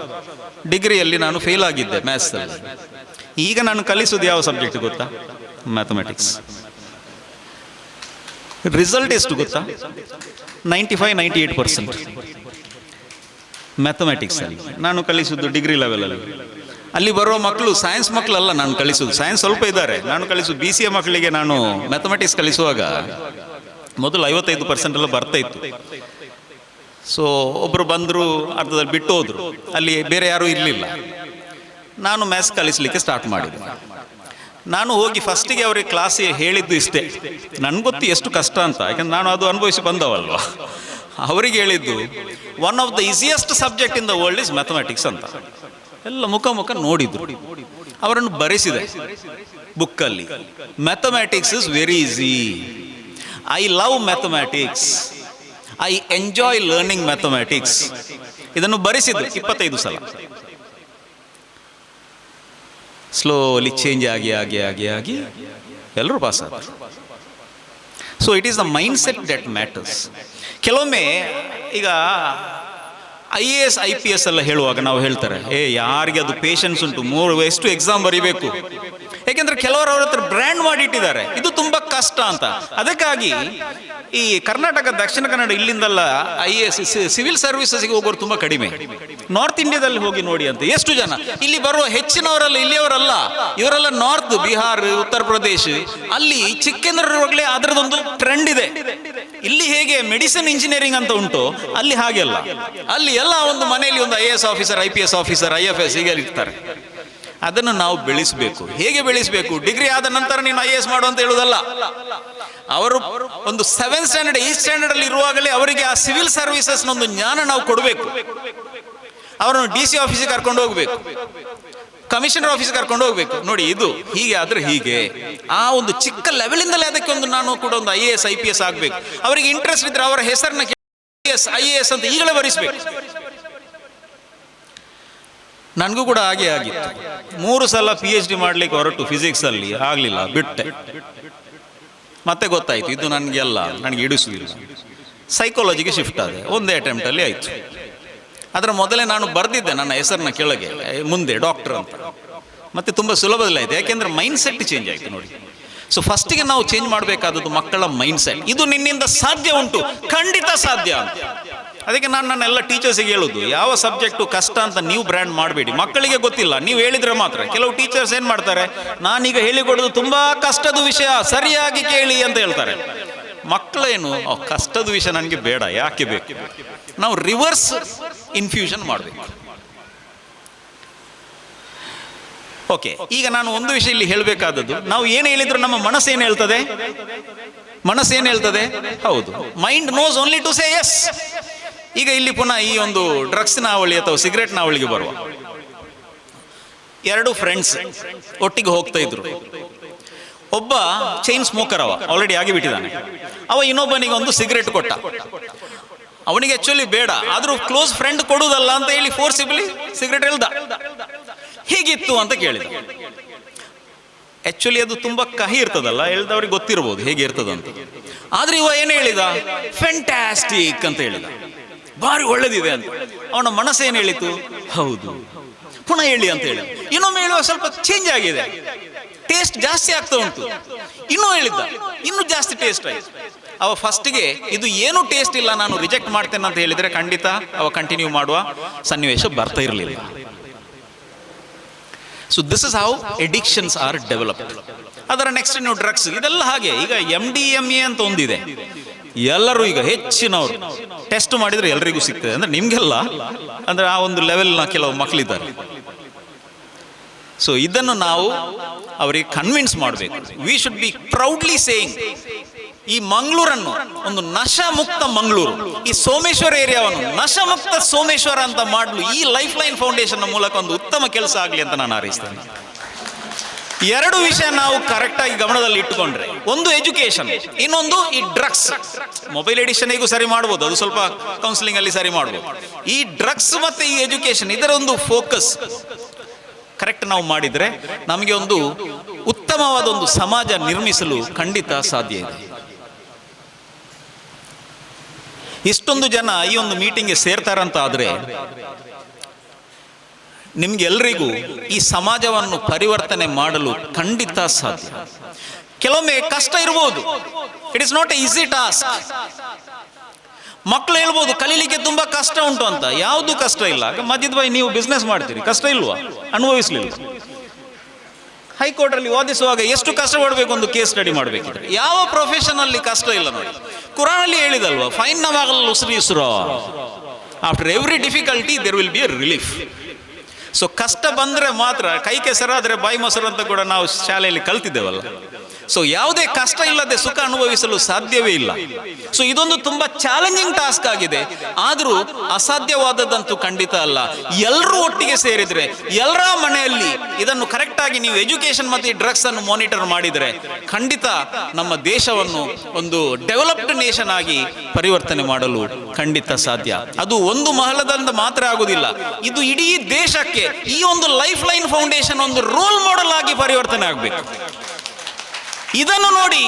ಡಿಗ್ರಿಯಲ್ಲಿ ನಾನು ಫೇಲ್ ಆಗಿದ್ದೆ ಮ್ಯಾಥ್ಸ್ ಅಲ್ಲಿ. ಈಗ ನಾನು ಕಲಿಸೋದು ಯಾವ ಸಬ್ಜೆಕ್ಟ್ ಗೊತ್ತಾ? ಮ್ಯಾಥಮೆಟಿಕ್ಸ್. ರಿಸಲ್ಟ್ ಎಷ್ಟು ಗೊತ್ತಾ? 95-98% ಮ್ಯಾಥಮೆಟಿಕ್ಸ್ ಅಲ್ಲಿ ನಾನು ಕಲಿಸುವುದು ಡಿಗ್ರಿ ಲೆವೆಲ್ ಅಲ್ಲಿ. ಅಲ್ಲಿ ಬರುವ ಮಕ್ಕಳು ಸೈನ್ಸ್ ಮಕ್ಕಳಲ್ಲ ನಾನು ಕಲಿಸುದು, ಸೈನ್ಸ್ ಸ್ವಲ್ಪ ಇದ್ದಾರೆ. ನಾನು ಕಲಿಸುದು BCA ಮಕ್ಕಳಿಗೆ. ನಾನು ಮ್ಯಾಥಮೆಟಿಕ್ಸ್ ಕಲಿಸುವಾಗ ಮೊದಲು 55% ಎಲ್ಲ ಬರ್ತಾ ಇತ್ತು. ಸೊ ಒಬ್ರು ಬಂದ್ರು, ಅರ್ಧದಲ್ಲಿ ಬಿಟ್ಟು ಹೋದ್ರು, ಅಲ್ಲಿ ಬೇರೆ ಯಾರು ಇರಲಿಲ್ಲ. ನಾನು ಮ್ಯಾಥ್ಸ್ ಕಲಿಸ್ಲಿಕ್ಕೆ ಸ್ಟಾರ್ಟ್ ಮಾಡಿದೆ. ನಾನು ಹೋಗಿ ಫಸ್ಟಿಗೆ ಅವರಿಗೆ ಕ್ಲಾಸ್ ಹೇಳಿದ್ದು ಇಷ್ಟೇ, ನನ್ಗೆ ಗೊತ್ತು ಎಷ್ಟು ಕಷ್ಟ ಅಂತ, ಯಾಕಂದ್ರೆ ನಾನು ಅದು ಅನುಭವಿಸಿ ಬಂದವಲ್ವಾ. ಅವರಿಗೆ ಹೇಳಿದ್ದು one of the easiest subject in the world is mathematics ಅಂತ. ಎಲ್ಲ ಮುಖ ನೋಡಿದ್ರು, ಅವರನ್ನು ಬರೆಸಿದೆ ಬುಕ್ಕಲ್ಲಿ. Mathematics is very easy, I love mathematics, I enjoy learning mathematics. ಇದನ್ನು ಬರೆಸಿದ್ರು 25 ಸಲ. ಸ್ಲೋಲಿ ಚೇಂಜ್ ಆಗಿ ಆಗಿ ಆಗಿ ಆಗಿ ಎಲ್ಲರೂ ಪಾಸ್ ಆದ್ರು. So it is the mind set that matters. ಕೆಲವೊಮ್ಮೆ ಈಗ IAS IPS ಎಲ್ಲ ಹೇಳುವಾಗ ನಾವು ಹೇಳ್ತಾರೆ, ಯಾರಿಗೆ ಅದು ಪೇಷನ್ಸ್ ಉಂಟು, ಎಷ್ಟು ಎಕ್ಸಾಮ್ ಬರೀಬೇಕು? ಯಾಕೆಂದ್ರೆ ಕೆಲವರು ಅವ್ರ ಹತ್ರ ಬ್ರ್ಯಾಂಡ್ ಮಾಡಿ ಇಟ್ಟಿದ್ದಾರೆ, ಇದು ತುಂಬಾ ಕಷ್ಟ ಅಂತ. ಅದಕ್ಕಾಗಿ ಈ ಕರ್ನಾಟಕ, ದಕ್ಷಿಣ ಕನ್ನಡ ಇಲ್ಲಿಂದಲ್ಲ IAS ಸಿವಿಲ್ ಸರ್ವಿಸಸ್ಗೆ ಹೋಗೋರು ತುಂಬ ಕಡಿಮೆ. ನಾರ್ತ್ ಇಂಡಿಯಾದಲ್ಲಿ ಹೋಗಿ ನೋಡಿ ಅಂತ. ಎಷ್ಟು ಜನ ಇಲ್ಲಿ ಬರುವ ಹೆಚ್ಚಿನವರಲ್ಲ ಇಲ್ಲಿಯವರಲ್ಲ, ಇವರೆಲ್ಲ ನಾರ್ತ್, ಬಿಹಾರ್, ಉತ್ತರ ಪ್ರದೇಶ, ಅಲ್ಲಿ ಚಿಕ್ಕಂದ್ರವಾಗಲೇ ಅದರದೊಂದು ಟ್ರೆಂಡ್ ಇದೆ. ಇಲ್ಲಿ ಹೇಗೆ ಮೆಡಿಸಿನ್ ಇಂಜಿನಿಯರಿಂಗ್ ಅಂತ ಉಂಟು, ಅಲ್ಲಿ ಹಾಗೆಲ್ಲ. ಅಲ್ಲಿ ಎಲ್ಲ ಒಂದು ಮನೆಯಲ್ಲಿ ಒಂದು IAS officer, IPS officer, IFS ಹೀಗೆ ಇರ್ತಾರೆ. ಅದನ್ನು ನಾವು ಬೆಳೆಸಬೇಕು. ಹೇಗೆ ಬೆಳೆಸಬೇಕು? ಡಿಗ್ರಿ ಆದ ನಂತರ ನೀನು IAS ಮಾಡು ಅಂತ ಹೇಳುವುದಲ್ಲ. ಅವರು ಒಂದು 7th ಸ್ಟ್ಯಾಂಡರ್ಡ್ 8th ಸ್ಟ್ಯಾಂಡರ್ಡ್ ಅಲ್ಲಿ ಇರುವಾಗಲೇ ಅವರಿಗೆ ಆ ಸಿವಿಲ್ ಸರ್ವಿಸಸ್ ಒಂದು ಜ್ಞಾನ ನಾವು ಕೊಡಬೇಕು. ಅವರನ್ನು DC ಆಫೀಸಿಗೆ ಕರ್ಕೊಂಡು ಹೋಗ್ಬೇಕು, ಕಮಿಷನರ್ ಆಫೀಸ್ ಕರ್ಕೊಂಡು ಹೋಗ್ಬೇಕು. ನೋಡಿ ಇದು ಹೀಗೆ ಆದ್ರೆ ಹೀಗೆ, ಆ ಒಂದು ಚಿಕ್ಕ ಲೆವೆಲಿಂದಲೇ ಅದಕ್ಕೆ ಒಂದು ನಾನು ಕೂಡ ಒಂದು IAS IPS ಆಗ್ಬೇಕು. ಅವರಿಗೆ ಇಂಟ್ರೆಸ್ಟ್ ಇದ್ರೆ ಅವರ ಹೆಸರನ್ನ IAS ಅಂತ ಈಗಲೇ ಬರೆಸಬೇಕು. ನನಗೂ ಕೂಡ ಹಾಗೆ ಆಗಿತ್ತು. 3 ಸಲ PhD ಮಾಡ್ಲಿಕ್ಕೆ ಹೊರಟು ಫಿಸಿಕ್ಸ್ ಅಲ್ಲಿ, ಆಗ್ಲಿಲ್ಲ, ಬಿಟ್ಟೆ. ಮತ್ತೆ ಗೊತ್ತಾಯ್ತು ಇದು ನನಗೆ ಇಡಿಸುವುದಿಲ್ಲ. ಸೈಕಾಲಜಿಗೆ ಶಿಫ್ಟ್ ಆದೆ. ಒಂದೇ ಅಟೆಂಪ್ಟ್ ಅಲ್ಲಿ ಆಯ್ತು. ಅದರ ಮೊದಲೇ ನಾನು ಬರೆದಿದ್ದೆ ನನ್ನ ಹೆಸರನ್ನ ಕೆಳಗೆ ಮುಂದೆ ಡಾಕ್ಟರ್ ಅಂತ. ಮತ್ತೆ ತುಂಬ ಸುಲಭದಲ್ಲಾಯ್ತು, ಯಾಕೆಂದ್ರೆ ಮೈಂಡ್ ಸೆಟ್ ಚೇಂಜ್ ಆಯ್ತು. ನೋಡಿ, ಸೊ ಫಸ್ಟಿಗೆ ನಾವು ಚೇಂಜ್ ಮಾಡಬೇಕಾದದ್ದು ಮಕ್ಕಳ ಮೈಂಡ್ ಸೆಟ್. ಇದು ನಿನ್ನಿಂದ ಸಾಧ್ಯ ಉಂಟು, ಖಂಡಿತ ಸಾಧ್ಯ ಅಂತ. ಅದಕ್ಕೆ ನಾನು ನನ್ನೆಲ್ಲ ಟೀಚರ್ಸಿಗೆ ಹೇಳೋದು, ಯಾವ ಸಬ್ಜೆಕ್ಟು ಕಷ್ಟ ಅಂತ ನೀವು ಬ್ರ್ಯಾಂಡ್ ಮಾಡಬೇಡಿ. ಮಕ್ಕಳಿಗೆ ಗೊತ್ತಿಲ್ಲ, ನೀವು ಹೇಳಿದ್ರೆ ಮಾತ್ರ. ಕೆಲವು ಟೀಚರ್ಸ್ ಏನು ಮಾಡ್ತಾರೆ, ನಾನೀಗ ಹೇಳಿಕೊಡೋದು ತುಂಬಾ ಕಷ್ಟದ ವಿಷಯ, ಸರಿಯಾಗಿ ಕೇಳಿ ಅಂತ ಹೇಳ್ತಾರೆ. ಮಕ್ಕಳೇನು ಕಷ್ಟದ ವಿಷಯ ನನಗೆ ಬೇಡ, ಯಾಕೆ ಬೇಕು? ನಾವು ರಿವರ್ಸ್ ಇನ್ಫ್ಯೂಷನ್ ಮಾಡಬೇಕು. ಓಕೆ, ಈಗ ನಾನು ಒಂದು ವಿಷಯ ಇಲ್ಲಿ ಹೇಳಬೇಕಾದದ್ದು, ನಾವು ಏನು ಹೇಳಿದ್ರು ನಮ್ಮ ಮನಸ್ಸೇನು ಹೇಳ್ತದೆ? ಮನಸ್ಸೇನು ಹೇಳ್ತದೆ? ಹೌದು, mind knows only to say yes. ಈಗ ಇಲ್ಲಿ ಪುನಃ ಈ ಒಂದು ಡ್ರಗ್ಸ್ನ ಅವಳಿ ಅಥವಾ ಸಿಗರೆಟ್ನ ಅವಳಿಗೆ ಬರುವ. 2 ಫ್ರೆಂಡ್ಸ್ ಒಟ್ಟಿಗೆ ಹೋಗ್ತಾ ಇದ್ರು. ಒಬ್ಬ ಚೈನ್ ಸ್ಮೋಕರ್, ಆಲ್ರೆಡಿ ಆಗಿಬಿಟ್ಟಿದ್ದಾನೆ. ಅವ ಇನ್ನೊಬ್ಬನಿಗೆ ಒಂದು ಸಿಗರೆಟ್ ಕೊಟ್ಟ. ಅವನಿಗೆ ಆಕ್ಚುಲಿ ಬೇಡ, ಆದ್ರೂ ಕ್ಲೋಸ್ ಫ್ರೆಂಡ್ ಕೊಡುವುದಲ್ಲ ಅಂತ ಹೇಳಿ ಫೋರ್ಸಿಬಲಿ ಸಿಗರೆಟ್ ಎಳ್ದ. ಹೇಗಿತ್ತು ಅಂತ ಕೇಳಿದ. ಆಕ್ಚುಲಿ ಅದು ತುಂಬಾ ಕಹಿ ಇರ್ತದಲ್ಲ, ಎಳ್ದವ್ರಿಗೆ ಗೊತ್ತಿರಬಹುದು ಹೇಗೆ ಇರ್ತದಂತ. ಆದ್ರೆ ಇವ ಏನು ಹೇಳಿದ? ಫ್ಯಾಂಟಾಸ್ಟಿಕ್ ಅಂತ ಹೇಳಿದ, ಭಾರಿ ಒಳ್ಳೇದಿದೆ ಅಂತ. ಅವನ ಮನಸ್ಸೇನು ಹೇಳಿತು? ಹೌದು, ಪುನಃ ಹೇಳಿ ಅಂತ ಹೇಳಿ. ಇನ್ನೊಮ್ಮೆ ಹೇಳುವ ಸ್ವಲ್ಪ ಚೇಂಜ್ ಆಗಿದೆ, ಟೇಸ್ಟ್ ಜಾಸ್ತಿ ಆಗ್ತಾ ಉಂಟು. ಇನ್ನೂ ಹೇಳಿದ್ದ, ಇನ್ನೂ ಜಾಸ್ತಿ ಟೇಸ್ಟ್ ಆಯಿತು. ಅವ ಫಸ್ಟಿಗೆ ಇದು ಏನು ಟೇಸ್ಟ್ ಇಲ್ಲ, ನಾನು ರಿಜೆಕ್ಟ್ ಮಾಡ್ತೇನೆ ಅಂತ ಹೇಳಿದ್ರೆ ಖಂಡಿತ ಅವ ಕಂಟಿನ್ಯೂ ಮಾಡುವ ಸನ್ನಿವೇಶ ಬರ್ತಾ ಇರಲಿಲ್ಲ. So this is how addictions are developed. ಅದರ ನೆಕ್ಸ್ಟ್ ನೀವು ಡ್ರಗ್ಸ್, ಇದೆಲ್ಲ ಹಾಗೆ. ಈಗ MDMA ಅಂತ ಒಂದಿದೆ, ಎಲ್ಲರೂ ಈಗ ಹೆಚ್ಚಿನವರು ಟೆಸ್ಟ್ ಮಾಡಿದ್ರೆ ಎಲ್ರಿಗೂ ಸಿಗ್ತದೆ. ಅಂದ್ರೆ ನಿಮ್ಗೆಲ್ಲ ಅಂದ್ರೆ ಆ ಒಂದು ಲೆವೆಲ್ನ ಕೆಲವು ಮಕ್ಕಳಿದ್ದಾರೆ. ಸೊ ಇದನ್ನು ನಾವು ಅವರಿಗೆ ಕನ್ವಿನ್ಸ್ ಮಾಡಬೇಕು. We should be proudly saying, ಈ ಮಂಗಳೂರನ್ನು ಒಂದು ನಶಾಮುಕ್ತ ಮಂಗಳೂರು, ಈ ಸೋಮೇಶ್ವರ ಏರಿಯಾವನ್ನು ನಶಾಮುಕ್ತ ಸೋಮೇಶ್ವರ ಅಂತ ಮಾಡಲು ಈ ಲೈಫ್ ಲೈನ್ ಫೌಂಡೇಶನ್ ಮೂಲಕ ಒಂದು ಉತ್ತಮ ಕೆಲಸ ಆಗಲಿ ಅಂತ ನಾನು ಹಾರೈಸ್ತೇನೆ. 2 ವಿಷಯ ನಾವು ಕರೆಕ್ಟ್ ಆಗಿ ಗಮನದಲ್ಲಿ ಇಟ್ಟುಕೊಂಡ್ರೆ, ಒಂದು ಎಜುಕೇಶನ್, ಇನ್ನೊಂದು ಈ ಡ್ರಗ್ಸ್. ಮೊಬೈಲ್ ಎಡಿಷನ್ಗೂ ಸರಿ ಮಾಡ್ಬೋದು, ಅದು ಸ್ವಲ್ಪ ಕೌನ್ಸಿಲಿಂಗ್ ಅಲ್ಲಿ ಸರಿ ಮಾಡ್ಬೋದು. ಈ ಡ್ರಗ್ಸ್ ಮತ್ತೆ ಈ ಎಜುಕೇಶನ್, ಇದರ ಒಂದು ಫೋಕಸ್ ಕರೆಕ್ಟ್ ನಾವು ಮಾಡಿದ್ರೆ ನಮಗೆ ಒಂದು ಉತ್ತಮವಾದ ಒಂದು ಸಮಾಜ ನಿರ್ಮಿಸಲು ಖಂಡಿತ ಸಾಧ್ಯ ಇದೆ. ಇಷ್ಟೊಂದು ಜನ ಈ ಒಂದು ಮೀಟಿಂಗ್ಗೆ ಸೇರ್ತಾರಂತ ಆದ್ರೆ ನಿಮ್ಗೆಲ್ರಿಗೂ ಈ ಸಮಾಜವನ್ನು ಪರಿವರ್ತನೆ ಮಾಡಲು ಖಂಡಿತ ಸಾಧ್ಯ. ಕೆಲವೊಮ್ಮೆ ಕಷ್ಟ ಇರಬಹುದು, it is not A easy task. ಮಕ್ಕಳು ಹೇಳ್ಬೋದು ಕಲೀಲಿಕ್ಕೆ ತುಂಬಾ ಕಷ್ಟ ಉಂಟು ಅಂತ. ಯಾವುದು ಕಷ್ಟ ಇಲ್ಲ. ಮಜಿದ್ ಭಾಯ್, ನೀವು ಬಿಸ್ನೆಸ್ ಮಾಡ್ತೀರಿ, ಕಷ್ಟ ಇಲ್ವಾ? ಅನುಭವಿಸ್ಲಿಲ್ಲ. ಹೈಕೋರ್ಟ್ ಅಲ್ಲಿ ವಾದಿಸುವಾಗ ಎಷ್ಟು ಕಷ್ಟ ಪಡಬೇಕು ಒಂದು ಕೇಸ್ ಸ್ಟಡಿ ಮಾಡಬೇಕಿದ್ರೆ. ಯಾವ ಪ್ರೊಫೆಷನ್ ಅಲ್ಲಿ ಕಷ್ಟ ಇಲ್ಲ ನೋಡಿ. ಕುರಾನ್ ಅಲ್ಲಿ ಹೇಳಿದಲ್ವಾ, ಫೈನ್ ನವಾಗಲ್ ಉಸ್ರಿ ಯುಸ್ರ, after every difficulty there will be a relief. So ಕಷ್ಟ ಬಂದ್ರೆ ಮಾತ್ರ, ಕೈ ಕೆಸರಾದ್ರೆ ಬಾಯಿ ಮೊಸರು ಅಂತ ಕೂಡ ನಾವು ಶಾಲೆಯಲ್ಲಿ ಕಲ್ತಿದ್ದೇವಲ್ಲ. ಸೊ ಯಾವುದೇ ಕಷ್ಟ ಇಲ್ಲದೆ ಸುಖ ಅನುಭವಿಸಲು ಸಾಧ್ಯವೇ ಇಲ್ಲ. ಸೊ ಇದೊಂದು ತುಂಬಾ ಚಾಲೆಂಜಿಂಗ್ ಟಾಸ್ಕ್ ಆಗಿದೆ. ಆದ್ರೂ ಅಸಾಧ್ಯವಾದದ್ದಂತೂ ಖಂಡಿತ ಅಲ್ಲ. ಎಲ್ಲರೂ ಒಟ್ಟಿಗೆ ಸೇರಿದ್ರೆ, ಎಲ್ಲರ ಮನೆಯಲ್ಲಿ ಇದನ್ನು ಕರೆಕ್ಟ್ ಆಗಿ ನೀವು ಎಜುಕೇಶನ್ ಮತ್ತು ಡ್ರಗ್ಸ್ ಅನ್ನು ಮಾನಿಟರ್ ಮಾಡಿದರೆ ಖಂಡಿತ ನಮ್ಮ ದೇಶವನ್ನು ಒಂದು ಡೆವಲಪ್ಡ್ ನೇಷನ್ ಆಗಿ ಪರಿವರ್ತನೆ ಮಾಡಲು ಖಂಡಿತ ಸಾಧ್ಯ. ಅದು ಒಂದು ಮಹಲದಿಂದ ಮಾತ್ರ ಆಗುದಿಲ್ಲ, ಇದು ಇಡೀ ದೇಶಕ್ಕೆ ಈ ಒಂದು ಲೈಫ್ ಲೈನ್ ಫೌಂಡೇಶನ್ ಒಂದು ರೋಲ್ ಮಾಡೆಲ್ ಆಗಿ ಪರಿವರ್ತನೆ ಆಗಬೇಕು. ಇದನ್ನು ನೋಡಿ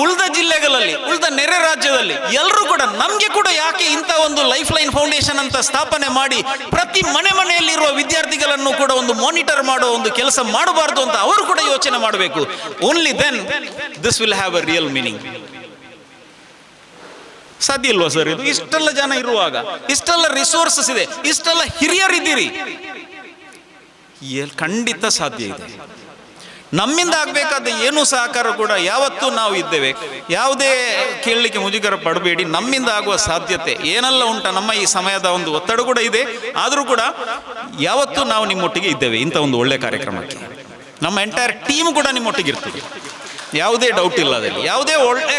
ಉಳಿದ ಜಿಲ್ಲೆಗಳಲ್ಲಿ, ಉಳಿದ ನೆರೆ ರಾಜ್ಯದಲ್ಲಿ ಎಲ್ಲರೂ ಕೂಡ ನಮ್ಗೆ ಕೂಡ ಯಾಕೆ ಇಂಥ ಒಂದು ಲೈಫ್ ಲೈನ್ ಫೌಂಡೇಶನ್ ಅಂತ ಸ್ಥಾಪನೆ ಮಾಡಿ ಪ್ರತಿ ಮನೆಯಲ್ಲಿರುವ ವಿದ್ಯಾರ್ಥಿಗಳನ್ನು ಕೂಡ ಒಂದು ಮಾನಿಟರ್ ಮಾಡೋ ಒಂದು ಕೆಲಸ ಮಾಡಬಾರ್ದು ಅಂತ ಅವರು ಕೂಡ ಯೋಚನೆ ಮಾಡಬೇಕು. Only then this will have a real meaning. ಸಾಧ್ಯ ಇಲ್ವಾ ಸರ್ ಇದು? ಇಷ್ಟೆಲ್ಲ ಜನ ಇರುವಾಗ, ಇಷ್ಟೆಲ್ಲ ರಿಸೋರ್ಸಸ್ ಇದೆ, ಇಷ್ಟೆಲ್ಲ ಹಿರಿಯರಿದ್ದೀರಿ, ಖಂಡಿತ ಸಾಧ್ಯ ಇದೆ. ನಮ್ಮಿಂದ ಆಗಬೇಕಾದ ಏನು ಸಹಕಾರ ಕೂಡ ಯಾವತ್ತೂ ನಾವು ಇದ್ದೇವೆ. ಯಾವುದೇ ಕೇಳಲಿಕ್ಕೆ ಮುಜುಗರ ಪಡಬೇಡಿ. ನಮ್ಮಿಂದ ಆಗುವ ಸಾಧ್ಯತೆ ಏನೆಲ್ಲ ಉಂಟ, ನಮ್ಮ ಈ ಸಮಯದ ಒಂದು ಒತ್ತಡ ಕೂಡ ಇದೆ, ಆದರೂ ಕೂಡ ಯಾವತ್ತೂ ನಾವು ನಿಮ್ಮೊಟ್ಟಿಗೆ ಇದ್ದೇವೆ. ಇಂಥ ಒಂದು ಒಳ್ಳೆ ಕಾರ್ಯಕ್ರಮಕ್ಕೆ ನಮ್ಮ ಎಂಟೈರ್ ಟೀಮ್ ಕೂಡ ನಿಮ್ಮೊಟ್ಟಿಗೆ ಇರ್ತದೆ, ಯಾವುದೇ ಡೌಟ್ ಇಲ್ಲ ಅದರಲ್ಲಿ. ಯಾವುದೇ ಒಳ್ಳೆ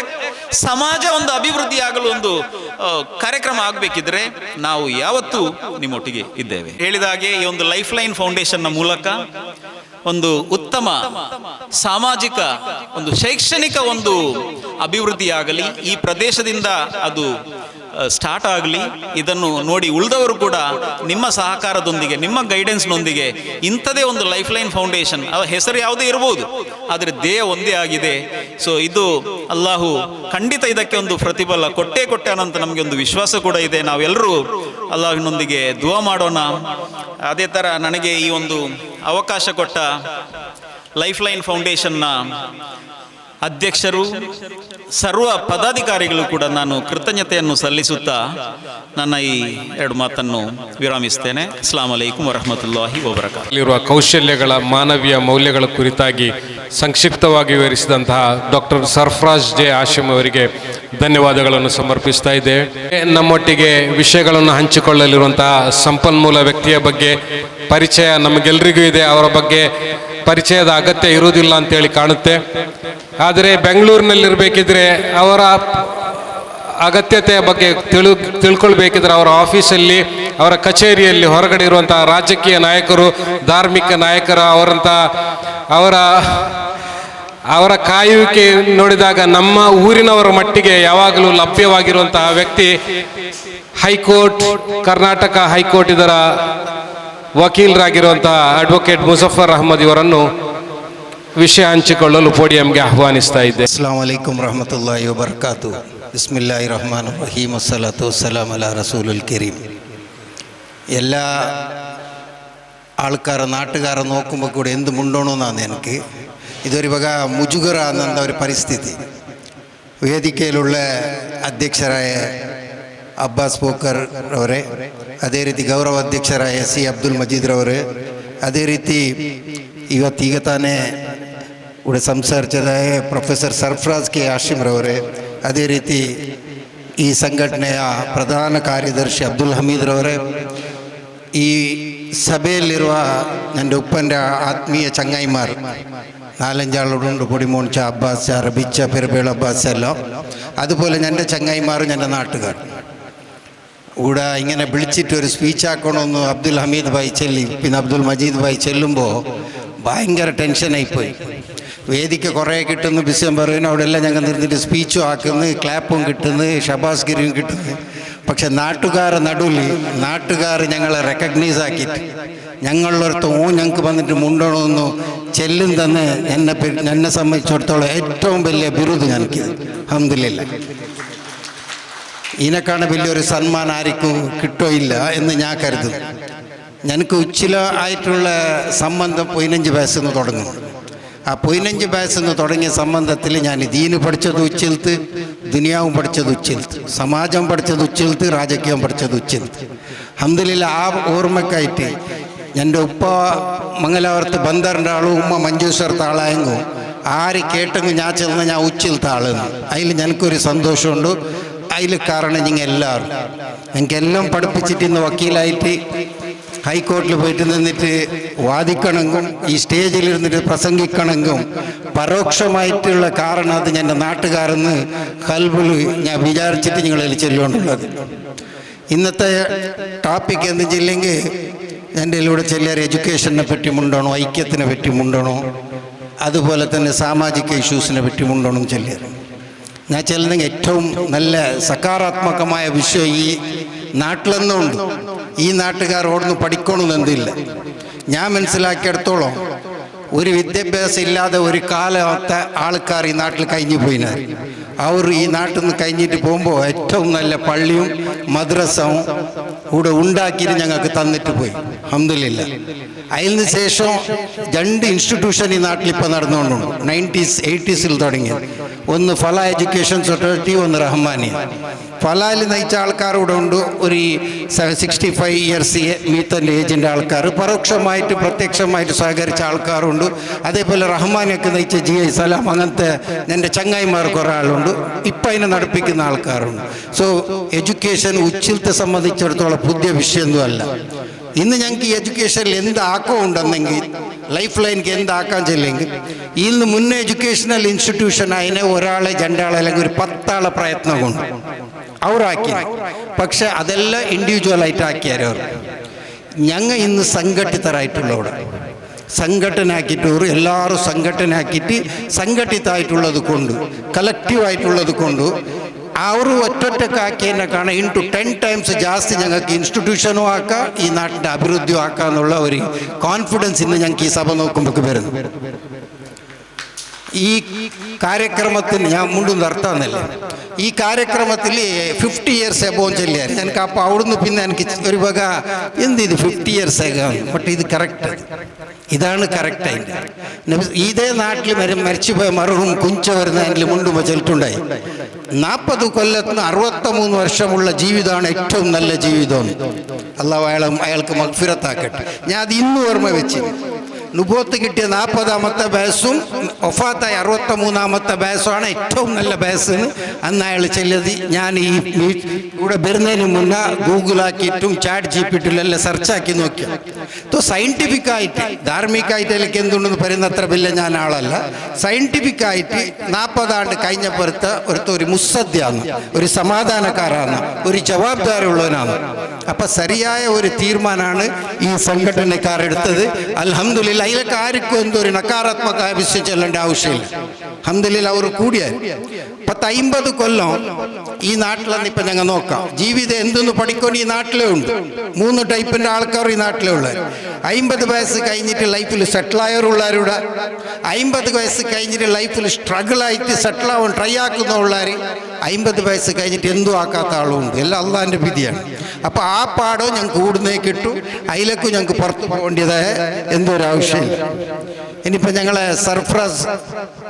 ಸಮಾಜ ಒಂದು ಅಭಿವೃದ್ಧಿ ಆಗಲು ಒಂದು ಕಾರ್ಯಕ್ರಮ ಆಗಬೇಕಿದ್ರೆ ನಾವು ಯಾವತ್ತೂ ನಿಮ್ಮೊಟ್ಟಿಗೆ ಇದ್ದೇವೆ. ಹೇಳಿದ ಹಾಗೆ ಈ ಒಂದು ಲೈಫ್ ಲೈನ್ ಫೌಂಡೇಶನ್ನ ಮೂಲಕ ಒಂದು ಉತ್ತಮ ಸಾಮಾಜಿಕ ಒಂದು ಶೈಕ್ಷಣಿಕ ಒಂದು ಅಭಿವೃದ್ಧಿ ಆಗಲಿ, ಈ ಪ್ರದೇಶದಿಂದ ಅದು ಸ್ಟಾರ್ಟ್ ಆಗಲಿ. ಇದನ್ನು ನೋಡಿ ಉಳಿದವರು ಕೂಡ ನಿಮ್ಮ ಸಹಕಾರದೊಂದಿಗೆ, ನಿಮ್ಮ ಗೈಡೆನ್ಸ್ನೊಂದಿಗೆ ಇಂಥದೇ ಒಂದು ಲೈಫ್ ಲೈನ್ ಫೌಂಡೇಶನ್, ಹೆಸರು ಯಾವುದೇ ಇರಬಹುದು, ಆದರೆ ಧ್ಯೇಯ ಒಂದೇ ಆಗಿದೆ. ಸೊ ಇದು ಅಲ್ಲಾಹು ಖಂಡಿತ ಇದಕ್ಕೆ ಒಂದು ಪ್ರತಿಫಲ ಕೊಟ್ಟೇ ಅನ್ನೋಂಥ ನಮಗೆ ಒಂದು ವಿಶ್ವಾಸ ಕೂಡ ಇದೆ. ನಾವೆಲ್ಲರೂ ಅಲ್ಲಾಹಿನೊಂದಿಗೆ ದುವಾ ಮಾಡೋಣ. ಅದೇ ಥರ ನನಗೆ ಈ ಒಂದು ಅವಕಾಶ ಕೊಟ್ಟ ಲೈಫ್ ಲೈನ್ ಫೌಂಡೇಶನ್ನ ಅಧ್ಯಕ್ಷರು, ಸರ್ವ ಪದಾಧಿಕಾರಿಗಳು ಕೂಡ ನಾನು ಕೃತಜ್ಞತೆಯನ್ನು ಸಲ್ಲಿಸುತ್ತಾ ನನ್ನ ಈ ಎರಡು ಮಾತನ್ನು ವಿರಾಮಿಸ್ತೇನೆ. ಅಸ್ಸಲಾಮು ಅಲೈಕುಂ ವರಹಮತುಲ್ಲಾಹಿ ವಬರಕಾತುಹು. ಇರುವ ಕೌಶಲ್ಯಗಳ ಮಾನವೀಯ ಮೌಲ್ಯಗಳ ಕುರಿತಾಗಿ ಸಂಕ್ಷಿಪ್ತವಾಗಿ ವಿವರಿಸಿದಂತಹ ಡಾಕ್ಟರ್ ಸರ್ಫರಾಜ್ ಜೆ ಹಾಶಿಮ್ ಅವರಿಗೆ ಧನ್ಯವಾದಗಳನ್ನು ಸಮರ್ಪಿಸ್ತಾ ಇದ್ದೇವೆ. ನಮ್ಮೊಟ್ಟಿಗೆ ವಿಷಯಗಳನ್ನು ಹಂಚಿಕೊಳ್ಳಲಿರುವಂತಹ ಸಂಪನ್ಮೂಲ ವ್ಯಕ್ತಿಯ ಬಗ್ಗೆ ಪರಿಚಯ ನಮಗೆಲ್ಲರಿಗೂ ಇದೆ. ಅವರ ಬಗ್ಗೆ ಪರಿಚಯದ ಅಗತ್ಯ ಇರುವುದಿಲ್ಲ ಅಂತೇಳಿ ಕಾಣುತ್ತೆ. ಆದರೆ ಬೆಂಗಳೂರಿನಲ್ಲಿರಬೇಕಿದ್ರೆ ಅವರ ಅಗತ್ಯತೆಯ ಬಗ್ಗೆ ತಿಳ್ಕೊಳ್ಬೇಕಿದ್ರೆ ಅವರ ಆಫೀಸಲ್ಲಿ, ಅವರ ಕಚೇರಿಯಲ್ಲಿ, ಹೊರಗಡೆ ಇರುವಂತಹ ರಾಜಕೀಯ ನಾಯಕರು, ಧಾರ್ಮಿಕ ನಾಯಕರು ಅವರ ಕಾಯುವಿಕೆ ನೋಡಿದಾಗ ನಮ್ಮ ಊರಿನವರ ಮಟ್ಟಿಗೆ ಯಾವಾಗಲೂ ಲಭ್ಯವಾಗಿರುವಂತಹ ವ್ಯಕ್ತಿ ಹೈಕೋರ್ಟ್, ಕರ್ನಾಟಕ ಹೈಕೋರ್ಟ್ ಇದರ ವಕೀಲರಾಗಿರುವಂತಹ ಅಡ್ವೊಕೇಟ್ ಮುಜಫರ್ ಅಹಮದ್ ಇವರನ್ನು ವಿಷಯ ಹಂಚಿಕೊಳ್ಳಲು ಪೋಡಿಯಂಗೆ ಆಹ್ವಾನಿಸ್ತಾ ಇದ್ದೆ. ಅಸ್ಸಲಾಮು ಅಲೈಕುಂ ರಹಮತುಲ್ಲಾಹಿ ವಬರಕಾತು. ಬಿಸ್ಮಿಲ್ಲಾಹಿರ್ ರಹ್ಮಾನಿರ್ ರಹೀಮ್. ಅಸ್ಸಲಾತು ವಸ್ಸಲಾಮ್ ಅಲಾ റസൂലുൽ കരീം. എല്ലാ ആൾക്കാർ നാട്ടുകാരെ നോക്കുമ്പോൾ കൂടെ എന്ത് മുണ്ടോണമെന്നാണ് എനിക്ക് ഇതൊരു വക മുജുഗറ എന്ന ഒരു പരിസ്ഥിതി. ವೇದಿಕೆಯಲ್ಲಿರುವ ಅಧ್ಯಕ್ಷರಾയ ಅಬ್ಬಾಸ್ ಪೋಕರ್ ಅವರೇ, ಅದೇ ರೀತಿ ಗೌರವ ಅಧ್ಯಕ್ಷರಾಯ ಸಿ ಅಬ್ದುಲ್ ಮಜೀದ್ ರವರೇ, ಅದೇ ರೀತಿ ಇವತ್ತೀಗ ತಾನೇ ഇവിടെ സംസാരിച്ചതായ പ്രൊഫസർ സർഫറാസ് കെ ഹാഷിം ರವರೇ, ಅದೇ ರೀತಿ ಈ ಸಂಘಟನೆಯ ಪ್ರಧಾನ ಕಾರ್ಯದರ್ಶಿ ಅಬ್ದುಲ್ ಹಮೀದ್ ರವರೇ, ಈ ಸಭೆಯಲ್ಲಿರುವ ನನ್ನ ಉಪ್ಪൻ്റെ ಆತ್ಮೀಯ ചങ്ങായിമാർ, നാലഞ്ചാളോടുണ്ട്, പൊടിമോണിച്ച അബ്ബാസ്, റബിച്ച, പെരുപേൾ അബ്ബാസ് എല്ലാം, അതുപോലെ എൻ്റെ ചങ്ങായിമാരും എൻ്റെ നാട്ടുകാർ ഇവിടെ ഇങ്ങനെ വിളിച്ചിട്ട് ഒരു സ്പീച്ച് ആക്കണമെന്ന് അബ്ദുൽ ഹമീദ് ഭായി ചെല്ലി, പിന്നെ അബ്ദുൽ മജീദ് ഭായി ചെല്ലുമ്പോൾ ഭയങ്കര ടെൻഷനായിപ്പോയി. വേദിക്ക് കുറേ കിട്ടുന്നു, ബിസിയം പറയുന്നു, അവിടെ എല്ലാം ഞങ്ങൾ നിർത്തിയിട്ട് സ്പീച്ചും ആക്കുന്നു, ക്ലാപ്പും കിട്ടുന്നു, ഷബാസ്ഗിരിയും കിട്ടുന്നു. പക്ഷെ നാട്ടുകാരെ നടുവിൽ നാട്ടുകാർ ഞങ്ങളെ റെക്കഗ്നൈസ് ആക്കിയിട്ട് ഞങ്ങളിടത്ത് ഞങ്ങൾക്ക് വന്നിട്ട് മുണ്ടണമെന്ന് ചെല്ലും തന്നെ എന്നെ സംബന്ധിച്ചിടത്തോളം ഏറ്റവും വലിയ ബിരുദ് ഞങ്ങൾക്കിത്. അൽഹംദുലില്ലാഹ്. ഇതിനെക്കാണ് വലിയൊരു സന്മാനം ആർക്കും കിട്ടുകയില്ല എന്ന് ഞാൻ കരുതുന്നു. ഞങ്ങൾക്ക് ഉച്ചില ആയിട്ടുള്ള സംബന്ധം 15 വയസ്സിൽ തുടങ്ങും. ആ 15 വയസ്സിൽ തുടങ്ങിയ സംബന്ധത്തിൽ ഞാൻ ദീന് പഠിച്ചത് ഉച്ചിലത്ത്, ദുനിയാവും പഠിച്ചത് ഉച്ചിലത്ത്, സമാജം പഠിച്ചത് ഉച്ചിലത്ത്, രാജകീയം പഠിച്ചത് ഉച്ചിലത്ത്. അൽഹംദുലില്ലാഹ്. ആ ഓർമ്മക്കായിട്ട് എൻ്റെ ഉപ്പ മംഗലാപുരത്ത് ബന്ദറിൻ്റെ ആളും ഉമ്മ മഞ്ചേശ്വരത്തെ ആളായെങ്കിൽ ആര് കേട്ടെങ്കിൽ ഞാൻ ചെന്ന് ഞാൻ ഉച്ചിലത്തെ ആളെന്ന് അതിൽ ഞങ്ങൾക്കൊരു സന്തോഷമുണ്ട്. അതിൽ കാരണം നിങ്ങൾ എല്ലാവരും ഞങ്ങൾക്കെല്ലാം പഠിപ്പിച്ചിട്ട് ഇന്ന് വക്കീലായിട്ട് ഹൈക്കോർട്ടിൽ പോയിട്ട് നിന്നിട്ട് വാദിക്കണമെങ്കിലും ഈ സ്റ്റേജിലിരുന്നിട്ട് പ്രസംഗിക്കണമെങ്കിലും പരോക്ഷമായിട്ടുള്ള കാരണം അത് എൻ്റെ നാട്ടുകാരെന്ന് കൽബിൽ ഞാൻ വിചാരിച്ചിട്ട് നിങ്ങളിൽ ചെല്ലുകൊണ്ടുള്ളത്. ഇന്നത്തെ ടോപ്പിക് എന്ന് വെച്ചില്ലെങ്കിൽ എൻ്റെ ഇതിലൂടെ ചിലർ എഡ്യൂക്കേഷനെ പറ്റി മുണ്ടണോ, ഐക്യത്തിനെ പറ്റി മുണ്ടണോ, അതുപോലെ തന്നെ സാമാജിക ഇഷ്യൂസിനെ പറ്റി മുണ്ടണം ചിലർ. ഞാൻ ചെല്ലുന്നെങ്കിൽ ഏറ്റവും നല്ല സകാരാത്മകമായ വിഷയം ഈ നാട്ടിലെന്നുണ്ട്. ഈ നാട്ടുകാർ ഓടുന്ന് പഠിക്കണമെന്നെന്തില്ല. ഞാൻ മനസ്സിലാക്കിയെടുത്തോളം ഒരു വിദ്യാഭ്യാസം ഇല്ലാതെ ഒരു കാലത്തെ ആൾക്കാർ ഈ നാട്ടിൽ കഴിഞ്ഞു പോയിനാർ. അവർ ഈ നാട്ടിൽ നിന്ന് കഴിഞ്ഞിട്ട് പോകുമ്പോൾ ഏറ്റവും നല്ല പള്ളിയും മദ്രസവും ഇവിടെ ഉണ്ടാക്കിയിട്ട് ഞങ്ങൾക്ക് തന്നിട്ട് പോയി. അൽഹംദുലില്ലാഹ്. അതിന് ശേഷം 2 ഇൻസ്റ്റിറ്റ്യൂഷൻ ഈ നാട്ടിൽ ഇപ്പോൾ നടന്നുകൊണ്ടുണ്ട്. 90s 80s തുടങ്ങിയത്. ഒന്ന് ഫല എഡ്യൂക്കേഷൻ സൊസൈറ്റി, ഒന്ന് റഹ്മാനിയ. ഫലായിൽ നയിച്ച ആൾക്കാരോട് ഉണ്ട് ഒരു 65 ഇയേഴ്സ് മീത്തൻ്റെ ഏജിൻ്റെ ആൾക്കാർ, പരോക്ഷമായിട്ട് പ്രത്യക്ഷമായിട്ട് സഹകരിച്ച ആൾക്കാരുണ്ട്. അതേപോലെ റഹ്മാനിയൊക്കെ നയിച്ച GI സലാം, അങ്ങനത്തെ എൻ്റെ ചങ്ങായിമാർക്ക് ഒരാളുണ്ട്. ഇപ്പം അതിനെ നടപ്പിക്കുന്ന ആൾക്കാരുണ്ട്. സോ എഡ്യൂക്കേഷൻ ഉച്ചിലത്തെ സംബന്ധിച്ചിടത്തോളം പുതിയ വിഷയമൊന്നുമല്ല. ഇന്ന് ഞങ്ങൾക്ക് ഈ എഡ്യൂക്കേഷനിൽ എന്താക്കം ഉണ്ടെന്നെങ്കിൽ, ലൈഫ് ലൈനിക്ക് എന്താക്കാൻ ചെല്ലെങ്കിൽ, ഇന്ന് മുന്നേ എഡ്യൂക്കേഷണൽ ഇൻസ്റ്റിറ്റ്യൂഷൻ അതിനെ ഒരാളെ 2 ആളെ അല്ലെങ്കിൽ ഒരു 10 ആളെ പ്രയത്നം കൊണ്ട് അവരാക്കി. പക്ഷെ അതെല്ലാം ഇൻഡിവിജ്വലായിട്ട് ആക്കിയാരവർ. ഞങ്ങൾ ഇന്ന് സംഘടിതരായിട്ടുള്ളവിടെ സംഘടനാക്കിയിട്ട് എല്ലാവരും സംഘടിതമായിട്ടുള്ളത് കൊണ്ട്, കളക്റ്റീവായിട്ടുള്ളത് കൊണ്ട് അവർ ഒറ്റൊറ്റക്കാക്കിയതിനെ കാണാൻ 10 ടൈംസ് ജാസ്തി ഞങ്ങൾക്ക് ഇൻസ്റ്റിറ്റ്യൂഷനും ആക്കാം, ഈ നാട്ടിൻ്റെ അഭിവൃദ്ധിയും ആക്കാം എന്നുള്ള ഒരു കോൺഫിഡൻസ് ഇന്ന് ഞങ്ങൾക്ക് ഈ സഭ നോക്കുമ്പോൾ വരുന്നു. ഈ കാര്യക്രമത്തിന് ഞാൻ മുണ്ടും നിർത്താമെന്നില്ല. ഈ കാര്യക്രമത്തിൽ 50 ഇയേഴ്സ് എബോവ് ചെല്ലിയാൽ എനിക്ക് അപ്പോൾ അവിടുന്ന് പിന്നെ എനിക്ക് ഒരു വക എന്ത് ഇത് 50 ഇയേഴ്സ് ആകാം. ബട്ട് ഇത് കറക്റ്റ്, ഇതാണ് കറക്റ്റായിട്ട്. ഇതേ നാട്ടിൽ മരിച്ചുപോയ മറുഹും കുഞ്ച വരുന്നതിൽ മുണ്ടുമ്പോൾ ചെല്ലിട്ടുണ്ടായി. 40 കൊല്ലത്തിന് 63 വർഷമുള്ള ജീവിതമാണ് ഏറ്റവും നല്ല ജീവിതം. അള്ളാഹു അയാൾക്ക് മഗ്ഫിറത്താക്കട്ടെ. ഞാൻ അത് ഇന്നും ഓർമ്മ വെച്ച്. നുബൂവത്ത് കിട്ടിയ 40ാമത്തെ വയസ്സും വഫാത്തായ 63ാമത്തെ വയസ്സുമാണ് ഏറ്റവും നല്ല വയസ്സെന്ന് അന്ന് അയാൾ ചെല്ലതി. ഞാൻ ഈ ഇവിടെ വരുന്നതിന് മുന്നേ ഗൂഗിളാക്കിയിട്ടും ചാറ്റ് ജിപിടിയിലും എല്ലാം സെർച്ചാക്കി നോക്കിയ സയൻറ്റിഫിക്കായിട്ട്, ധാർമ്മികമായിട്ട് അതിലേക്ക് എന്തുണ്ടെന്ന് പറയുന്നത്ര വലിയ ഞാൻ ആളല്ല. സയൻറ്റിഫിക്കായിട്ട് 40 ആണ്ട് കഴിഞ്ഞപ്പോഴത്തെ ഒരു മുസ്സദ്യാണ്, ഒരു സമാധാനക്കാരാണ്, ഒരു ജവാബ്ദാരിയുള്ളവനാണ്. അപ്പം ശരിയായ ഒരു തീരുമാനമാണ് ഈ സംഘടനക്കാരെടുത്തത്. അൽഹംദുലില്ലാഹ് അതിലൊക്കെ ആർക്കും എന്തോ ഒരു നക്കാരാത്മക വിഷയം ചെല്ലേണ്ട ആവശ്യമില്ല. അൽഹംദുലില്ലാഹ് അവർ കൂടിയാൽ 50 കൊല്ലം ഈ നാട്ടിലെന്ന് ഇപ്പം ഞങ്ങൾ നോക്കാം. ജീവിതം എന്തെന്ന് പഠിക്കാൻ ഈ നാട്ടിലേ ഉണ്ട്. 3 ടൈപ്പിൻ്റെ ആൾക്കാർ ഈ നാട്ടിലേ ഉള്ളത്. 50 വയസ്സ് കഴിഞ്ഞിട്ട് ലൈഫിൽ സെറ്റിലായവരുള്ളവരുടെ, 50 വയസ്സ് കഴിഞ്ഞിട്ട് ലൈഫിൽ സ്ട്രഗിളായിട്ട് സെറ്റിലാവാൻ ട്രൈ ആക്കുന്നവർ, 50 വയസ്സ് കഴിഞ്ഞിട്ട് എന്തും ആക്കാത്ത ആളുമുണ്ട്. എല്ലാം അള്ളാഹിൻ്റെ വിധിയാണ്. അപ്പോൾ ആ പാഠം ഞങ്ങൾക്ക് കൂടുന്നേ കിട്ടും. അതിലേക്കും ഞങ്ങൾക്ക് പുറത്തു പോകേണ്ടതായ എന്തോ ഒരു ആവശ്യമില്ല. ഇനിയിപ്പോൾ ഞങ്ങളെ സർഫ്രാസ്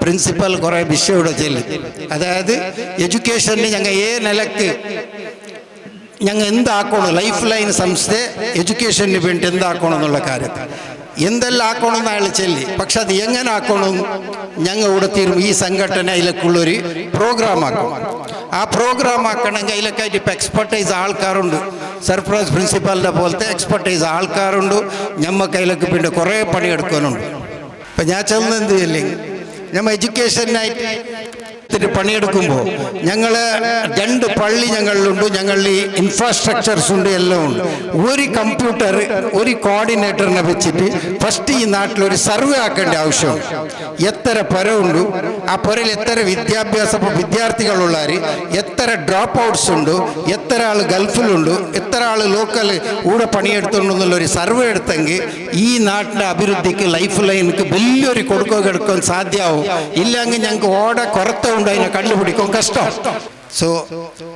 പ്രിൻസിപ്പൽ കുറേ വിഷയം ഇവിടെ ചെല്ലും. അതായത് എഡ്യൂക്കേഷന് ഞങ്ങൾ നിലക്ക് ഞങ്ങൾ എന്താക്കണം, ലൈഫ് ലൈൻ സംസ്ഥ എഡ്യൂക്കേഷന് വേണ്ടി എന്താക്കണം എന്നുള്ള കാര്യത്തിൽ എന്തെല്ലാം ആക്കണമെന്ന് അയാൾ ചെല്ലി. പക്ഷെ അത് എങ്ങനെ ആക്കണം ഞങ്ങൾ ഇവിടെ തീരും. ഈ സംഘടന അതിലേക്കുള്ളൊരു പ്രോഗ്രാം ആക്കണം. ആ പ്രോഗ്രാം ആക്കണമെങ്കിൽ അതിലൊക്കെ ആയിട്ട് ഇപ്പം എക്സ്പെർട്ടൈസ് ആൾക്കാരുണ്ട്. സർഫ്രാസ് പ്രിൻസിപ്പാലിൻ്റെ പോലത്തെ എക്സ്പെർട്ടൈസ് ആൾക്കാരുണ്ട്. ഞമ്മക്ക് അതിലേക്ക് പിന്നെ കുറേ പണിയെടുക്കാനുണ്ട്. ഇപ്പം ഞാൻ ചെന്ന് എന്ത് ചെയ്യില്ലെങ്കിൽ നമ്മൾ എഡ്യൂക്കേഷനായിട്ട് പണിയെടുക്കുമ്പോൾ ഞങ്ങൾ 2 പള്ളി ഞങ്ങളിലുണ്ട്. ഞങ്ങളിൽ ഈ ഇൻഫ്രാസ്ട്രക്ചേഴ്സ് ഉണ്ട്, എല്ലാം ഉണ്ട്. ഒരു കമ്പ്യൂട്ടർ, ഒരു കോർഡിനേറ്ററിനെ വെച്ചിട്ട് ഫസ്റ്റ് ഈ നാട്ടിലൊരു സർവേ ആക്കേണ്ട ആവശ്യമുണ്ട്. എത്ര പുരമുണ്ട്, ആ പുരയിൽ എത്ര വിദ്യാർത്ഥികളുള്ളവർ, എത്ര ഡ്രോപ്പ് ഔട്ട്സ് ഉണ്ട്, എത്ര ആൾ ഗൾഫിലുണ്ട്, എത്ര ആൾ ലോക്കൽ കൂടെ പണിയെടുത്തുണ്ടെന്നുള്ളൊരു സർവേ എടുത്തെങ്കിൽ ഈ നാട്ടിൻ്റെ അഭിവൃദ്ധിക്ക്, ലൈഫ് ലൈനിക്ക് വലിയൊരു കൊടുക്കാൻ സാധ്യമാവും. ഇല്ലെങ്കിൽ ഞങ്ങൾക്ക് കുറത്തുണ്ട്, അതിനെ കണ്ടുപിടിക്കും കഷ്ടം. സോ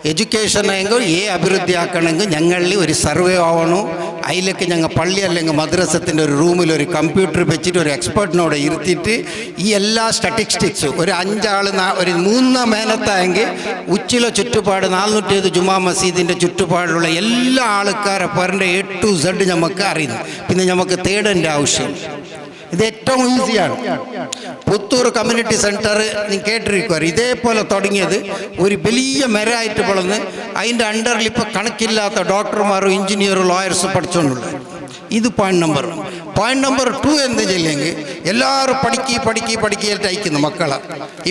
എഡ്യൂക്കേഷൻ ആയെങ്കിൽ അഭിവൃദ്ധി ആക്കണമെങ്കിൽ ഞങ്ങളിൽ ഒരു സർവേ ആവണം. അതിലേക്ക് ഞങ്ങൾ പള്ളി അല്ലെങ്കിൽ മദ്രസത്തിൻ്റെ ഒരു റൂമിൽ ഒരു കമ്പ്യൂട്ടർ വെച്ചിട്ട് ഒരു എക്സ്പെർട്ടിനോട് ഇരുത്തിയിട്ട് ഈ എല്ലാ സ്റ്റാറ്റിസ്റ്റിക്സ് ഒരു 5 ആൾ ഒരു 3 മേനത്തായെങ്കിൽ ഉച്ചിലെ ചുറ്റുപാട് 407 ജുമാ മസീദിൻ്റെ ചുറ്റുപാടിലുള്ള എല്ലാ ആൾക്കാരെ പറഞ്ഞ A to Z നമുക്ക് അറിയുന്നു. പിന്നെ നമുക്ക് തേടേണ്ട ആവശ്യം. ഇത് ഏറ്റവും ഈസിയാണ്. പുത്തൂർ കമ്മ്യൂണിറ്റി സെൻറ്റർ നിങ്ങൾ കേട്ടിരിക്കുവാർ. ഇതേപോലെ തുടങ്ങിയത് ഒരു വലിയ മരമായിട്ട് വളർന്ന് അതിൻ്റെ അണ്ടറിൽ ഇപ്പോൾ കണക്കില്ലാത്ത ഡോക്ടർമാരും എഞ്ചിനീയറും ലോയേഴ്സും പഠിച്ചുകൊണ്ടുള്ളത്. ഇത് പോയിന്റ് നമ്പർ 2 എന്ത് ചെയ്യില്ലെങ്കിൽ എല്ലാവരും പഠിക്കായിട്ട് അയക്കുന്നു മക്കളെ.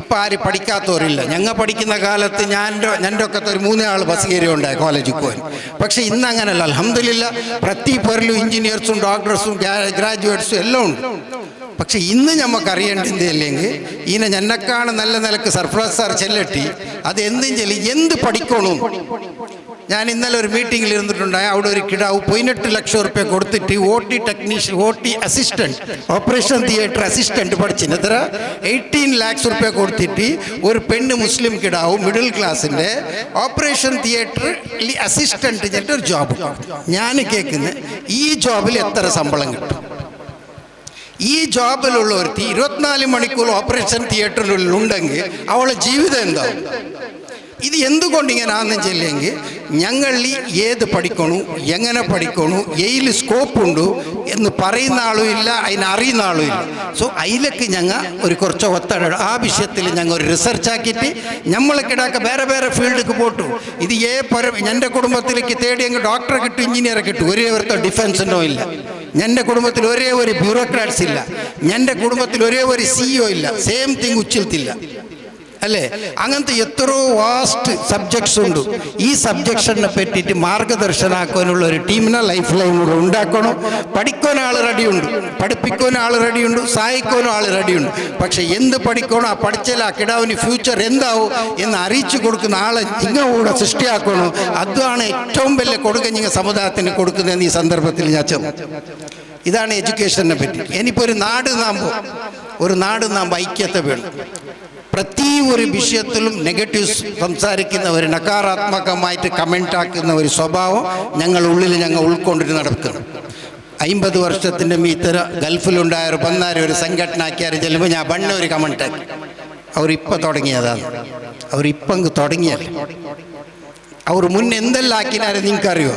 ഇപ്പം ആരും പഠിക്കാത്തവരില്ല. ഞങ്ങൾ പഠിക്കുന്ന കാലത്ത് എൻ്റെ ഒക്കെ ഒരു 3 ആൾ ബസ് കയറി ഉണ്ടായി കോളേജിൽ പോകാൻ. പക്ഷേ ഇന്ന് അങ്ങനെയല്ല. അൽഹംദുലില്ലാഹ് പ്രതി പേരിലും എഞ്ചിനീയേഴ്സും ഡോക്ടേഴ്സും ഗ്രാജുവേറ്റ്സും എല്ലാം ഉണ്ട്. പക്ഷെ ഇന്ന് നമുക്കറിയേണ്ടത് അല്ലെങ്കിൽ ഇതിനെ എന്നെക്കാണ് നല്ല നിലക്ക് സർഫ്രാസ് സാർ ചെല്ലട്ടി അത് എന്തും ചെല്ലി എന്ത് പഠിക്കണം. ഞാൻ ഇന്നലെ ഒരു മീറ്റിങ്ങിൽ ഇരുന്നിട്ടുണ്ടായി. അവിടെ ഒരു കിടാവ് 18 ലക്ഷം റുപ്യ കൊടുത്തിട്ട് OT assistant, operation theatre assistant പഠിച്ചിന്. എത്ര 18 lakhs റുപ്യ കൊടുത്തിട്ട് ഒരു പെണ്ണ് മുസ്ലിം കിടാവ് മിഡിൽ ക്ലാസിൻ്റെ ഓപ്പറേഷൻ തിയേറ്ററിൽ അസിസ്റ്റന്റ് എന്നിട്ട് ഒരു ജോബ്. ഞാൻ കേൾക്കുന്നത് ഈ ജോബിൽ എത്ര ശമ്പളം കിട്ടും? ഈ ജോബിലുള്ള ഒരുത്തി 24 മണിക്കൂർ ഓപ്പറേഷൻ തിയേറ്ററിനുള്ളിൽ ഉണ്ടെങ്കിൽ അവളെ ജീവിതം എന്താവും? ഇത് എന്തുകൊണ്ട് ഇങ്ങനെ ആണെന്ന് ചെല്ലെങ്കിൽ ഞങ്ങൾ ഏത് പഠിക്കണു, എങ്ങനെ പഠിക്കണു, ഏതിൽ സ്കോപ്പുണ്ടു എന്ന് പറയുന്ന ആളും ഇല്ല, അതിനറിയുന്ന ആളും ഇല്ല. സോ അതിലേക്ക് ഞങ്ങൾ ഒരു കുറച്ച് ഒത്തട ആ വിഷയത്തിൽ ഞങ്ങൾ ഒരു റിസർച്ച് ആക്കിയിട്ട് നമ്മളൊക്കെ വേറെ വേറെ ഫീൽഡിലേക്ക് പോട്ടു. ഇത് എൻ്റെ കുടുംബത്തിലേക്ക് തേടിയെങ്കിൽ ഡോക്ടറെ കിട്ടും, എഞ്ചിനീയറെ കിട്ടും, ഒരേ ഒരുത്ത ഡിഫൻസിനോ ഇല്ല. എൻ്റെ കുടുംബത്തിൽ ഒരേ ഒരു ബ്യൂറോക്രാറ്റ്സ് ഇല്ല. എൻ്റെ കുടുംബത്തിൽ ഒരേ ഒരു CEO ഇല്ല. സെയിം തിങ് ഉച്ചിലത്തില്ല അല്ലേ? അങ്ങനത്തെ എത്രയോ വാസ്റ്റ് സബ്ജക്ട്സ് ഉണ്ട്. ഈ സബ്ജക്റ്റിനെ പറ്റിയിട്ട് മാർഗദർശനാക്കാനുള്ള ഒരു ടീമിനെ ലൈഫ് ലൈനിലൂടെ ഉണ്ടാക്കണം. പഠിക്കാൻ ആൾ റെഡിയുണ്ട്, പഠിപ്പിക്കാൻ ആൾ റെഡിയുണ്ട്, സഹായിക്കാനും ആൾ റെഡിയുണ്ട്. പക്ഷെ എന്ത് പഠിക്കണോ ആ പഠിച്ചാൽ ആ കിടാവിന് ഫ്യൂച്ചർ എന്താവും എന്ന് അറിയിച്ചു കൊടുക്കുന്ന ആളെ നിങ്ങളുടെ സൃഷ്ടിയാക്കണോ. അതാണ് ഏറ്റവും വലിയ കൊടുക്കുക നിങ്ങൾ സമുദായത്തിന് കൊടുക്കുന്നതെന്ന് ഈ സന്ദർഭത്തിൽ ഞാൻ ഇതാണ് എഡ്യൂക്കേഷനെ പറ്റി. ഇനിയിപ്പോൾ ഒരു നാട് നാം ഐക്യത്തെ വേണം. പ്രതി ഒരു വിഷയത്തിലും നെഗറ്റീവ് സംസാരിക്കുന്നവർ, നകാരാത്മകമായിട്ട് കമൻ്റ് ആക്കുന്ന ഒരു സ്വഭാവം ഞങ്ങൾ ഉൾക്കൊണ്ടിട്ട് നടക്കണം. 50 വർഷത്തിൻ്റെ മീത്തര ഗൾഫിലുണ്ടായ ഒരു ബന്നാരി ഒരു സംഘടന ആക്കിയാൽ ചെല്ലുമ്പോൾ ഞാൻ ബണ്ണ ഒരു കമൻ്റ് ആക്കി. അവരിപ്പോൾ തുടങ്ങിയതാണ്. അവരിപ്പം തുടങ്ങിയല്ല. അവർ മുന്നേ എന്തെല്ലാം ആക്കിനാലും നിങ്ങൾക്കറിയോ?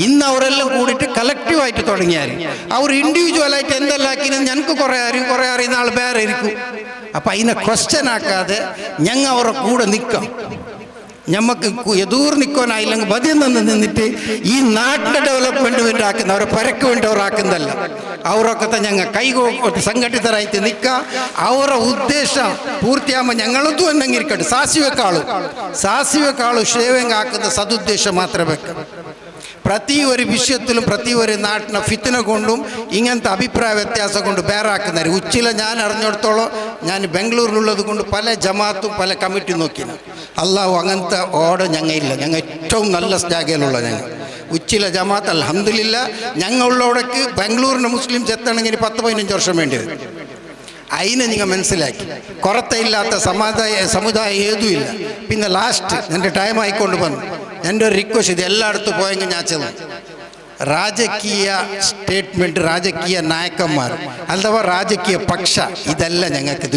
ഇന്ന് അവരെല്ലാം കൂടിയിട്ട് കളക്റ്റീവായിട്ട് തുടങ്ങിയാൽ അവർ ഇൻഡിവിജ്വലായിട്ട് എന്തെല്ലാം ആക്കിനും ഞങ്ങൾക്ക് കുറേ അറിയുന്ന ആൾ വേറെ ഇരിക്കും. അപ്പം അതിനെ ക്വസ്റ്റ്യൻ ആക്കാതെ ഞങ്ങൾ അവരുടെ കൂടെ നിൽക്കാം. ഞമ്മക്ക് എതൂർ നിൽക്കാനായില്ലെങ്കിൽ ബദിയിൽ നിന്നിട്ട് ഈ നാട്ടിൻ്റെ ഡെവലപ്മെൻറ്റ് വേണ്ടി ആക്കുന്ന അവരെ പരക്ക് വേണ്ടി അവരാക്കുന്നതല്ല. അവരൊക്കെ ഞങ്ങൾ കൈകോട്ട് സംഘടിതരായിട്ട് നിൽക്കാം. അവരുടെ ഉദ്ദേശം പൂർത്തിയാകുമ്പോൾ ഞങ്ങളൊന്നും എന്നെങ്കിൽ ഇരിക്കട്ടെ. സാസിവെക്കാളും ഷേവിങ് ആക്കുന്ന സതുദ്ദേശം മാത്രമേ വെക്കാം. പ്രതി ഒരു വിഷയത്തിലും പ്രതി ഒരു നാട്ടിനെ ഫിത്തിന കൊണ്ടും ഇങ്ങനത്തെ അഭിപ്രായ വ്യത്യാസം കൊണ്ട് ബേറാക്കുന്നവർ ഉച്ചില ഞാൻ അറിഞ്ഞിടത്തോളം ഞാൻ ബാംഗ്ലൂരിലുള്ളത് കൊണ്ട് പല ജമാഅത്തും പല കമ്മിറ്റി നോക്കിയാണ്. അള്ളാഹു അങ്ങനത്തെ ഓർഡർ ഞങ്ങളില്ല. ഞങ്ങൾ ഏറ്റവും നല്ല ജാഗയിലുള്ള ഞങ്ങൾ ഉച്ചില ജമാഅത്ത് അൽഹംദുലില്ലാ ഞങ്ങളുള്ളവിടേക്ക് ബാംഗ്ലൂരിൻ്റെ മുസ്ലിംസ് എത്തണമെങ്കിൽ 10-15 വർഷം വേണ്ടി വരും. അതിനെ നിങ്ങൾ മനസ്സിലാക്കി. കൊറത്തയില്ലാത്ത സമുദായം ഏതുമില്ല. പിന്നെ ലാസ്റ്റ് എൻ്റെ ടൈം ആയിക്കൊണ്ട് വന്നു. എൻ്റെ ഒരു റിക്വസ്റ്റ്, ഇത് എല്ലായിടത്തും പോയെങ്കിൽ ഞാൻ ചെന്നു. ರಾಜಕೀಯ ಸ್ಟೇಟ್ಮೆಂಟ್, ರಾಜಕೀಯ ನಾಯಕന്മാർ അഥവാ ರಾಜಕೀಯ ಪಕ್ಷ ഇതല്ല ഞങ്ങൾക്ക്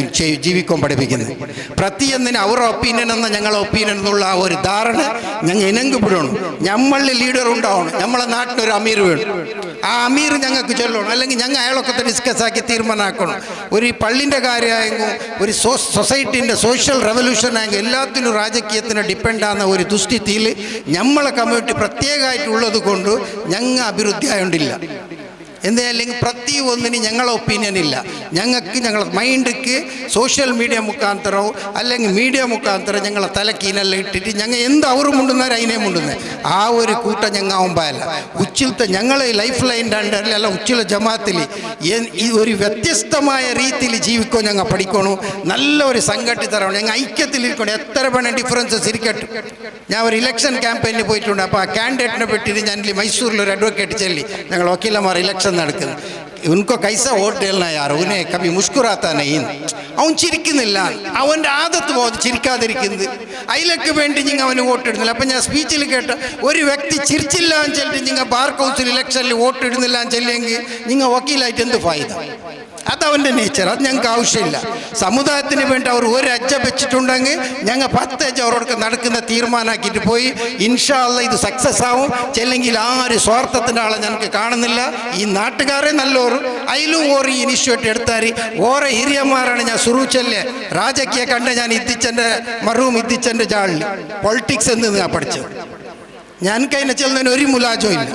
ജീവിക്കാൻ പഠിപ്പിക്കുന്നത്. പ്രതിയൊന്നിന് അവരുടെ ഒപ്പീനിയൻ എന്ന ഞങ്ങളുടെ ഒപ്പീനിയൻ എന്നുള്ള ആ ഒരു ധാരണ ഞങ്ങൾ ഇനങ്കപ്പെടണം. നമ്മളിൽ ലീഡർ ഉണ്ടാവണം. നമ്മളെ നാട്ടിനൊരു അമീർ വേണം. ആ അമീർ ഞങ്ങൾക്ക് ചൊല്ലണം. അല്ലെങ്കിൽ ഞങ്ങൾ അയാളൊക്കെ ഡിസ്കസ് ആക്കി തീരുമാനമാക്കണം. ഒരു പള്ളിൻ്റെ കാര്യമായെങ്കിൽ ഒരു സൊസൈറ്റീൻ്റെ സോഷ്യൽ റെവല്യൂഷൻ ആയെങ്കിൽ എല്ലാത്തിനും രാജകീയത്തിന് ഡിപ്പെൻഡ് ആകുന്ന ഒരു ദുസ്ഥിതിയിൽ നമ്മളെ കമ്മ്യൂണിറ്റി പ്രത്യേകമായിട്ടുള്ളത് കൊണ്ട് ഞങ്ങൾ അഭിവൃദ്ധി ആയോണ്ടില്ല. എന്തായാലും പ്രതി ഒന്നിനും ഞങ്ങളെ ഒപ്പീനിയൻ ഇല്ല. ഞങ്ങളുടെ മൈൻഡിക്ക് സോഷ്യൽ മീഡിയ മുഖാന്തരവും അല്ലെങ്കിൽ മീഡിയ മുഖാന്തരം ഞങ്ങളെ തലക്കീനെല്ലാം ഇട്ടിട്ട് ഞങ്ങൾ എന്ത് അവരും മുണ്ടുന്നവർ അതിനെ മുണ്ടുന്നത് ആ ഒരു കൂട്ടം ഞങ്ങൾ ആവുമ്പോഴല്ല. ഉച്ചിലത്തെ ഞങ്ങളെ ലൈഫ് ലൈൻ്റെ അല്ല ഉച്ചില ജമാത്തിൽ ഈ ഒരു വ്യത്യസ്തമായ രീതിയിൽ ജീവിക്കാൻ ഞങ്ങൾ പഠിക്കണം. നല്ല ഒരു സംഘടിതരാണ്. ഞങ്ങൾ ഐക്യത്തിലിരിക്കണം. എത്ര വേണം ഡിഫറൻസസ് ഇരിക്കട്ടെ. ഞാൻ ഒരു ഇലക്ഷൻ ക്യാമ്പയിനിൽ പോയിട്ടുണ്ട്. അപ്പോൾ ആ കാൻഡിഡേറ്റിനെ പറ്റിയിട്ട് ഞാൻ മൈസൂരിൽ ഒരു അഡ്വക്കേറ്റ് ചെല്ലി ഞങ്ങൾ വക്കീലന്മാർ ഇലക്ഷൻ നടക്കുന്നത്. ഉनको कैसा वोट देना यार, उन्हें कभी मुस्कुराता नहीं. അവൻ ചിരിക്കുന്നില്ല. അവൻ്റെ ആദത്ത് പോകുന്നത് ചിരിക്കാതിരിക്കുന്നത്. അതിലൊക്കെ വേണ്ടി നിങ്ങൾ അവന് വോട്ട് ഇടുന്നില്ല. അപ്പം ഞാൻ സ്പീച്ചിൽ കേട്ട ഒരു വ്യക്തി ചിരിച്ചില്ല എന്ന് ചെല്ലിട്ട് നിങ്ങൾ ബാർ കൗൺസിൽ ഇലക്ഷനിൽ വോട്ട് ഇടുന്നില്ല എന്ന് ചെല്ലിയെങ്കിൽ നിങ്ങൾ വക്കീലായിട്ട് എന്ത് ഫായ്ദ? അതവൻ്റെ നേച്ചർ. അത് ഞങ്ങൾക്ക് ആവശ്യമില്ല. സമുദായത്തിന് വേണ്ടി അവർ ഒരു അജ്ജ വെച്ചിട്ടുണ്ടെങ്കിൽ ഞങ്ങൾ 10 അജ്ജ അവരോടൊക്കെ നടക്കുന്ന തീരുമാനമാക്കിയിട്ട് പോയി ഇൻഷാ അല്ലാഹ് ഇത് സക്സസ് ആവും. ചെല്ലെങ്കിൽ ആ ഒരു സ്വാർത്ഥത്തിൻ്റെ ആളെ ഞങ്ങൾക്ക് കാണുന്നില്ല. ഈ നാട്ടുകാരെ നല്ലോರು അതിലും ഓരോ ഇനിഷ്യേറ്റീവ് എടുത്താൽ ഓരോ ಹಿರಿಯന്മാരാണ് ഞാൻ സുറൂച്ചല്ലേ രാജകീയ കണ്ട ഞാൻ ഇത്തിച്ചൻ്റെ മറുവും ഇത്തിച്ചൻ്റെ ജാളിൽ പൊളിറ്റിക്സ് എന്ന് ഞാൻ പഠിച്ചത്. ഞാൻ കഴിഞ്ഞ ചെല്ലുന്നതിന് ഒരു മുലാജോ ഇല്ല.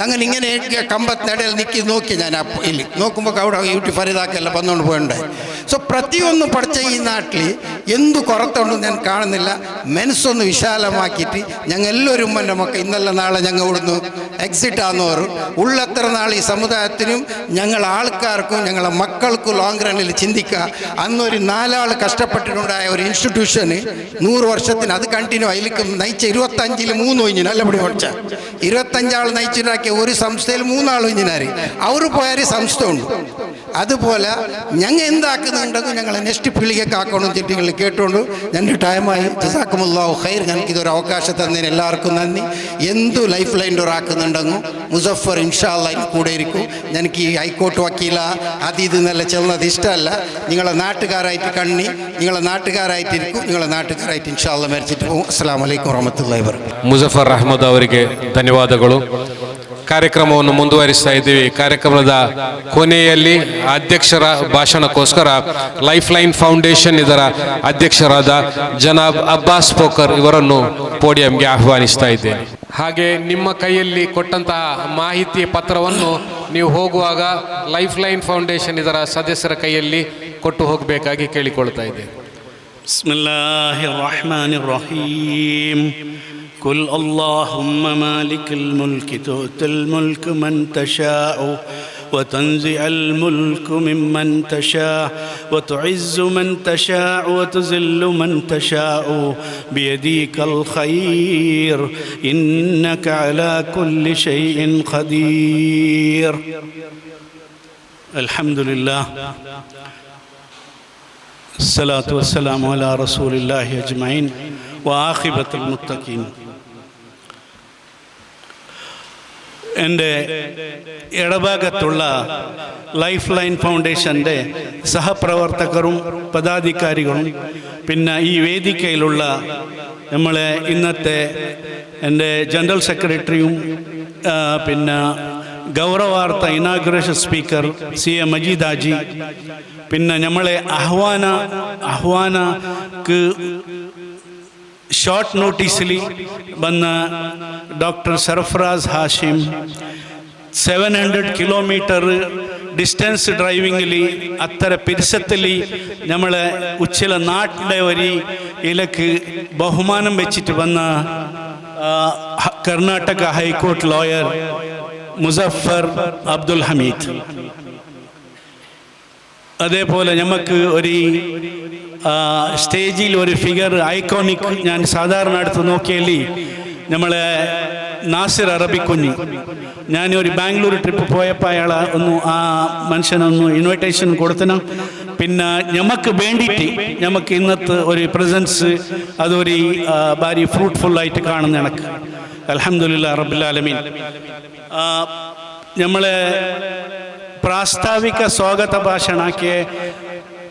അങ്ങനെ ഇങ്ങനെ കമ്പത്തിനിടയിൽ നോക്കി ഞാൻ ഇല്ല നോക്കുമ്പോൾ അവിടെ യൂട്യൂബ് ഫരീദാക്കെല്ലാം വന്നുകൊണ്ട് പോയിണ്ടായി. സോ പ്രതിയൊന്നും പഠിച്ച ഈ നാട്ടിൽ എന്തു കുറത്തുണ്ടെന്ന് ഞാൻ കാണുന്നില്ല. മനസ്സൊന്ന് വിശാലമാക്കിയിട്ട് ഞങ്ങൾ എല്ലാവരും എൻ്റെ മക്കൾ ഇന്നല്ല നാളെ ഞങ്ങൾ ഇവിടുന്ന് എക്സിറ്റ് ആകുന്നവർ ഉള്ളത്ര നാൾ ഈ സമുദായത്തിനും ഞങ്ങൾ ആൾക്കാർക്കും ഞങ്ങളെ മക്കൾക്കും ലോങ് റണ്ണിൽ ചിന്തിക്കുക. അന്നൊരു 4 ആൾ കഷ്ടപ്പെട്ടിട്ടുണ്ടായ ഒരു ഇൻസ്റ്റിറ്റ്യൂഷന് 100 വർഷത്തിന് അത് കണ്ടിന്യൂ അതിലേക്ക് നയിച്ച 25ൽ 3 ഒഴിഞ്ഞു നല്ല പിടി പഠിച്ച 25 ആൾ നയിച്ചിട്ടാക്കിയ ഒരു സംസ്ഥയിൽ 3 ആൾ ഒഴിഞ്ഞിനാര് അവർ പോയാൽ സംസ്ഥ ഉണ്ട്. അതുപോലെ ഞങ്ങൾ എന്താക്കുന്നുണ്ടെങ്കിൽ ഞങ്ങളെ നെക്സ്റ്റ് പീಳಿകയ്ക്ക് ആക്കണം ചിട്ടി നിങ്ങൾ കേട്ടോണ്ട് എൻ്റെ ടൈമായി. ജസാക്കുമുല്ലാഹു ഖൈർ. ഞങ്ങൾക്കിതൊരു അവകാശം തന്നതിന് എല്ലാവർക്കും നന്ദി. എന്തു ലൈഫ് ലൈൻ്റെ ഒരാക്കുന്നുണ്ടെങ്കിൽ മുസഫർ ഇൻഷാ അല്ലാഹ് അതിന് കൂടെ ഇരിക്കും. എനിക്ക് ഈ ഹൈക്കോർട്ട് വക്കീല അത് ഇത് എന്നല്ല ചെന്നത് ഇഷ്ടമല്ല. നിങ്ങളെ നാട്ടുകാരായിട്ട് കണ്ണി, നിങ്ങളെ നാട്ടുകാരായിട്ടിരിക്കും, നിങ്ങളെ നാട്ടുകാരായിട്ട് ഇൻഷാ അല്ലാഹ് മരിച്ചിട്ട് പോകും. ಅಸ್ಸಲಾಮು ಅಲೈಕುಂ ವರಹಮತುಲ್ಲಾಹಿ ವಬರಕಾತುಹು. ಮುಜಫರ್ ಅಹಮದ್ ಅವರಿಗೆ ಧನ್ಯವಾದಗಳು. ಕಾರ್ಯಕ್ರಮವನ್ನು ಮುಂದುವರಿಸ್ತಾ ಇದ್ದೀವಿ. ಕಾರ್ಯಕ್ರಮದ ಕೊನೆಯಲ್ಲಿ ಅಧ್ಯಕ್ಷರ ಭಾಷಣಕ್ಕೋಸ್ಕರ ಲೈಫ್ ಲೈನ್ ಫೌಂಡೇಶನ್ ಇದರ ಅಧ್ಯಕ್ಷರಾದ ಜನಾಬ್ ಅಬ್ಬಾಸ್ ಪೋಕರ್ ಇವರನ್ನು ಪೋಡಿಯಂಗೆ ಆಹ್ವಾನಿಸ್ತಾ ಇದ್ದೇನೆ. ಹಾಗೆ ನಿಮ್ಮ ಕೈಯಲ್ಲಿ ಕೊಟ್ಟಂತಹ ಮಾಹಿತಿ ಪತ್ರವನ್ನು ನೀವು ಹೋಗುವಾಗ ಲೈಫ್ ಲೈನ್ ಫೌಂಡೇಶನ್ ಇದರ ಸದಸ್ಯರ ಕೈಯಲ್ಲಿ ಕೊಟ್ಟು ಹೋಗಬೇಕಾಗಿ ಕೇಳಿಕೊಳ್ತಾ ಇದ್ದೇನೆ. ಬಿಸ್ಮಿಲ್ಲಾಹಿರ್ ರಹಮಾನಿರ್ ರಹೀಮ್. قل اللهم مالك الملك تؤتي الملك من تشاء وتنزع الملك ممن تشاء وتعز من تشاء وتذل من تشاء بيديك الخير إنك على كل شيء قدير. الحمد لله الصلاة والسلام على رسول الله أجمعين وعاقبة المتقين. എൻ്റെ ഇടഭാഗത്തുള്ള ലൈഫ് ലൈൻ ഫൗണ്ടേഷൻ്റെ സഹപ്രവർത്തകരും പദാധികാരികളും പിന്നെ ഈ വേദിക്കയിലുള്ള നമ്മളെ ഇന്നത്തെ എൻ്റെ ജനറൽ സെക്രട്ടറിയും പിന്നെ ഗൗരവാർത്ഥ inauguration speaker CA Majeed Haji, പിന്നെ നമ്മളെ ആഹ്വാനക്ക് ഷോർട്ട് നോട്ടീസിൽ വന്ന doctor Sarfaraz Hashim, 700 kilometre distance ഡ്രൈവിങ്ങിൽ അത്ര പിരിസത്തിൽ നമ്മളെ ഉച്ചില നാട്ടിലെ ഒരു ഇലക്ക് ബഹുമാനം വെച്ചിട്ട് വന്ന കർണാടക ഹൈക്കോർട്ട് ലോയർ മുസഫർ അബ്ദുൽ ഹമീദ്. അതേപോലെ നമുക്ക് ഒരു സ്റ്റേജിൽ ഒരു ഫിഗർ ഐക്കോണിക് ഞാൻ സാധാരണ അടുത്ത് നോക്കിയാൽ നമ്മളെ നാസിർ അറബിക്കുഞ്ഞി. ഞാനൊരു ബാംഗ്ലൂർ ട്രിപ്പ് പോയപ്പോൾ അയാൾ ആ മനുഷ്യനൊന്ന് ഇൻവിറ്റേഷൻ കൊടുത്തണം. പിന്നെ നമുക്ക് വേണ്ടിയിട്ട് നമുക്ക് ഇന്നത്തെ ഒരു പ്രസൻസ് അതൊരു ഭാരി ഫ്രൂട്ട്ഫുള്ളായിട്ട് കാണുന്ന കണക്ക്. അൽഹംദുലില്ലാഹി റബ്ബിൽ ആലമീൻ. നമ്മളെ പ്രാസ്താവിക സ്വാഗത ഭാഷണാക്കിയ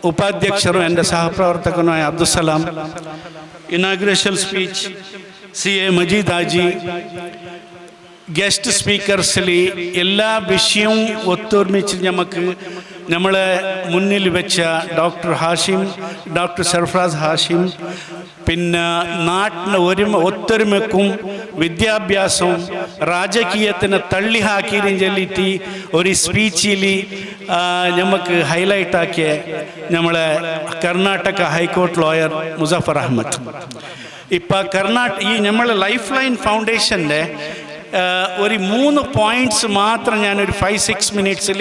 ഉപാധ്യക്ഷരും എൻ്റെ സഹപ്രവർത്തകനുമായ Abdussalam, inauguration speech CA Majeed Haji, guest സ്പീക്കേഴ്സിൽ എല്ലാ വിഷയവും ഒത്തൊരുമിച്ച് നമുക്ക് നമ്മളെ മുന്നിൽ വെച്ച ഡോക്ടർ ഹാഷിം, ഡോക്ടർ സർഫറാസ് ഹാഷിം, പിന്നെ നാട്ടിന് ഒത്തൊരുമക്കും വിദ്യാഭ്യാസവും രാജകീയത്തിന് തള്ളിഹാക്കിയതും ചൊല്ലിയിട്ട് ഒരു സ്പീച്ചിൽ നമുക്ക് ഹൈലൈറ്റാക്കിയ നമ്മളെ കർണാടക ഹൈക്കോർട്ട് ലോയർ മുസഫർ അഹമ്മദ്. ഇപ്പം ഈ നമ്മളെ ലൈഫ് ലൈൻ ഫൗണ്ടേഷൻ്റെ ഒരു 3 പോയിൻറ്റ്സ് മാത്രം ഞാനൊരു 5-6 മിനിറ്റ്സിൽ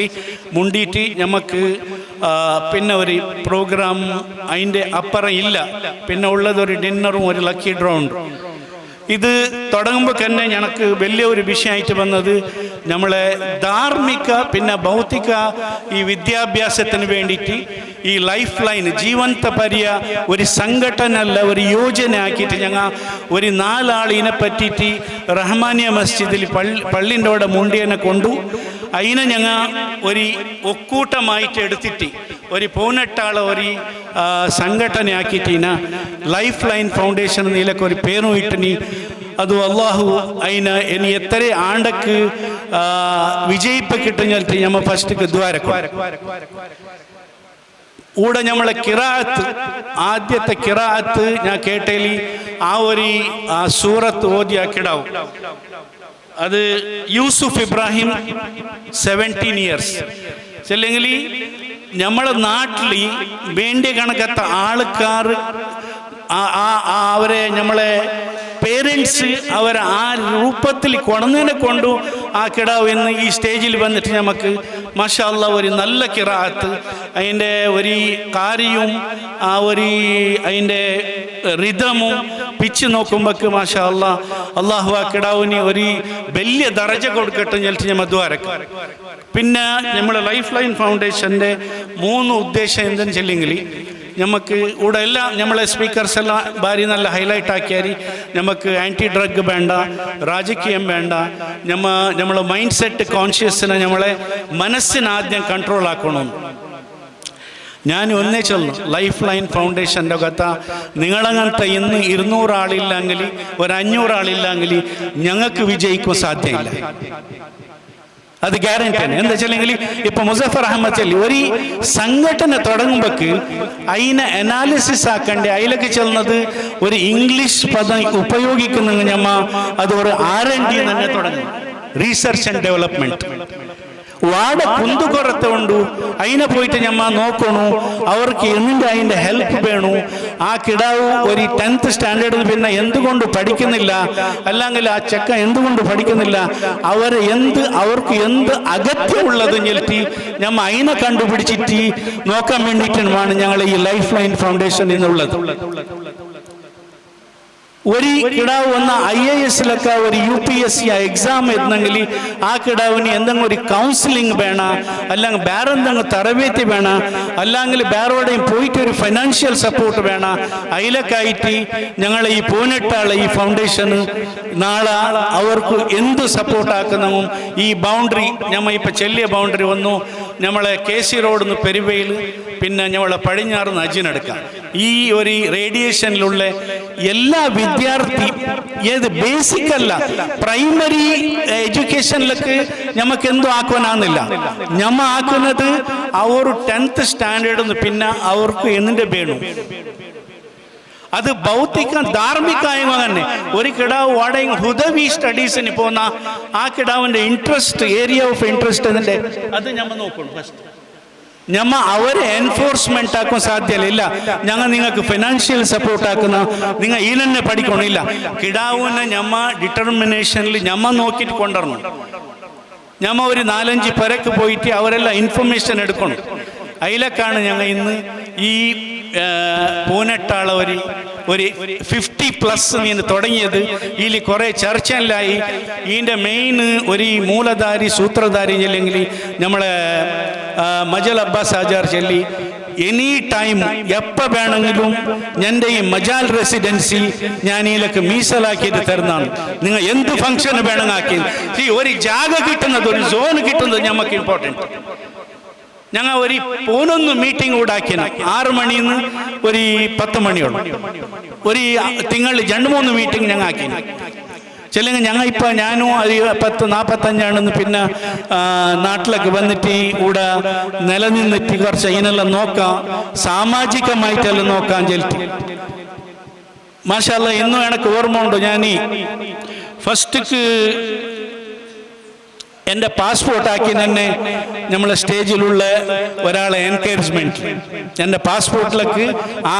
മുണ്ടിയിട്ട് നമുക്ക് പിന്നെ ഒരു പ്രോഗ്രാം അതിൻ്റെ അപ്പുറം ഇല്ല. പിന്നെ ഉള്ളതൊരു ഡിന്നറും ഒരു ലക്കി ഡ്രോ ഉണ്ട്. ഇത് തുടങ്ങുമ്പോൾ തന്നെ ഞങ്ങൾക്ക് വലിയ ഒരു വിഷയമായിട്ട് വന്നത് നമ്മളെ ധാർമ്മിക പിന്നെ ഭൗതിക ഈ വിദ്യാഭ്യാസത്തിന് വേണ്ടിയിട്ട് ഈ ലൈഫ് ലൈൻ ജീവന്ത പരിയ ഒരു സംഘടന അല്ല, ഒരു യോജന ആക്കിയിട്ട് ഞങ്ങൾ ഒരു 4 ആളിനെ പറ്റിയിട്ട് റഹ്മാനിയ മസ്ജിദിൽ പള്ളിൻ്റെ അവിടെ മുണ്ടിയനെ കൊണ്ടു. അതിനെ ഞങ്ങൾ ഒരു ഒക്കൂട്ടമായിട്ട് എടുത്തിട്ട് ഒരു 18 ഒരു സംഘടനയാക്കിയിട്ട് ലൈഫ് ലൈൻ ഫൗണ്ടേഷൻ എന്നതിലൊക്കെ ഒരു പേരും ഇട്ടിനി. അത് അള്ളാഹു അതിന് ഇനി എത്ര ആണ്ടക്ക് വിജയിപ്പ് കിട്ടുന്നിട്ട് നമ്മൾ ഫസ്റ്റ് ദ്വാരക്കും. കൂടെ നമ്മളെ കിറാത്ത്, ആദ്യത്തെ കിറാത്ത് ഞാൻ കേട്ടേൽ ആ ഒരു സൂറത്ത് ഓതിയ കിടാവും. അത് യൂസുഫ് ഇബ്രാഹിം 17 ഇയേഴ്സ് അല്ലെങ്കിൽ നമ്മളെ നാട്ടിൽ വേണ്ടിയ കണക്കത്തെ ആൾക്കാർ അവരെ നമ്മളെ പേരൻസ് അവർ ആ രൂപത്തിൽ കൊണന്നതിനെ കൊണ്ടു ആ കിടാവ് എന്ന് ഈ സ്റ്റേജിൽ വന്നിട്ട് നമുക്ക് മാഷാ അല്ലാഹ് ഒരു നല്ല കിറാത്ത്, അതിൻ്റെ ഒരു കാര്യവും ആ ഒരു അതിൻ്റെ റിതമും പിച്ച് നോക്കുമ്പോൾ മാഷാ അല്ലാ അള്ളാഹു ആ കിടാവിന് ഒരു വലിയ ദറജ കൊടുക്കട്ടെ എന്നിട്ട് ഞാൻ ദ്വാരക്കാം. പിന്നെ നമ്മുടെ ലൈഫ് ലൈൻ ഫൗണ്ടേഷൻ്റെ 3 ഉദ്ദേശം എന്തെന്ന് ചെല്ലെങ്കിൽ നമുക്ക് ഇവിടെ എല്ലാം നമ്മളെ സ്പീക്കേഴ്സ് എല്ലാം ഭാര്യ നല്ല ഹൈലൈറ്റ് ആക്കിയാൽ നമുക്ക് ആൻറ്റി ഡ്രഗ് വേണ്ട, രാജകീയം വേണ്ട, നമ്മളെ മൈൻഡ് സെറ്റ് കോൺഷ്യസിനെ നമ്മളെ മനസ്സിനാദ്യം കൺട്രോൾ ആക്കണം. ഞാൻ ഒന്നേ ചൊല്ലും, ലൈഫ് ലൈൻ ഫൗണ്ടേഷൻ്റെ അകത്ത് നിങ്ങളങ്ങനത്തെ ഇന്ന് 200 ആളില്ലെങ്കിൽ ഒരു 500 ആളില്ലെങ്കിൽ ഞങ്ങൾക്ക് വിജയിക്കാൻ സാധ്യമില്ല. അത് ഗ്യാരണ്ടിയാണ്. എന്താ വെച്ചില്ലെങ്കിൽ ഇപ്പൊ മുസഫർ അഹമ്മദ് ചൊല്ലി ഒരു സംഘടന തുടങ്ങുമ്പോക്ക് അതിനെ അനാലിസിസ് ആക്കണ്ടേ, അതിലേക്ക് ചെല്ലുന്നത് ഒരു ഇംഗ്ലീഷ് പദം ഉപയോഗിക്കുന്ന ഞമ്മ അത് ഒരു R&D തന്നെ തുടങ്ങി, റീസർച്ച് ആൻഡ് ഡെവലപ്മെന്റ്. വാട കുന്തുകൊറത്ത ഉണ്ടു അതിനെ പോയിട്ട് ഞമ്മ നോക്കണു, അവർക്ക് എന്തിൻ്റെ അതിൻ്റെ ഹെൽപ്പ് വേണു. ആ കിടാവ് ഒരു 10th സ്റ്റാൻഡേർഡിൽ പിന്നെ എന്തുകൊണ്ട് പഠിക്കുന്നില്ല, അല്ലെങ്കിൽ ആ ചെക്ക എന്തുകൊണ്ട് പഠിക്കുന്നില്ല, അവർക്ക് എന്ത് അഗത്യമുള്ളത് ഞെൽറ്റി ഞമ്മ അതിനെ കണ്ടുപിടിച്ചിട്ട് നോക്കാൻ വേണ്ടിയിട്ടാണ് ഞങ്ങൾ ഈ ലൈഫ് ലൈൻ ഫൗണ്ടേഷൻ എന്നുള്ളത്. ഒരു കിടാവ് വന്ന IAS-ലൊക്കെ ഒരു UPSC എക്സാം എഴുതണമെങ്കിൽ ആ കിടാവിന് എന്തെങ്കിലും ഒരു കൗൺസിലിംഗ് വേണം, അല്ലെങ്കിൽ വേറെ എന്തെങ്കിലും തറവേത്തി വേണം, അല്ലെങ്കിൽ വേറെവിടെയും പോയിട്ട് ഒരു ഫൈനാൻഷ്യൽ സപ്പോർട്ട് വേണം. അതിലൊക്കെ ആയിട്ട് ഞങ്ങൾ ഈ 18 ആളെ ഈ ഫൗണ്ടേഷന് നാളെ അവർക്ക് എന്ത് സപ്പോർട്ടാക്കുന്നതും ഈ ബൗണ്ടറി ഞമ്മ ഇപ്പം ചെല്ലിയ ബൗണ്ടറി വന്നു നമ്മളെ KC റോഡിൽ നിന്ന് പെരുവയിൽ, പിന്നെ നമ്മളെ പടിഞ്ഞാറ് അജിനെടുക്കാം. ഈ ഒരു റേഡിയേഷനിലുള്ള എല്ലാ വിദ്യാർത്ഥി ഏത് ബേസിക് അല്ല പ്രൈമറി എഡ്യൂക്കേഷനിലേക്ക് നമുക്ക് എന്തോ ആക്കുവാനാകുന്നില്ല. ഞമ്മ ആക്കുന്നത് ആ ഒരു 10th സ്റ്റാൻഡേർഡിൽ നിന്ന് പിന്നെ അവർക്ക് എന്തിൻ്റെ വേണം, അത് ഭൗതിക ധാർമ്മികമായ തന്നെ. ഒരു കിടാവ് വാടക ഹുദവി സ്റ്റഡീസിന് പോകുന്ന ആ കിടാവിൻ്റെ ഇൻട്രസ്റ്റ്, ഏരിയ ഓഫ് ഇൻട്രസ്റ്റ് അതിൻ്റെ അത് ഞമ്മ നോക്കണം. ഫസ്റ്റ് ഞമ്മ അവരെ എൻഫോഴ്സ്മെന്റ് ആക്കാൻ സാധ്യമല്ല. ഞങ്ങൾ നിങ്ങൾക്ക് ഫിനാൻഷ്യൽ സപ്പോർട്ട് ആക്കുന്ന നിങ്ങൾ ഈ തന്നെ പഠിക്കണില്ല. കിടാവിനെ ഞമ്മ ഡിറ്റർമിനേഷനിൽ ഞമ്മ നോക്കിയിട്ട് കൊണ്ടുവരണം. ഞമ്മ ഒരു 4-5 പേരക്ക് പോയിട്ട് അവരെല്ലാം ഇൻഫർമേഷൻ എടുക്കണം. അതിലേക്കാണ് ഞങ്ങൾ ഇന്ന് ഈ 18 ആളെ ഒരു 50+ നീന്ന് തുടങ്ങിയത്. ഇതിൽ കുറേ ചർച്ചയിലായി. ഇതിൻ്റെ മെയിൻ ഒരു മൂലധാരി സൂത്രധാരി ചെല്ലെങ്കിൽ നമ്മളെ മജൽ അബ്ബാസ് ആചാർ ചൊല്ലി എനി ടൈം എപ്പോൾ വേണമെങ്കിലും എൻ്റെ ഈ മജാൽ റെസിഡൻസി ഞാൻ ഇതിലേക്ക് മീസലാക്കിയിട്ട് തരുന്നതാണ്. നിങ്ങൾ എന്ത് ഫംഗ്ഷന് വേണമെങ്കിൽ ഒരു ജാഗ കിട്ടുന്നത്, ഒരു സോൺ കിട്ടുന്നത് ഞമ്മക്ക് ഇമ്പോർട്ടൻറ്റ്. ഞങ്ങൾ ഒരു 11 മീറ്റിംഗ് കൂടാക്കിയ 6 മണിയിൽ നിന്ന് ഒരു 10 മണിയോളം ഒരു തിങ്കൾ 2-3 മീറ്റിംഗ് ഞങ്ങൾ ആക്കി. ചെല്ലെങ്കിൽ ഞങ്ങൾ ഇപ്പം ഞാനും ഒരു 10-45 പിന്നെ നാട്ടിലൊക്കെ വന്നിട്ട് ഇവിടെ നിലനിന്നിട്ട് കുറച്ച് അതിനെല്ലാം നോക്കാം, സാമാജികമായിട്ടെല്ലാം നോക്കാൻ ചെലുത്തി. മാഷാ അല്ലാ ഇന്നും എനിക്ക് ഓർമ്മ ഉണ്ടോ, ഞാൻ ഈ ഫസ്റ്റ്ക്ക് എൻ്റെ പാസ്പോർട്ട് ആക്കി തന്നെ നമ്മളെ സ്റ്റേജിലുള്ള ഒരാളെ എൻകറേജ്മെൻറ്റ്, എൻ്റെ പാസ്പോർട്ടിലേക്ക്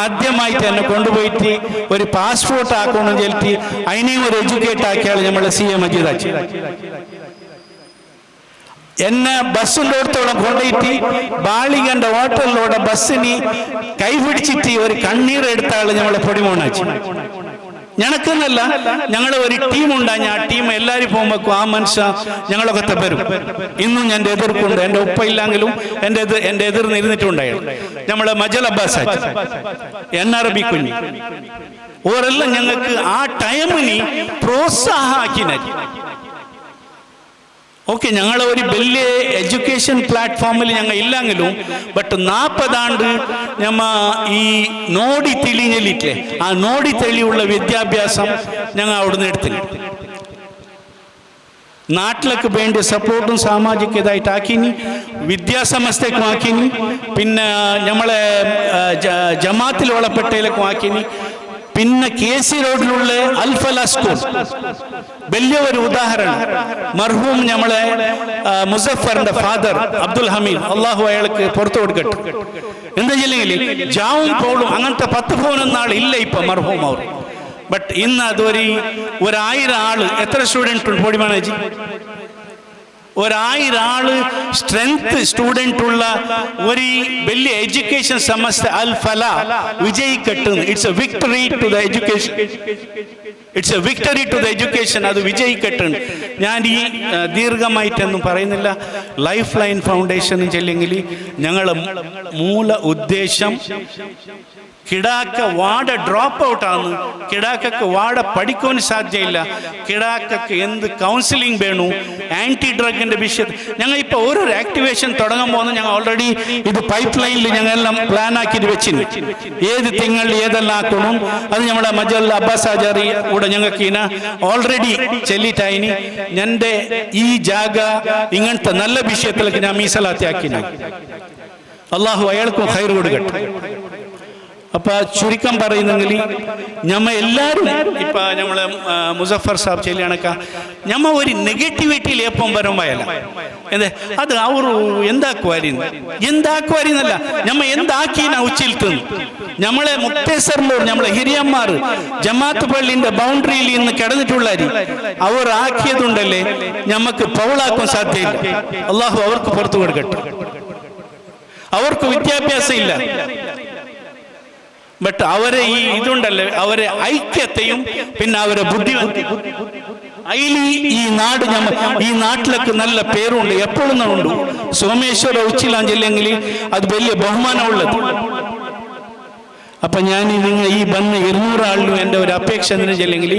ആദ്യമായിട്ട് എന്നെ കൊണ്ടുപോയിട്ട് ഒരു പാസ്പോർട്ട് ആക്കണം ചെലുത്തി അതിനെയും ഒരു എഡ്യൂക്കേറ്റ് ആക്കിയാൽ നമ്മളെ CA മജീദ് ആക്കി. എന്നെ ബസ്സിൻ്റെ അടുത്തോളം കൊണ്ടുപോയിട്ട് ബാളികൻ്റെ ഹോട്ടലിലൂടെ ബസ്സിന് കൈപിടിച്ചിട്ട് ഒരു കണ്ണീർ എടുത്ത ആൾ നമ്മളെ പൊടിമോണാച്ചി. ഞങ്ങൾക്കെന്നല്ല, ഞങ്ങൾ ഒരു ടീമുണ്ടായി. ആ ടീം എല്ലാവരും പോകുമ്പോൾ ആ മനുഷ്യ ഞങ്ങളൊക്കെ വരും. ഇന്നും ഞാൻ എതിർക്കുണ്ട്, എൻ്റെ ഉപ്പ ഇല്ലെങ്കിലും എൻ്റെ എതിർന്നിരുന്നിട്ടുണ്ടായിരുന്നു. നമ്മളെ മജൽ അബ്ബാസ് NRB കുഞ്ഞി ഓരെല്ലാം ഞങ്ങൾക്ക് ആ ടൈമിന് പ്രോത്സാഹനാക്കിന. ഓക്കെ, ഞങ്ങൾ ഒരു വലിയ എഡ്യൂക്കേഷൻ പ്ലാറ്റ്ഫോമിൽ ഞങ്ങൾ ഇല്ലെങ്കിലും ബട്ട് 40 ആണ്ട് ഞമ്മ ഈ നോടി തെളിഞ്ഞില്ലേ, ആ നോടി തെളിയുള്ള വിദ്യാഭ്യാസം ഞങ്ങൾ അവിടുന്ന് എടുത്തില്ല. നാട്ടിലേക്ക് വേണ്ട സപ്പോർട്ടും സാമാജിക ഇതായിട്ട് ആക്കിനി, വിദ്യാസംസ്ഥയ്ക്കും ആക്കിനി, പിന്നെ നമ്മളെ ജമാത്തിൽ വളപ്പെട്ടയിലേക്കും ആക്കിനി, പിന്നെ KC റോഡിലുള്ള അൽഫല സ്കൂൾ വലിയ ഒരു ഉദാഹരണം. മർഹൂം നമ്മളെ മുസഫറിന്റെ ഫാദർ അബ്ദുൽ ഹമീദ്, അള്ളാഹു അയാൾക്ക് പുറത്തു കൊടുക്കട്ടെ. എന്താ ചെല്ലെങ്കിൽ ജാവും പോളും അങ്ങനത്തെ 10 ആൾ ഇല്ല ഇപ്പൊ മർഹൂം അവർ. ബട്ട് ഇന്ന് അതൊരു 1000 ആള്, എത്ര സ്റ്റുഡൻറ്റ് ഉണ്ട് പൊടിമാനേജി? ഒരായിരം ആള് സ്ട്രെങ്ത് സ്റ്റുഡൻ്റ് ഉള്ള ഒരു വലിയ എഡ്യൂക്കേഷൻ സമസ്ത അൽ ഫല വിജയിക്കട്ടെ. It's a victory to the education, it's a victory to the education. അത് വിജയിക്കട്ടെ. ഞാൻ ഈ ദീർഘമായിട്ടൊന്നും പറയുന്നില്ല. ലൈഫ് ലൈൻ ഫൗണ്ടേഷൻ ചെല്ലെങ്കിൽ ഞങ്ങൾ മൂല ഉദ്ദേശം കിടാക്ക വാട ഡ്രോപ്പ് ഔട്ടാണ്. കിടാക്കക്ക് വാട പഠിക്കാൻ സാധ്യമില്ല. കിടാക്കക്ക് എന്ത് കൗൺസിലിംഗ് വേണു, ആൻറ്റി ഡ്രഗിൻ്റെ വിഷയത്തിൽ ഞങ്ങൾ ഇപ്പോൾ ഓരോരോ ആക്ടിവേഷൻ തുടങ്ങാൻ പോകുന്നത്. ഞങ്ങൾ ഓൾറെഡി ഇത് പൈപ്പ് ലൈനിൽ ഞങ്ങളെല്ലാം പ്ലാൻ ആക്കിയിട്ട് വെച്ചിന്. ഏത് തിങ്കളിൽ ഏതെല്ലാം ആക്കണം അത് നമ്മളെ മജൽ അബ്ബാസ് ആചാരി കൂടെ ഞങ്ങൾക്ക് ഇന ഓൾറെഡി ചെല്ലിട്ടായിന്. എൻ്റെ ഈ ജാഗ ഇങ്ങനത്തെ നല്ല വിഷയത്തിലേക്ക് ഞാൻ മീസലാത്തി ആക്കിന. അള്ളാഹു അയാൾക്കും ഖൈർ കൊടുക്കട്ടെ. അപ്പൊ ചുരുക്കം പറയുന്നെങ്കിൽ ഞമ്മ എല്ലാവരും ഇപ്പൊ നമ്മളെ മുസഫർ സാബ് ചെല്ലിയണക്ക ഞമ്മ ഒരു നെഗറ്റിവിറ്റിയിൽ എപ്പം വരുമ്പോയല്ല എന്തേ അത് ಅವರು എന്താക്കുവാരിന്നല്ല ഞമ്മ എന്താക്കിന ഉച്ചിൽ തിന്നു. നമ്മളെ മുക്തേശ്വറിലൂർ നമ്മളെ ഹിരിയന്മാർ ജമാഅത്ത് പള്ളിന്റെ ബൗണ്ടറിയിൽ ഇന്ന് കിടന്നിട്ടുള്ളാരി അവർ ആക്കിയതുണ്ടല്ലേ ഞമ്മക്ക് പൗളാക്കാൻ സാധ്യയില്ല. അള്ളാഹു അവർക്ക് പുറത്തു കൊടുക്കട്ടെ. അവർക്ക് വിദ്യാഭ്യാസം ഇല്ല, ബട്ട് അവരെ ഈ ഇതുണ്ടല്ലേ അവരെ ഐക്യത്തെയും പിന്നെ അവരെ ബുദ്ധിമതി അതിൽ ഈ നാട് ഈ നാട്ടിലൊക്കെ നല്ല പേരുണ്ട്, എപ്പോഴും ഉണ്ട്. സോമേശ്വര ഉച്ചിലാഞ്ചില്ലെങ്കിൽ അത് വലിയ ബഹുമാനമുള്ളത്. അപ്പം ഞാൻ നിങ്ങൾ ഈ വന്ന 200 ആളിലും എൻ്റെ ഒരു അപേക്ഷ എന്തിനു ചെല്ലെങ്കിൽ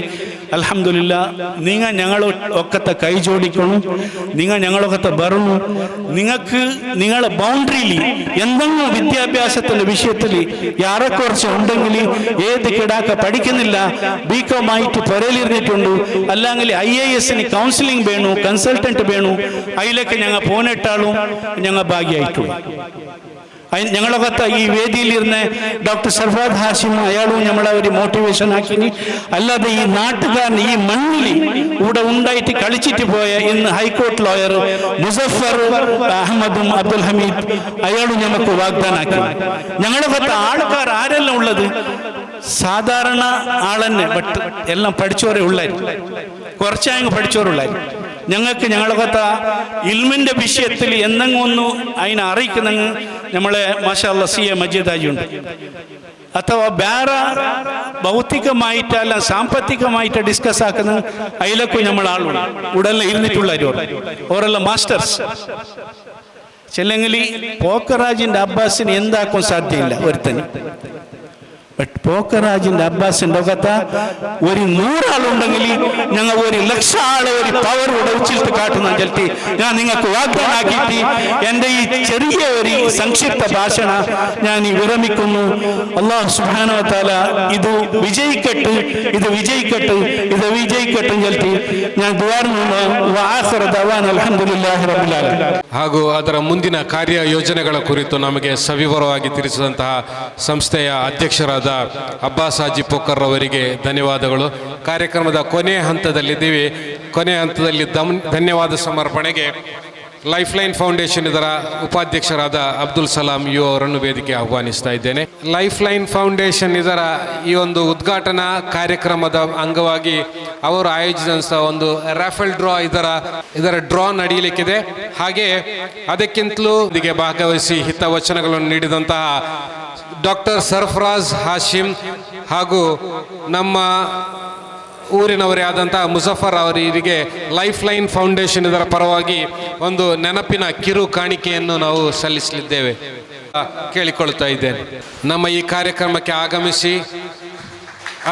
അൽഹംദുലില്ലാ നിങ്ങൾ ഞങ്ങളൊക്കത്തെ കൈ ജോഡിക്കണം. നിങ്ങൾ ഞങ്ങളൊക്കത്തെ പറഞ്ഞു നിങ്ങൾക്ക് നിങ്ങളെ ബൗണ്ടറിയിൽ എന്തെങ്കിലും വിദ്യാഭ്യാസത്തിൻ്റെ വിഷയത്തിൽ യാറെക്കുറച്ച് ഉണ്ടെങ്കിൽ ഏത് കിടാക്ക പഠിക്കുന്നില്ല BCom ആയിട്ട് പുരയിലിരുന്നിട്ടുണ്ട്, അല്ലെങ്കിൽ IAS counselling Venu, consultant Venu, അതിലേക്ക് ഞങ്ങൾ പോന്നിട്ടാളും ഞങ്ങൾ ഭാഗ്യമായിട്ടുള്ളൂ. ഞങ്ങളൊക്കെ ഈ വേദിയിലിരുന്ന് ഡോക്ടർ സർഫറാസ് ഹാഷിം അയാളും നമ്മളെ ഒരു മോട്ടിവേഷൻ ആക്കി. അല്ലാതെ ഈ നാട്ടുകാരൻ ഈ മണ്ണിൽ ഇവിടെ ഉണ്ടായിട്ട് കളിച്ചിട്ട് പോയ ഇന്ന് ഹൈക്കോർട്ട് ലോയർ മുസഫർ അഹമ്മദും അബ്ദുൽ ഹമീദ് അയാളും നമുക്ക് വാഗ്ദാനാക്കി. ഞങ്ങളൊക്കെ ആൾക്കാർ ആരെല്ലാം ഉള്ളത് സാധാരണ ആളെന്നെ, ബട്ട് എല്ലാം പഠിച്ചവരെ ഉള്ളായിരുന്നു, കുറച്ചായങ്ങ് പഠിച്ചവരുള്ളായിരുന്നു. ഞങ്ങൾക്ക് ഞങ്ങളൊക്കെ ഇൽമിൻ്റെ വിഷയത്തിൽ എന്തെങ്കിലും ഒന്ന് അതിനെ അറിയിക്കുന്നെങ്കിൽ നമ്മളെ മാഷാ അല്ലാഹ് CA മജീദ് ആജിയുണ്ട്. ಅಥವಾ ಬೇರೆ ಭೌತಿಕമായിട്ടല്ല സാമ്പത്തികമായിട്ട് ഡിസ്കസ് ആക്കുന്നത് അതിലൊക്കെ നമ്മൾ ആളുണ്ട് ഉടനെ ഇരുന്നിട്ടുള്ളവർ അവരെല്ലാം മാസ്റ്റേഴ്സ്. ചെല്ലെങ്കിൽ പോക്കറാജിൻ്റെ അബ്ബാസിന് എന്താക്കാൻ സാധ്യമില്ല ഒരുത്തന്. ബട്ട് പോക്കറാജിൻ്റെ അബ്ബാസിൻ്റെ ഒക്കെ ഒരു 100 ആളുണ്ടെങ്കിൽ ഞങ്ങൾ 1,00,000 ആളെ ഒരു പവർ ഇവിടെ ഉച്ചിട്ട് കാട്ടുന്ന ചെലുത്തി ഞാൻ നിങ്ങൾക്ക് വാഗ്ദാനം ആക്കിയിട്ട് എൻ്റെ ഈ ചെറിയ ഒരു സംക്ഷിപ്ത ഭാഷണ ഞാൻ ഈ വിരമിക്കുന്നു. അല്ലാഹു സുബ്ഹാനഹു വ തആല ഇത് വിജയിക്കട്ടെ, ഇത് വിജയിക്കട്ടെ, ഇത് വിജയിക്കട്ടെ ചെലുത്തി ഞാൻ ദ്വാരുന്നു. വആഖിറു ദഅവാന അൽഹംദുലില്ലാഹി റബ്ബിൽ ആലമീൻ. ಹಾಗೂ ಅದರ ಮುಂದಿನ ಕಾರ್ಯಯೋಜನೆಗಳ ಕುರಿತು ನಮಗೆ ಸವಿವರವಾಗಿ ತಿಳಿಸಿದಂತಹ ಸಂಸ್ಥೆಯ ಅಧ್ಯಕ್ಷರಾದ ಅಬ್ಬಾಸ್ ಹಾಜಿ ಪೋಕರ್ ಅವರಿಗೆ ಧನ್ಯವಾದಗಳು. ಕಾರ್ಯಕ್ರಮದ ಕೊನೆಯ ಹಂತದಲ್ಲಿದ್ದೀವಿ. ಕೊನೆಯ ಹಂತದಲ್ಲಿ ಧನ್ಯವಾದ ಸಮರ್ಪಣೆಗೆ ಲೈಫ್ ಲೈನ್ ಫೌಂಡೇಶನ್ ಇದರ ಉಪಾಧ್ಯಕ್ಷರಾದ ಅಬ್ದುಲ್ ಸಲಾಂ ಯು ಅವರನ್ನು ವೇದಿಕೆ ಆಹ್ವಾನಿಸ್ತಾ ಇದ್ದೇನೆ. ಲೈಫ್ ಲೈನ್ ಫೌಂಡೇಶನ್ ಇದರ ಈ ಒಂದು ಉದ್ಘಾಟನಾ ಕಾರ್ಯಕ್ರಮದ ಅಂಗವಾಗಿ ಅವರು ಆಯೋಜಿಸಿದ ಒಂದು ರಾಫೆಲ್ ಡ್ರಾ ಇದರ ಡ್ರಾ ನಡೆಯಲಿಕ್ಕಿದೆ. ಹಾಗೆ ಅದಕ್ಕಿಂತಲೂ ಇದಕ್ಕೆ ಭಾಗವಹಿಸಿ ಹಿತವಚನಗಳನ್ನು ನೀಡಿದಂತಹ ಡಾಕ್ಟರ್ ಸರ್ಫರಾಜ್ ಹಾಶಿಂ ಹಾಗೂ ನಮ್ಮ ಊರಿನವರೇ ಆದಂತಹ ಮುಜಫರ್ ಅವರಿಗೆ ಲೈಫ್ ಲೈನ್ ಫೌಂಡೇಶನ್ ಇದರ ಪರವಾಗಿ ಒಂದು ನೆನಪಿನ ಕಿರು ಕಾಣಿಕೆಯನ್ನು ನಾವು ಸಲ್ಲಿಸಲಿದ್ದೇವೆ ಕೇಳಿಕೊಳ್ತಾ ಇದ್ದೇನೆ. ನಮ್ಮ ಈ ಕಾರ್ಯಕ್ರಮಕ್ಕೆ ಆಗಮಿಸಿ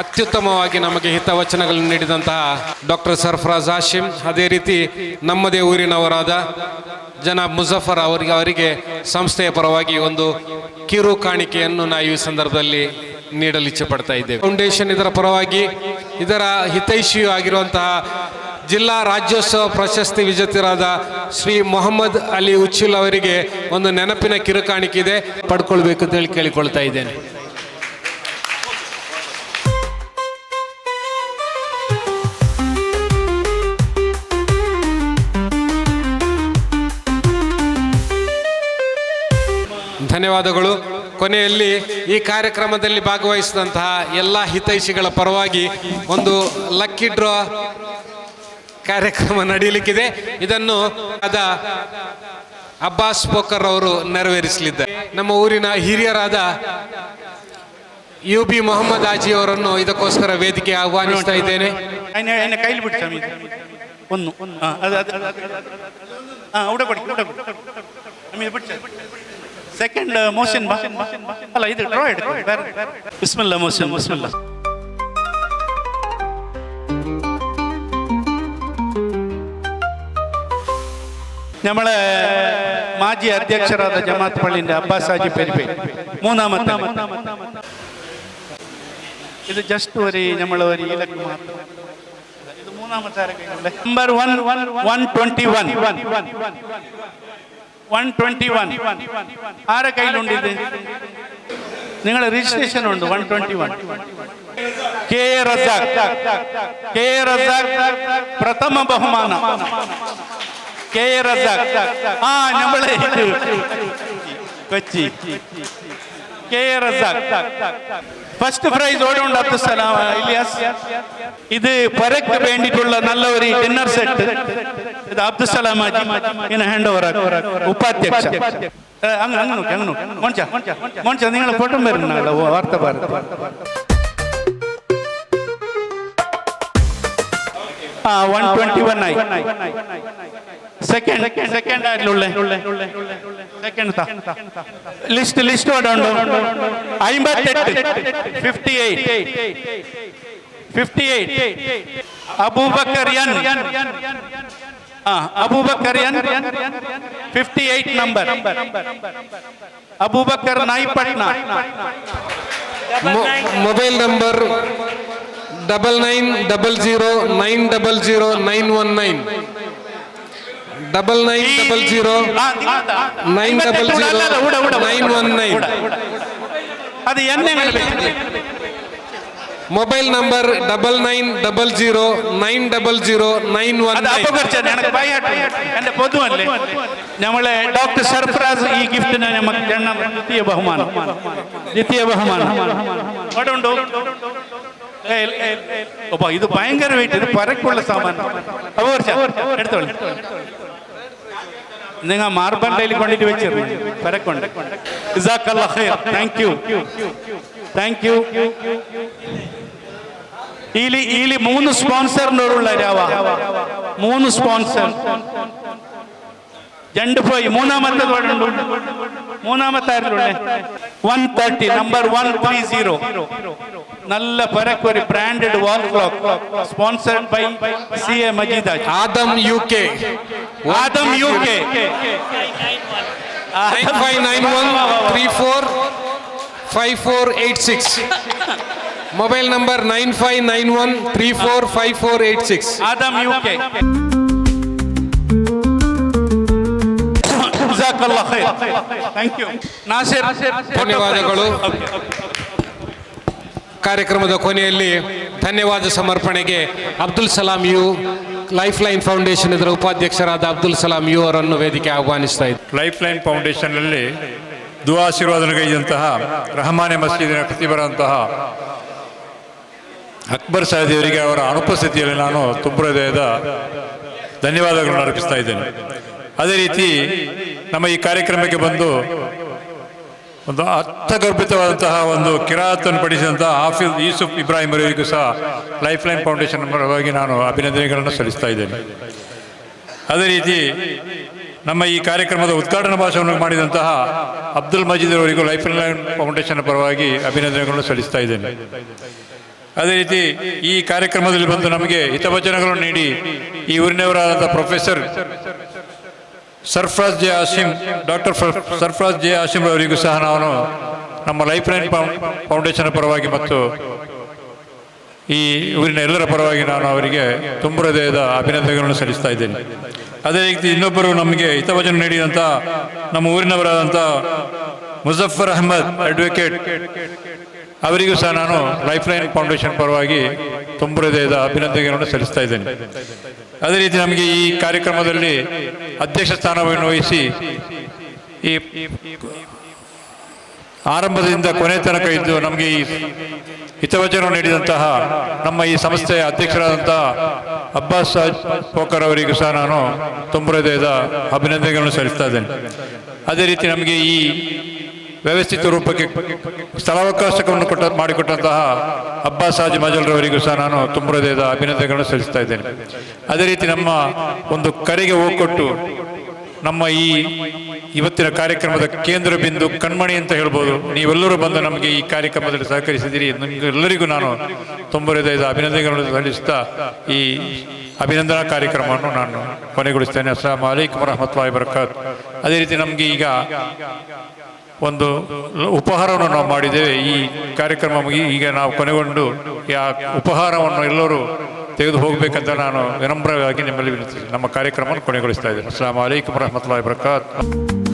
ಅತ್ಯುತ್ತಮವಾಗಿ ನಮಗೆ ಹಿತವಚನಗಳನ್ನು ನೀಡಿದಂತಹ ಡಾಕ್ಟರ್ ಸರ್ಫರಾಜ್ ಹಾಶಿಂ, ಅದೇ ರೀತಿ ನಮ್ಮದೇ ಊರಿನವರಾದ ಜನಾಬ್ ಮುಜಫರ್ ಅವರಿಗೆ ಸಂಸ್ಥೆಯ ಪರವಾಗಿ ಒಂದು ಕಿರು ಕಾಣಿಕೆಯನ್ನು ನಾವು ಈ ಸಂದರ್ಭದಲ್ಲಿ ನೀಡಲು ಇಚ್ಛೆ ಪಡ್ತಾ ಇದ್ದೇವೆ. ಫೌಂಡೇಶನ್ ಇದರ ಪರವಾಗಿ ಇದರ ಹಿತೈಷಿಯೂ ಆಗಿರುವಂತಹ ಜಿಲ್ಲಾ ರಾಜ್ಯೋತ್ಸವ ಪ್ರಶಸ್ತಿ ವಿಜೇತರಾದ ಶ್ರೀ ಮೊಹಮ್ಮದ್ ಅಲಿ ಉಚ್ಚಿಲ್ ಅವರಿಗೆ ಒಂದು ನೆನಪಿನ ಕಿರುಕಾಣಿಕೆ ಇದೆ, ಪಡ್ಕೊಳ್ಬೇಕು ಅಂತ ಹೇಳಿ ಕೇಳಿಕೊಳ್ತಾ ಇದ್ದೇನೆ. ಧನ್ಯವಾದಗಳು. ಕೊನೆಯಲ್ಲಿ ಈ ಕಾರ್ಯಕ್ರಮದಲ್ಲಿ ಭಾಗವಹಿಸಿದಂತಹ ಎಲ್ಲ ಹಿತೈಷಿಗಳ ಪರವಾಗಿ ಒಂದು ಲಕ್ಕಿ ಡ್ರಾ ಕಾರ್ಯಕ್ರಮ ನಡೆಯಲಿಕ್ಕಿದೆ. ಇದನ್ನು ಅಬ್ಬಾಸ್ ಪೋಕರ್ ಅವರು ನೆರವೇರಿಸಲಿದ್ದಾರೆ. ನಮ್ಮ ಊರಿನ ಹಿರಿಯರಾದ UB ಮೊಹಮ್ಮದ್ ಹಾಜಿ ಅವರನ್ನು ಇದಕ್ಕೋಸ್ಕರ ವೇದಿಕೆ ಆಹ್ವಾನಿಸ್ತಾ ಇದ್ದೇನೆ. ಕೈಲಿ ಬಿಟ್ಟು ಸ್ವಾಮಿ ಒಂದು ಸೆಕೆಂಡ್ ಮೋಷನ್ ಅಲ್ಲ, ಇದು ಡ್ರಾ ಬಿಸ್ಮಿಲ್ಲಾ ಮೋಷನ್ ಬಿಸ್ಮಿಲ್ಲಾ. നമ്മളെ മാജി അധ്യക്ഷരാದ ജമാഅത്ത് പള്ളിന്റെ അബ്ബാസ് ഹാജി പെരിപ്പെ മൂന്നാമത്തെ. ഇത് ജസ്റ്റ് ഒരു നമ്മൾ ഒരു ഇലക്ക് മാത്രം. ഇത് മൂന്നാമത്തെ നമ്പർ 121 ആരെ കയ്യിലുണ്ട് ഇത്? നിങ്ങളുടെ രജിസ്ട്രേഷൻ ഉണ്ട് 121. കെ എ റസാഖ് പ്രഥമ ബഹുമാനം. കെ എ റസാഖ് നമ്മളെ Kochi K A Razak. First prize ഓടുണ്ട് അബ്ദുസലാം ഇലിയാസ്. ഇത് പരക്ക് വേണ്ടിയിട്ടുള്ള നല്ല ഒരു ഡിന്നർ സെറ്റ്. ഇത് അബ്ദുസലാം ഹാജി ഇങ്ങനെ ഹാൻഡ് ഓവർ ഉപാധ്യക്ഷ. അങ്ങ് മോൻച നിങ്ങൾ ഫോട്ടോ വരുന്നുണ്ടോ വാർത്ത ഭാരത്? 121 ആയി. സെക്കൻഡ് ആയിട്ടുള്ള സെക്കൻഡ് ലിസ്റ്റ് അവിടെ ഉണ്ടോ? 58 അബൂബക്കർ 58 നമ്പർ. അബൂബക്കർ നായിപട്ന. Mobile number 9900900919 9900900919. അത് എന്നെ ಮೊಬೈಲ್ ನಂಬರ್ 9900900919. എന്റെ പൊതുവല്ലേ. നമ്മളെ ഡോക്ടർ സർഫറാസ് ഈ ഗിഫ്റ്റിന് നമുക്ക് ദ്വിതീയ ബഹുമാനം അവിടെ ഉണ്ടോ? അപ്പൊ ഇത് ഭയങ്കര വെയിറ്റ്. ഇത് പരക്കുള്ള സാമാനം. എടുത്തോളൂ. നിങ്ങൾ മാർബണ്ടയിൽ കൊണ്ടിട്ട് വെച്ചിരുന്നു പരക്കുണ്ട്. Thank you. ഈലി 3 സ്പോൺസറിനുള്ള രാവ 3 സ്പോൺസർ 2 പോയി. മൂന്നാമത്തെ ആരിലുള്ളേ 130 നമ്പർ 130. നല്ല പരക്കൊരു branded wall clock sponsored by CA Majeed Haji. Adam UK 9591345486. Mobile number 9591345486. Adam UK. Thank you Nasir. ಧನ್ಯವಾದಗಳು. ಕಾರ್ಯಕ್ರಮದ ಕೊನೆಯಲ್ಲಿ ಧನ್ಯವಾದ ಸಮರ್ಪಣೆಗೆ Abdul Salam U life line foundation ಇದರ ಉಪಾಧ್ಯಕ್ಷರಾದ ಅಬ್ದುಲ್ ಸಲಾಂ ಯು ಅವರನ್ನು ವೇದಿಕೆ ಆಹ್ವಾನಿಸ್ತಾ ಇದ್ದಾರೆ. ಲೈಫ್ ಲೈನ್ ಫೌಂಡೇಶನ್ನಲ್ಲಿ ದುಆಶೀರ್ವಾದನಗೈದಂತಹ ರಹಮಾನೆ ಮಸೀದಿನ ಕೃತಿ ಬರುವಂತಹ ಅಕ್ಬರ್ ಸಾದಿ ಅವರಿಗೆ ಅವರ ಅನುಪಸ್ಥಿತಿಯಲ್ಲಿ ನಾನು ತುಂಬ ಹೃದಯದ ಧನ್ಯವಾದಗಳನ್ನು ಅರ್ಪಿಸ್ತಾ ಇದ್ದೇನೆ. ಅದೇ ರೀತಿ ನಮ್ಮ ಈ ಕಾರ್ಯಕ್ರಮಕ್ಕೆ ಬಂದು ಒಂದು ಅರ್ಥಗರ್ಭಿತವಾದಂತಹ ಒಂದು ಕಿರಾತನ್ನು ಪಡಿಸಿದಂತಹ ಹಾಫಿಜ್ ಯೂಸುಫ್ ಇಬ್ರಾಹಿಂ ಅವರಿಗೂ ಸಹ ಲೈಫ್ ಲೈನ್ ಫೌಂಡೇಶನ್ ಪರವಾಗಿ ನಾನು ಅಭಿನಂದನೆಗಳನ್ನು ಸಲ್ಲಿಸ್ತಾ ಇದ್ದೇನೆ. ಅದೇ ರೀತಿ ನಮ್ಮ ಈ ಕಾರ್ಯಕ್ರಮದ ಉದ್ಘಾಟನಾ ಭಾಷಣವನ್ನು ಮಾಡಿದಂತಹ ಅಬ್ದುಲ್ ಮಜೀದ್ ಅವರಿಗೂ ಲೈಫ್ ಲೈನ್ ಫೌಂಡೇಶನ್ ಪರವಾಗಿ ಅಭಿನಂದನೆಗಳನ್ನು ಸಲ್ಲಿಸ್ತಾ ಇದ್ದೇನೆ. ಅದೇ ರೀತಿ ಈ ಕಾರ್ಯಕ್ರಮದಲ್ಲಿ ಬಂದು ನಮಗೆ ಹಿತವಚನಗಳನ್ನು ನೀಡಿ ಈ ಊರಿನವರಾದಂಥ professor Sarfaraz J Hashim, doctor Sarfaraz J Hashim ಅವರಿಗೂ ಸಹ ನಾನು ನಮ್ಮ ಲೈಫ್ ಲೈನ್ ಫೌಂಡೇಶನ್ ಪರವಾಗಿ ಮತ್ತು ಈ ಊರಿನ ಎಲ್ಲರ ಪರವಾಗಿ ನಾನು ಅವರಿಗೆ ತುಂಬ ಹೃದಯದ ಅಭಿನಂದನೆಗಳನ್ನು ಸಲ್ಲಿಸ್ತಾ ಇದ್ದೇನೆ. ಅದೇ ರೀತಿ ಇನ್ನೊಬ್ಬರು ನಮಗೆ ಹಿತವಚನ ನೀಡಿದಂಥ ನಮ್ಮ ಊರಿನವರಾದಂಥ ಮುಜಫರ್ ಅಹಮದ್ ಅಡ್ವೊಕೇಟ್ ಅವರಿಗೂ ಸಹ ನಾನು ಲೈಫ್ ಲೈನ್ ಫೌಂಡೇಶನ್ ಪರವಾಗಿ ತುಂಬ ಹೃದಯದ ಅಭಿನಂದನೆಗಳನ್ನು ಸಲ್ಲಿಸ್ತಾ ಇದ್ದೇನೆ. ಅದೇ ರೀತಿ ನಮಗೆ ಈ ಕಾರ್ಯಕ್ರಮದಲ್ಲಿ ಅಧ್ಯಕ್ಷ ಸ್ಥಾನವನ್ನು ವಹಿಸಿ ಈ ಆರಂಭದಿಂದ ಕೊನೆ ತನಕ ಇದ್ದು ನಮಗೆ ಈ ಹಿತವಚನ ನೀಡಿದಂತಹ ನಮ್ಮ ಈ ಸಂಸ್ಥೆಯ ಅಧ್ಯಕ್ಷರಾದಂತಹ ಅಬ್ಬಾಸ್ ಪೋಕರ್ ಅವರಿಗೂ ಸಹ ನಾನು ತುಂಬ ಹೃದಯದ ಅಭಿನಂದನೆಗಳನ್ನು ಸಲ್ಲಿಸ್ತಾ ಇದ್ದೇನೆ. ಅದೇ ರೀತಿ ನಮಗೆ ಈ ವ್ಯವಸ್ಥಿತ ರೂಪಕ್ಕೆ ಸ್ಥಳಾವಕಾಶವನ್ನು ಮಾಡಿಕೊಟ್ಟಂತಹ ಅಬ್ಬಾಸ್ ಹಾಜಿ ಮಜಲ್ರವರಿಗೂ ಸಹ ನಾನು ತುಂಬ ಹೃದಯದ ಅಭಿನಂದನೆಗಳನ್ನು ಸಲ್ಲಿಸ್ತಾ ಇದ್ದೇನೆ. ಅದೇ ರೀತಿ ನಮ್ಮ ಒಂದು ಕರೆಗೆ ಹೋಗ್ಕೊಟ್ಟು ನಮ್ಮ ಈ ಇವತ್ತಿನ ಕಾರ್ಯಕ್ರಮದ ಕೇಂದ್ರ ಬಿಂದು ಕಣ್ಮಣಿ ಅಂತ ಹೇಳ್ಬೋದು, ನೀವೆಲ್ಲರೂ ಬಂದು ನಮಗೆ ಈ ಕಾರ್ಯಕ್ರಮದಲ್ಲಿ ಸಹಕರಿಸಿದ್ದೀರಿ. ನಿಮಗೆಲ್ಲರಿಗೂ ನಾನು ತುಂಬ ಹೃದಯದ ಅಭಿನಂದನೆಗಳನ್ನು ಸಲ್ಲಿಸ್ತಾ ಈ ಅಭಿನಂದನಾ ಕಾರ್ಯಕ್ರಮವನ್ನು ನಾನು ಕೊನೆಗೊಳಿಸ್ತೇನೆ. ಅಸ್ಸಲಾಮು ಅಲೈಕುಂ ವರಹಮತುಲ್ಲಾಹಿ ವಬರಕಾತ್. ಅದೇ ರೀತಿ ನಮಗೆ ಈಗ ಒಂದು ಉಪಹಾರವನ್ನು ನಾವು ಮಾಡಿದ್ದೇವೆ. ಈ ಕಾರ್ಯಕ್ರಮ ಈಗ ನಾವು ಕೊನೆಗೊಂಡು ಆ ಉಪಹಾರವನ್ನು ಎಲ್ಲರೂ ತೆಗೆದು ಹೋಗಬೇಕಂತ ನಾನು ವಿನಮ್ರವಾಗಿ ನಿಮ್ಮಲ್ಲಿ ವಿನಂತಿಸಿ ನಮ್ಮ ಕಾರ್ಯಕ್ರಮವನ್ನು ಕೊನೆಗೊಳಿಸ್ತಾ ಇದ್ದೇನೆ. ಅಸ್ಸಲಾಮು ಅಲೈಕುಂ ವರಹಮತುಲ್ಲಾಹಿ ವಬರಕಾತ್.